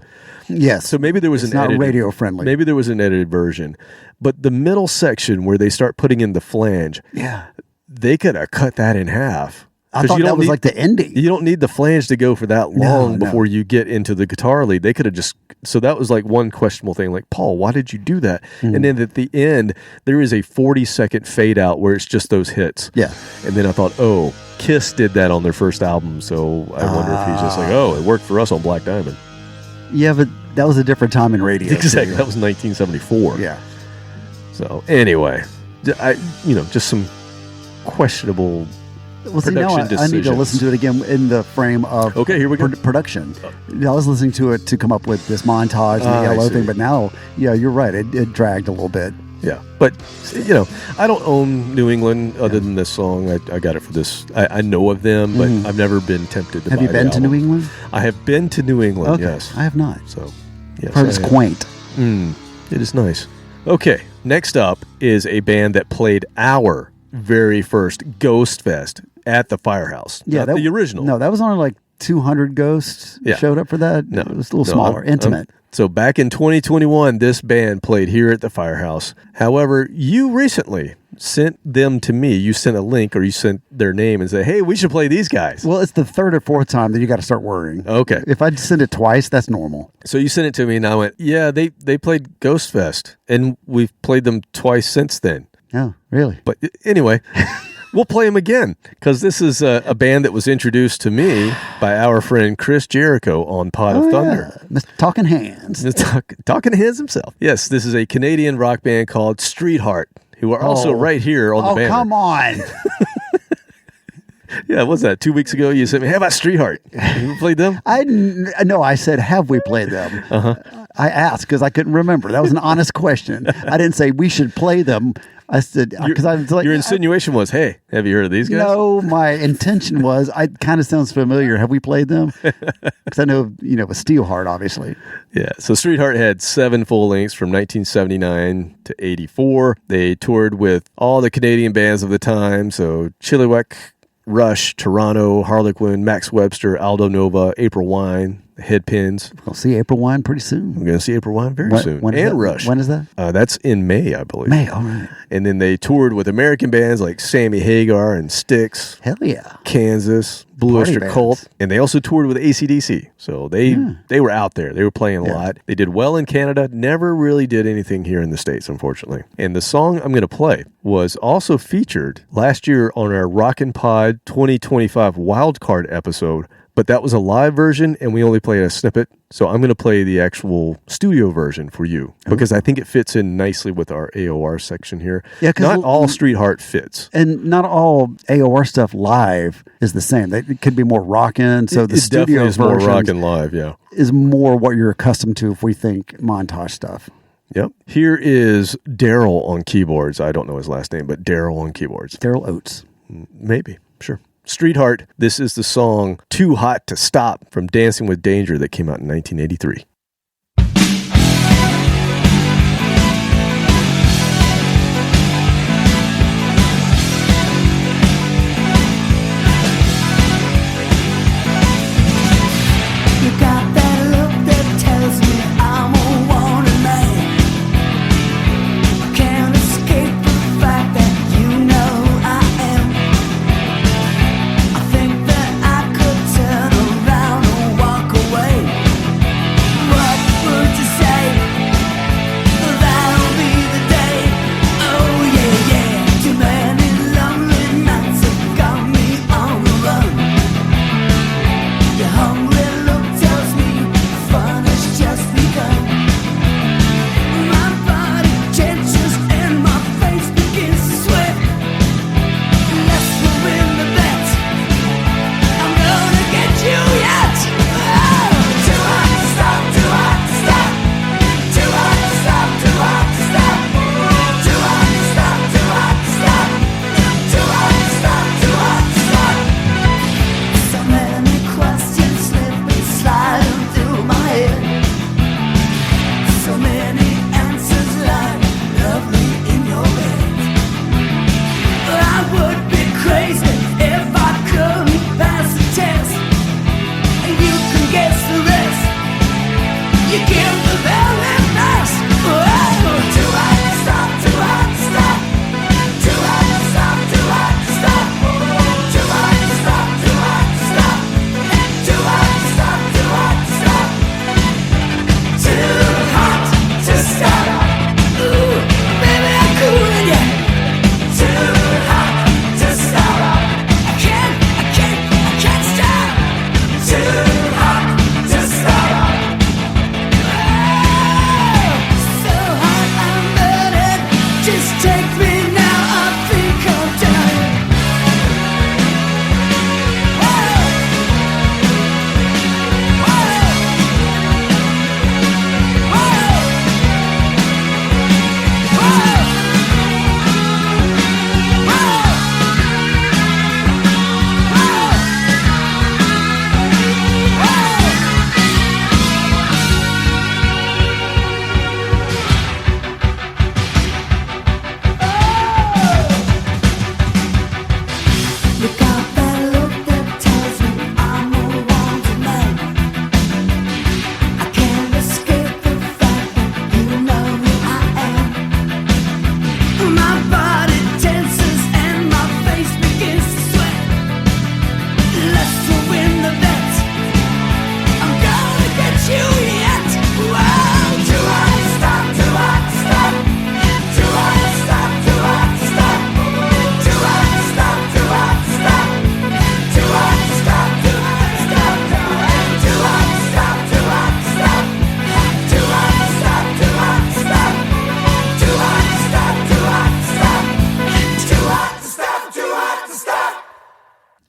[SPEAKER 5] Yes.
[SPEAKER 4] So maybe there was
[SPEAKER 5] not radio friendly.
[SPEAKER 4] Maybe there was an edited version. But the middle section where they start putting in the flange, they could have cut that in half.
[SPEAKER 5] I thought that was like the ending.
[SPEAKER 4] You don't need the flange to go for that long before you get into the guitar lead. They could have just... So that was like one questionable thing. Like, Paul, why did you do that? And then at the end, there is a 40-second fade out where it's just those hits.
[SPEAKER 5] Yeah.
[SPEAKER 4] And then I thought, Kiss did that on their first album. So I wonder if he's just like, it worked for us on Black Diamond.
[SPEAKER 5] Yeah, but that was a different time in radio.
[SPEAKER 4] Exactly. That was 1974.
[SPEAKER 5] Yeah.
[SPEAKER 4] So anyway, just some questionable...
[SPEAKER 5] Well, see, now I need to listen to it again in the frame of
[SPEAKER 4] here we go.
[SPEAKER 5] Production. I was listening to it to come up with this montage and the yellow thing, but now, you're right. It dragged a little bit.
[SPEAKER 4] Yeah, but, I don't own New England other than this song. I got it for this. I know of them, but I've never been tempted to buy
[SPEAKER 5] Have you been to New England?
[SPEAKER 4] I have been to New England, yes.
[SPEAKER 5] I have not.
[SPEAKER 4] So, yes.
[SPEAKER 5] Heard it's quaint.
[SPEAKER 4] It is nice. Okay, next up is a band that played our very first Ghost Fest at the Firehouse. Yeah, the original.
[SPEAKER 5] No, that was only like 200 ghosts showed up for that. No, it was a little smaller, intimate.
[SPEAKER 4] So back in 2021, this band played here at the Firehouse. However, you recently sent them to me. You sent a link or you sent their name and said, hey, we should play these guys.
[SPEAKER 5] Well, it's the third or fourth time that you got to start worrying.
[SPEAKER 4] Okay.
[SPEAKER 5] If I send it twice, that's normal.
[SPEAKER 4] So you sent it to me and I went, yeah, they played Ghost Fest and we've played them twice since then.
[SPEAKER 5] Oh, really?
[SPEAKER 4] But anyway... We'll play them again because this is a band that was introduced to me by our friend Chris Jericho on Pod of Thunder.
[SPEAKER 5] Yeah. Mr. Talking Hands.
[SPEAKER 4] Talking Hands himself. Yes, this is a Canadian rock band called Street Heart, who are also right here on the banner.
[SPEAKER 5] Oh, come on.
[SPEAKER 4] Yeah, what's that? 2 weeks ago, you said, how about Street Heart? You played them?
[SPEAKER 5] No, I said, have we played them? I asked because I couldn't remember. That was an honest question. I didn't say we should play them. I said, because I was like,
[SPEAKER 4] your insinuation was, hey, have you heard of these guys?
[SPEAKER 5] No, my intention was, it kind of sounds familiar. Have we played them? Because I know, with Steelheart, obviously.
[SPEAKER 4] Yeah. So Street Heart had 7 full lengths from 1979 to 84. They toured with all the Canadian bands of the time. So Chilliwack, Rush, Toronto, Harlequin, Max Webster, Aldo Nova, April Wine, Headpins.
[SPEAKER 5] We'll see April Wine pretty soon.
[SPEAKER 4] We're going to see April Wine very soon. And Rush.
[SPEAKER 5] When is that?
[SPEAKER 4] That's in May, I believe.
[SPEAKER 5] May, all right.
[SPEAKER 4] And then they toured with American bands like Sammy Hagar and Styx.
[SPEAKER 5] Hell yeah.
[SPEAKER 4] Kansas, Blue Oyster Cult. And they also toured with AC/DC. So they were out there. They were playing a lot. They did well in Canada. Never really did anything here in the States, unfortunately. And the song I'm going to play was also featured last year on our Rockin' Pod 2025 Wildcard episode. But that was a live version, and we only played a snippet. So I'm going to play the actual studio version for you because I think it fits in nicely with our AOR section here. Yeah, not all Street Heart fits.
[SPEAKER 5] And not all AOR stuff live is the same. It could be more rockin'. So the studio
[SPEAKER 4] definitely is more rockin' live, yeah.
[SPEAKER 5] Is more what you're accustomed to if we think montage stuff.
[SPEAKER 4] Yep. Here is Daryl on keyboards. I don't know his last name, but Daryl on keyboards.
[SPEAKER 5] Daryl Oates.
[SPEAKER 4] Maybe. Sure. Street Heart, this is the song Too Hot to Stop from Dancing with Danger that came out in 1983.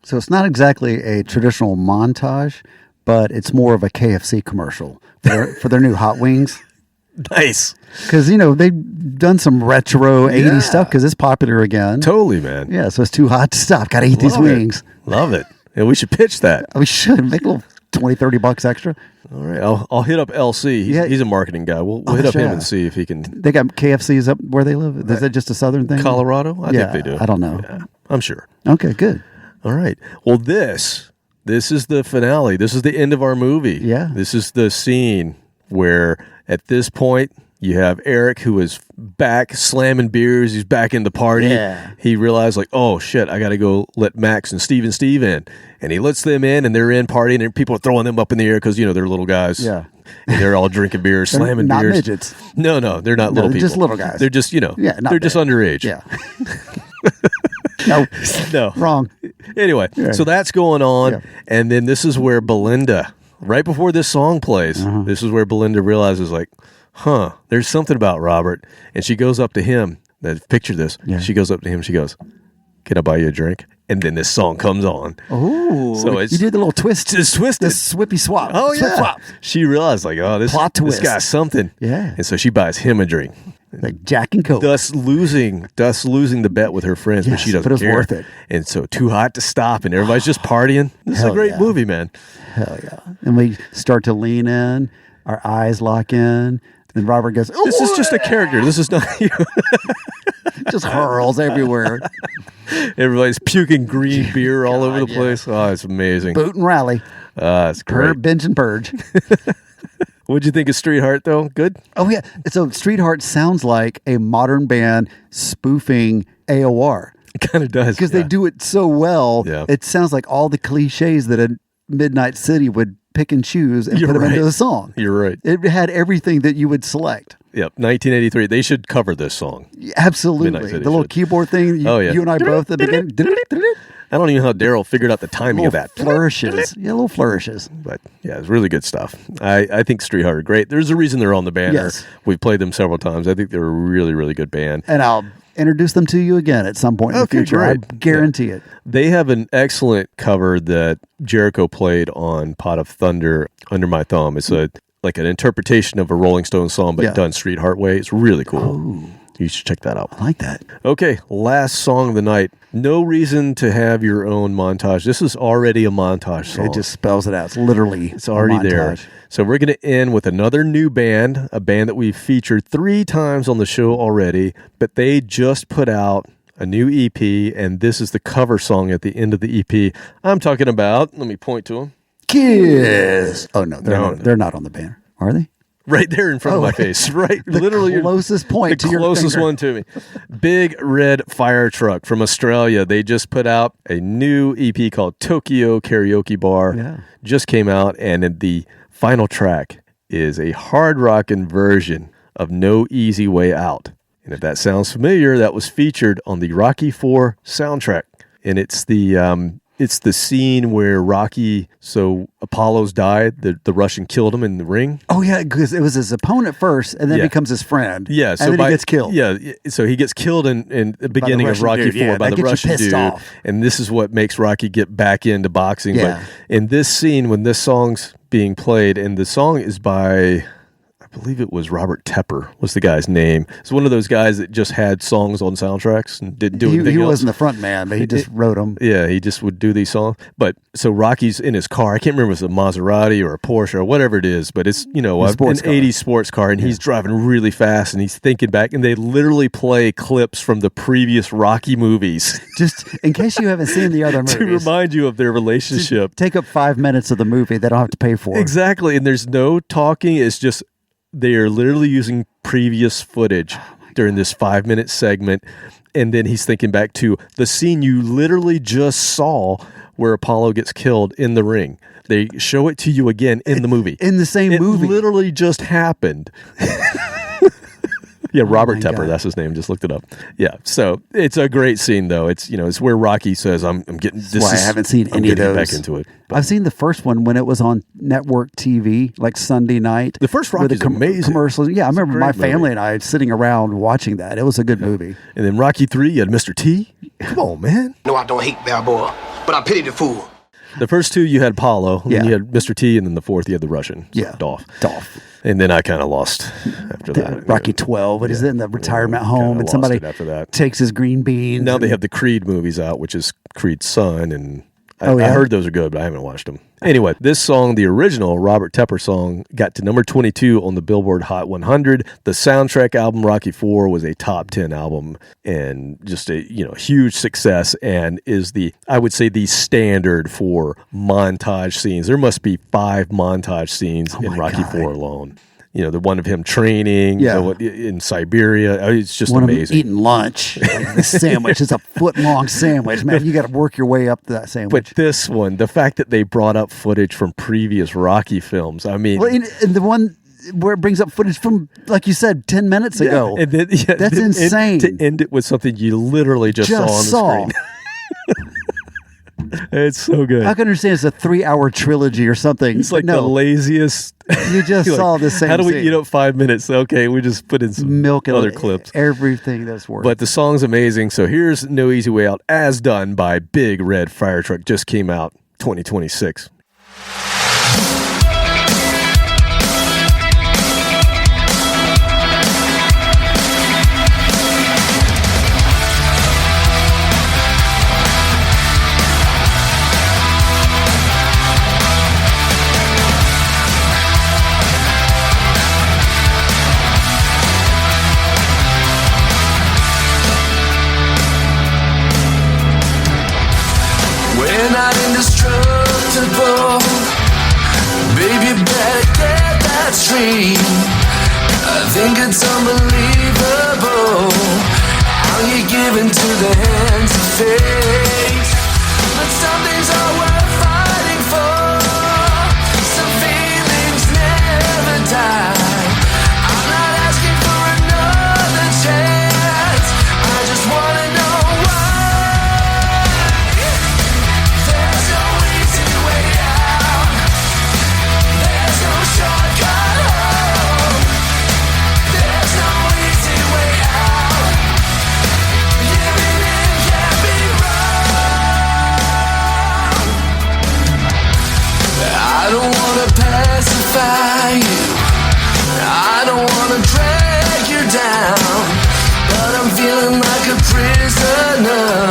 [SPEAKER 5] So it's not exactly a traditional montage, but it's more of a KFC commercial for their new hot wings.
[SPEAKER 4] Nice.
[SPEAKER 5] Because, they've done some retro 80s stuff because it's popular again.
[SPEAKER 4] Totally, man.
[SPEAKER 5] Yeah, so it's too hot to stop. Got to eat these wings.
[SPEAKER 4] Love it. And we should pitch that.
[SPEAKER 5] We should. Make a little $20-$30 extra.
[SPEAKER 4] All right. I'll hit up LC. He's a marketing guy. We'll hit up him and see if he can.
[SPEAKER 5] They got KFCs up where they live? Is that just a southern thing?
[SPEAKER 4] Colorado? I think they do.
[SPEAKER 5] I don't know.
[SPEAKER 4] Yeah, I'm sure.
[SPEAKER 5] Okay, good.
[SPEAKER 4] All right. Well, this is the finale. This is the end of our movie.
[SPEAKER 5] Yeah.
[SPEAKER 4] This is the scene where at this point you have Eric, who is back slamming beers. He's back in the party.
[SPEAKER 5] Yeah.
[SPEAKER 4] He realized, like, oh, shit, I got to go let Max and Steve in. And he lets them in, and they're in partying, and people are throwing them up in the air because, they're little guys.
[SPEAKER 5] Yeah.
[SPEAKER 4] And they're all drinking beers, slamming
[SPEAKER 5] not
[SPEAKER 4] beers.
[SPEAKER 5] Midgets.
[SPEAKER 4] No, they're not little
[SPEAKER 5] they're
[SPEAKER 4] people.
[SPEAKER 5] just little guys.
[SPEAKER 4] They're just, they're just underage.
[SPEAKER 5] Yeah.
[SPEAKER 4] No.
[SPEAKER 5] Wrong.
[SPEAKER 4] Anyway, so that's going on. And then this is where Belinda, right before this song plays, this is where Belinda realizes, like, there's something about Robert. And she goes up to him. Now, picture this. Yeah. She goes up to him. She goes, "Can I buy you a drink?" And then this song comes on.
[SPEAKER 5] Oh,
[SPEAKER 4] so
[SPEAKER 5] you did the little twist.
[SPEAKER 4] It's twisted.
[SPEAKER 5] The swippy swap.
[SPEAKER 4] Oh,
[SPEAKER 5] Swip swap.
[SPEAKER 4] She realized, like, oh, this guy's something.
[SPEAKER 5] Yeah.
[SPEAKER 4] And so she buys him a drink.
[SPEAKER 5] Like Jack and Coke.
[SPEAKER 4] Thus losing the bet with her friends, but she doesn't
[SPEAKER 5] but it's
[SPEAKER 4] care.
[SPEAKER 5] worth it.
[SPEAKER 4] And so Too Hot to Stop, and everybody's just partying. This is a great movie, man.
[SPEAKER 5] Hell yeah. And we start to lean in, our eyes lock in, and Robert goes, "Oh,
[SPEAKER 4] this is just a character. This is not you."
[SPEAKER 5] Just hurls everywhere.
[SPEAKER 4] Everybody's puking green beer all over the place. Oh, it's amazing.
[SPEAKER 5] Boot and rally.
[SPEAKER 4] It's great.
[SPEAKER 5] Binge and purge.
[SPEAKER 4] What'd you think of Street Heart, though? Good?
[SPEAKER 5] Oh, yeah. So Street Heart sounds like a modern band spoofing AOR.
[SPEAKER 4] It kind of does.
[SPEAKER 5] Because they do it so well.
[SPEAKER 4] Yeah.
[SPEAKER 5] It sounds like all the cliches that a Midnight City would pick and choose and put them into the song.
[SPEAKER 4] You're right.
[SPEAKER 5] It had everything that you would select.
[SPEAKER 4] Yep, 1983. They should cover this song.
[SPEAKER 5] Absolutely. The little keyboard thing, you and I both at the beginning.
[SPEAKER 4] I don't even know how Daryl figured out the timing of that.
[SPEAKER 5] Flourishes. Yeah, little flourishes.
[SPEAKER 4] But yeah, it's really good stuff. I think Street Heart are great. There's a reason they're on the banner.
[SPEAKER 5] Yes.
[SPEAKER 4] We've played them several times. I think they're a really, really good band.
[SPEAKER 5] And I'll introduce them to you again at some point in the future.
[SPEAKER 4] Great.
[SPEAKER 5] I guarantee it.
[SPEAKER 4] They have an excellent cover that Jericho played on Pot of Thunder, Under My Thumb. It's like an interpretation of a Rolling Stones song, but done Street Heart way. It's really cool.
[SPEAKER 5] Oh.
[SPEAKER 4] You should check that out.
[SPEAKER 5] I like that.
[SPEAKER 4] Okay, last song of the night. No reason to have your own montage. This is already a montage song.
[SPEAKER 5] It just spells it out. It's literally
[SPEAKER 4] It's already there. So we're going to end with another new band, a band that we've featured 3 times on the show already, but they just put out a new EP, and this is the cover song at the end of the EP. I'm talking about, let me point to them.
[SPEAKER 5] Kiss. Oh, no, they're not on the banner, are they?
[SPEAKER 4] Right there in front of my face. Right.
[SPEAKER 5] Literally closest point to your finger.
[SPEAKER 4] The closest one to me. Big Red Fire Truck from Australia. They just put out a new EP called Tokyo Karaoke Bar.
[SPEAKER 5] Yeah.
[SPEAKER 4] Just came out, and the final track is a hard rockin' version of No Easy Way Out. And if that sounds familiar, that was featured on the Rocky IV soundtrack. And it's the scene where Rocky, so Apollo's died, the Russian killed him in the ring.
[SPEAKER 5] Oh, yeah, because it was his opponent first, and then becomes his friend.
[SPEAKER 4] Yeah, so
[SPEAKER 5] and then he gets killed.
[SPEAKER 4] Yeah, so he gets killed in the beginning of Rocky IV by the Russian dude.
[SPEAKER 5] Off.
[SPEAKER 4] And this is what makes Rocky get back into boxing.
[SPEAKER 5] Yeah.
[SPEAKER 4] But in this scene, when this song's being played, and the song is by, I believe it was Robert Tepper was the guy's name. It's one of those guys that just had songs on soundtracks and didn't do anything else.
[SPEAKER 5] He wasn't the front man, but he just wrote them.
[SPEAKER 4] Yeah, he just would do these songs. But so Rocky's in his car. I can't remember if it's a Maserati or a Porsche or whatever it is, but it's, an 80s sports car, and he's driving really fast, and he's thinking back, and they literally play clips from the previous Rocky movies.
[SPEAKER 5] Just in case you haven't seen the other movies.
[SPEAKER 4] To remind you of their relationship.
[SPEAKER 5] Just take up 5 minutes of the movie they don't have to pay for.
[SPEAKER 4] Exactly, and there's no talking. It's just they are literally using previous footage during this 5-minute segment. And then he's thinking back to the scene you literally just saw where Apollo gets killed in the ring. They show it to you again in the movie.
[SPEAKER 5] In the same movie.
[SPEAKER 4] It literally just happened. Yeah, Robert Tepper, that's his name. Just looked it up. Yeah, so it's a great scene, though. It's it's where Rocky says, "I'm getting this."
[SPEAKER 5] Why I haven't seen any of those.
[SPEAKER 4] Back into it. But
[SPEAKER 5] I've seen the first one when it was on network TV, like Sunday night.
[SPEAKER 4] The first Rocky's amazing.
[SPEAKER 5] Commercials. Yeah, I remember my family and I sitting around watching that. It was a good movie.
[SPEAKER 4] And then Rocky III, you had Mr. T. Come on, man.
[SPEAKER 21] No, I don't hate Balboa. but I pity the fool.
[SPEAKER 4] The first two you had Apollo, and
[SPEAKER 5] Yeah.
[SPEAKER 4] then you had Mr. T, and then the fourth you had the Russian. So
[SPEAKER 5] Yeah.
[SPEAKER 4] Dolph.
[SPEAKER 5] Dolph.
[SPEAKER 4] And then I kind of lost after that.
[SPEAKER 5] Rocky 12. It is in the retirement home,
[SPEAKER 4] kinda
[SPEAKER 5] and
[SPEAKER 4] lost
[SPEAKER 5] somebody
[SPEAKER 4] it after that.
[SPEAKER 5] takes his green beans.
[SPEAKER 4] Now they
[SPEAKER 5] and-
[SPEAKER 4] have the Creed movies out, which is Creed's son, and I
[SPEAKER 5] Oh, yeah?
[SPEAKER 4] heard those are good, but I haven't watched them. Anyway, this song, the original Robert Tepper song, got to number 22 on the Billboard Hot 100. The soundtrack album Rocky IV was a top 10 album and just a huge success, and is I would say the standard for montage scenes. There must be 5 montage scenes in Rocky IV alone. The one of him training in Siberia. It's just
[SPEAKER 5] one
[SPEAKER 4] amazing.
[SPEAKER 5] of them eating lunch. Like the sandwich. It's a foot-long sandwich. Man, you got to work your way up to that sandwich.
[SPEAKER 4] But this one, the fact that they brought up footage from previous Rocky films, I mean...
[SPEAKER 5] Well, and the one where it brings up footage from, like you said, 10 minutes ago.
[SPEAKER 4] And then,
[SPEAKER 5] That's insane.
[SPEAKER 4] To end it with something you literally just saw on the screen. It's so good.
[SPEAKER 5] I can understand it's a 3-hour trilogy or something.
[SPEAKER 4] It's like the laziest.
[SPEAKER 5] You just saw the same
[SPEAKER 4] How do we
[SPEAKER 5] scene.
[SPEAKER 4] eat up 5 minutes? Okay, we just put in some
[SPEAKER 5] Milk and
[SPEAKER 4] other clips.
[SPEAKER 5] Everything that's worth.
[SPEAKER 4] But the song's amazing. So here's No Easy Way Out, as done by Big Red Fire Truck. Just came out 2026.
[SPEAKER 11] We're not indestructible. Baby, better get that straight. I think it's unbelievable how you give into the hands of fate. But some things are worth fighting for. Some feelings never die. I'm not asking for another chance. I just wanna know why. There's no easy way out. There's no shortcut home. There's no easy way out. Giving in can't be wrong. I don't wanna pacify you. I don't wanna drag you down. But I'm feeling like a prisoner,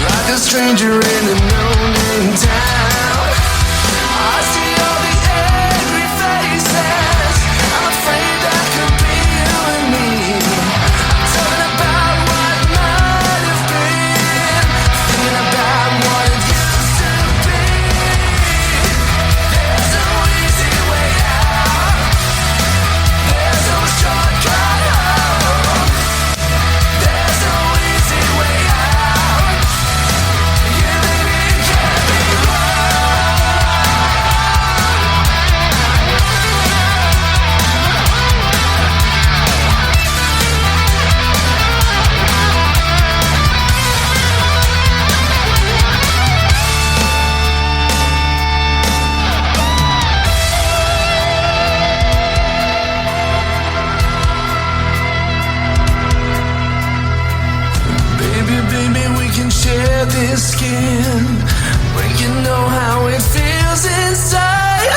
[SPEAKER 11] like a stranger in a no-name town. I see all the angry faces. I'm afraid that could be you and me. I'm talking about what might have been, thinking about what it used to be. There's no easy way out. There's no shortcut home. There's no easy way out. You baby can't be Baby, we can share this skin. We can know how it feels inside.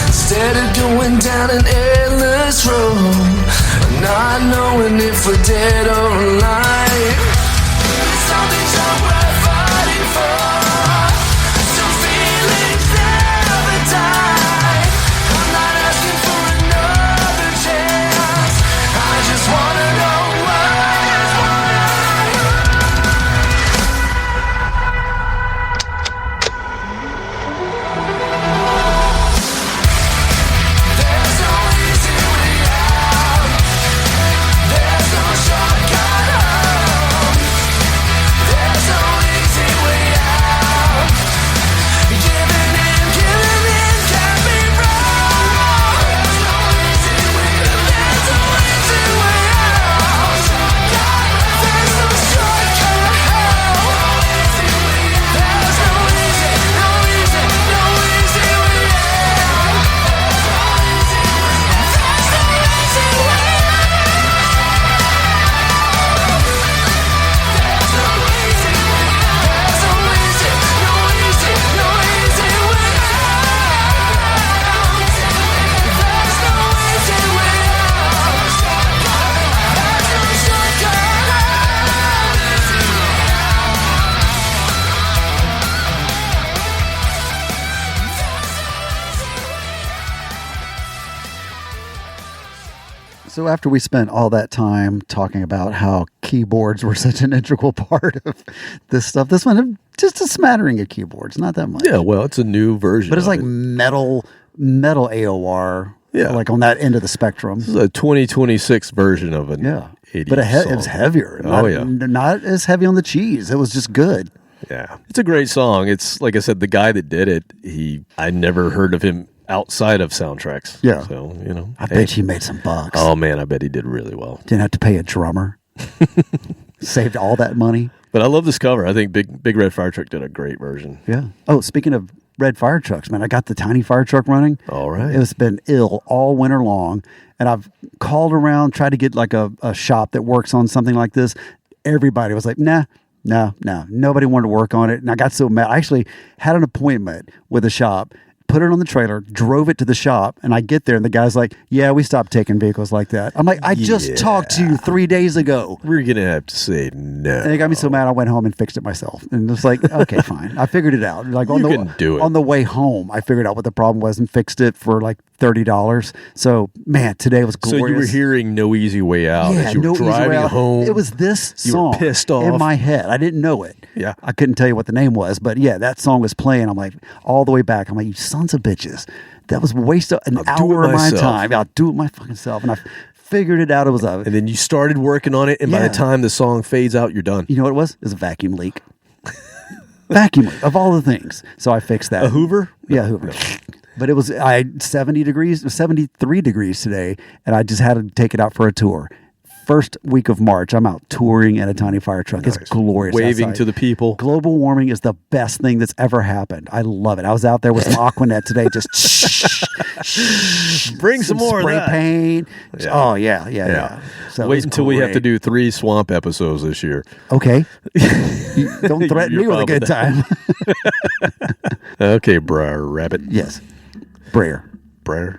[SPEAKER 11] Instead of going down an endless road, not knowing if we're dead or alive. Some things are worth fighting for. Some feelings never die. I'm not asking for another chance. I just wanna know why. There's no easy way out. There's no shortcut home.
[SPEAKER 5] So after we spent all that time talking about how keyboards were such an integral part of this stuff, this one, just a smattering of keyboards, not that much.
[SPEAKER 4] Yeah, well, it's a new version.
[SPEAKER 5] But it's like metal AOR, like on that end of the spectrum.
[SPEAKER 4] This is a 2026 version of an 80s
[SPEAKER 5] but it
[SPEAKER 4] song.
[SPEAKER 5] was heavier. Not as heavy on the cheese. It was just good.
[SPEAKER 4] Yeah, it's a great song. It's like I said, the guy that did it, I never heard of him outside of soundtracks.
[SPEAKER 5] Yeah.
[SPEAKER 4] So,
[SPEAKER 5] I bet he made some bucks.
[SPEAKER 4] Oh, man, I bet he did really well.
[SPEAKER 5] Didn't have to pay a drummer. Saved all that money.
[SPEAKER 4] But I love this cover. I think Big Red Fire Truck did a great version.
[SPEAKER 5] Yeah. Oh, speaking of red fire trucks, man, I got the tiny fire truck running.
[SPEAKER 4] All right.
[SPEAKER 5] It's been ill all winter long. And I've called around, tried to get like a shop that works on something like this. Everybody was like, nah. No, nobody wanted to work on it. And I got so mad. I actually had an appointment with a shop, put it on the trailer, drove it to the shop, and I get there, and the guy's like, yeah, we stopped taking vehicles like that. I'm like, I just talked to you 3 days ago.
[SPEAKER 4] We're going to have to say no.
[SPEAKER 5] And it got me so mad, I went home and fixed it myself. And it's like, okay, fine. I figured it out. Like on the way home, I figured out what the problem was and fixed it for like $30. So, man, today was glorious.
[SPEAKER 4] So you were hearing No Easy Way Out as you were driving home.
[SPEAKER 5] It was this
[SPEAKER 4] you
[SPEAKER 5] song
[SPEAKER 4] were pissed off.
[SPEAKER 5] in my head. I didn't know it.
[SPEAKER 4] Yeah.
[SPEAKER 5] I couldn't tell you what the name was, but yeah, that song was playing. I'm like, all the way back. I'm like, you sons of bitches. That was a waste of an hour of my time. I'll do it my fucking self. And I figured it out. It was and
[SPEAKER 4] then you started working on it, and by the time the song fades out, you're done.
[SPEAKER 5] You know what it was? It was a vacuum leak. Vacuum leak, of all the things. So I fixed that.
[SPEAKER 4] A Hoover?
[SPEAKER 5] Yeah, Hoover. No. But it was 73 degrees today, and I just had to take it out for a tour. First week of March, I'm out touring in a tiny fire truck. Nice. It's glorious.
[SPEAKER 4] Waving
[SPEAKER 5] outside.
[SPEAKER 4] To the people.
[SPEAKER 5] Global warming is the best thing that's ever happened. I love it. I was out there with some Aquanet today, just
[SPEAKER 4] bring some more
[SPEAKER 5] spray
[SPEAKER 4] of that.
[SPEAKER 5] paint. Yeah. Oh, yeah. So
[SPEAKER 4] wait until we have to do 3 swamp episodes this year.
[SPEAKER 5] Okay. Don't threaten me with a good time.
[SPEAKER 4] Okay, Briar Rabbit.
[SPEAKER 5] Yes. Briar.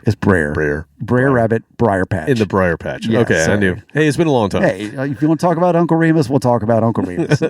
[SPEAKER 5] It's Briar. Briar Rabbit, Briar Patch.
[SPEAKER 4] In the Briar Patch.
[SPEAKER 5] Yeah,
[SPEAKER 4] okay,
[SPEAKER 5] sorry.
[SPEAKER 4] I knew. Hey, it's been a long time.
[SPEAKER 5] Hey, if you want to talk about Uncle Remus, we'll talk about Uncle Remus.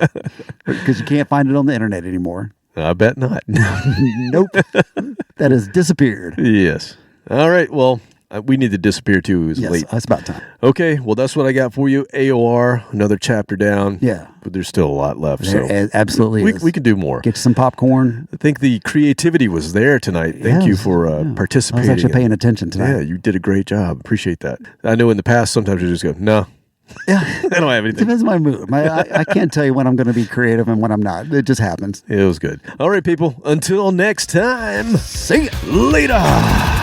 [SPEAKER 5] Because you can't find it on the internet anymore.
[SPEAKER 4] I bet not.
[SPEAKER 5] Nope. That has disappeared.
[SPEAKER 4] Yes. All right, well, we need to disappear too. It was late.
[SPEAKER 5] That's about time.
[SPEAKER 4] Okay, well, that's what I got for you. AOR, another chapter down.
[SPEAKER 5] Yeah.
[SPEAKER 4] But there's still a lot left.
[SPEAKER 5] There absolutely is.
[SPEAKER 4] We can do more.
[SPEAKER 5] Get you some popcorn.
[SPEAKER 4] I think the creativity was there tonight. Thank you for participating.
[SPEAKER 5] I was actually paying attention tonight.
[SPEAKER 4] Yeah, you did a great job. Appreciate that. I know in the past, sometimes you just go, no.
[SPEAKER 5] Yeah.
[SPEAKER 4] I don't have anything.
[SPEAKER 5] Depends on my mood. I can't tell you when I'm going to be creative and when I'm not. It just happens.
[SPEAKER 4] It was good. All right, people. Until next time.
[SPEAKER 5] See ya.
[SPEAKER 4] Later.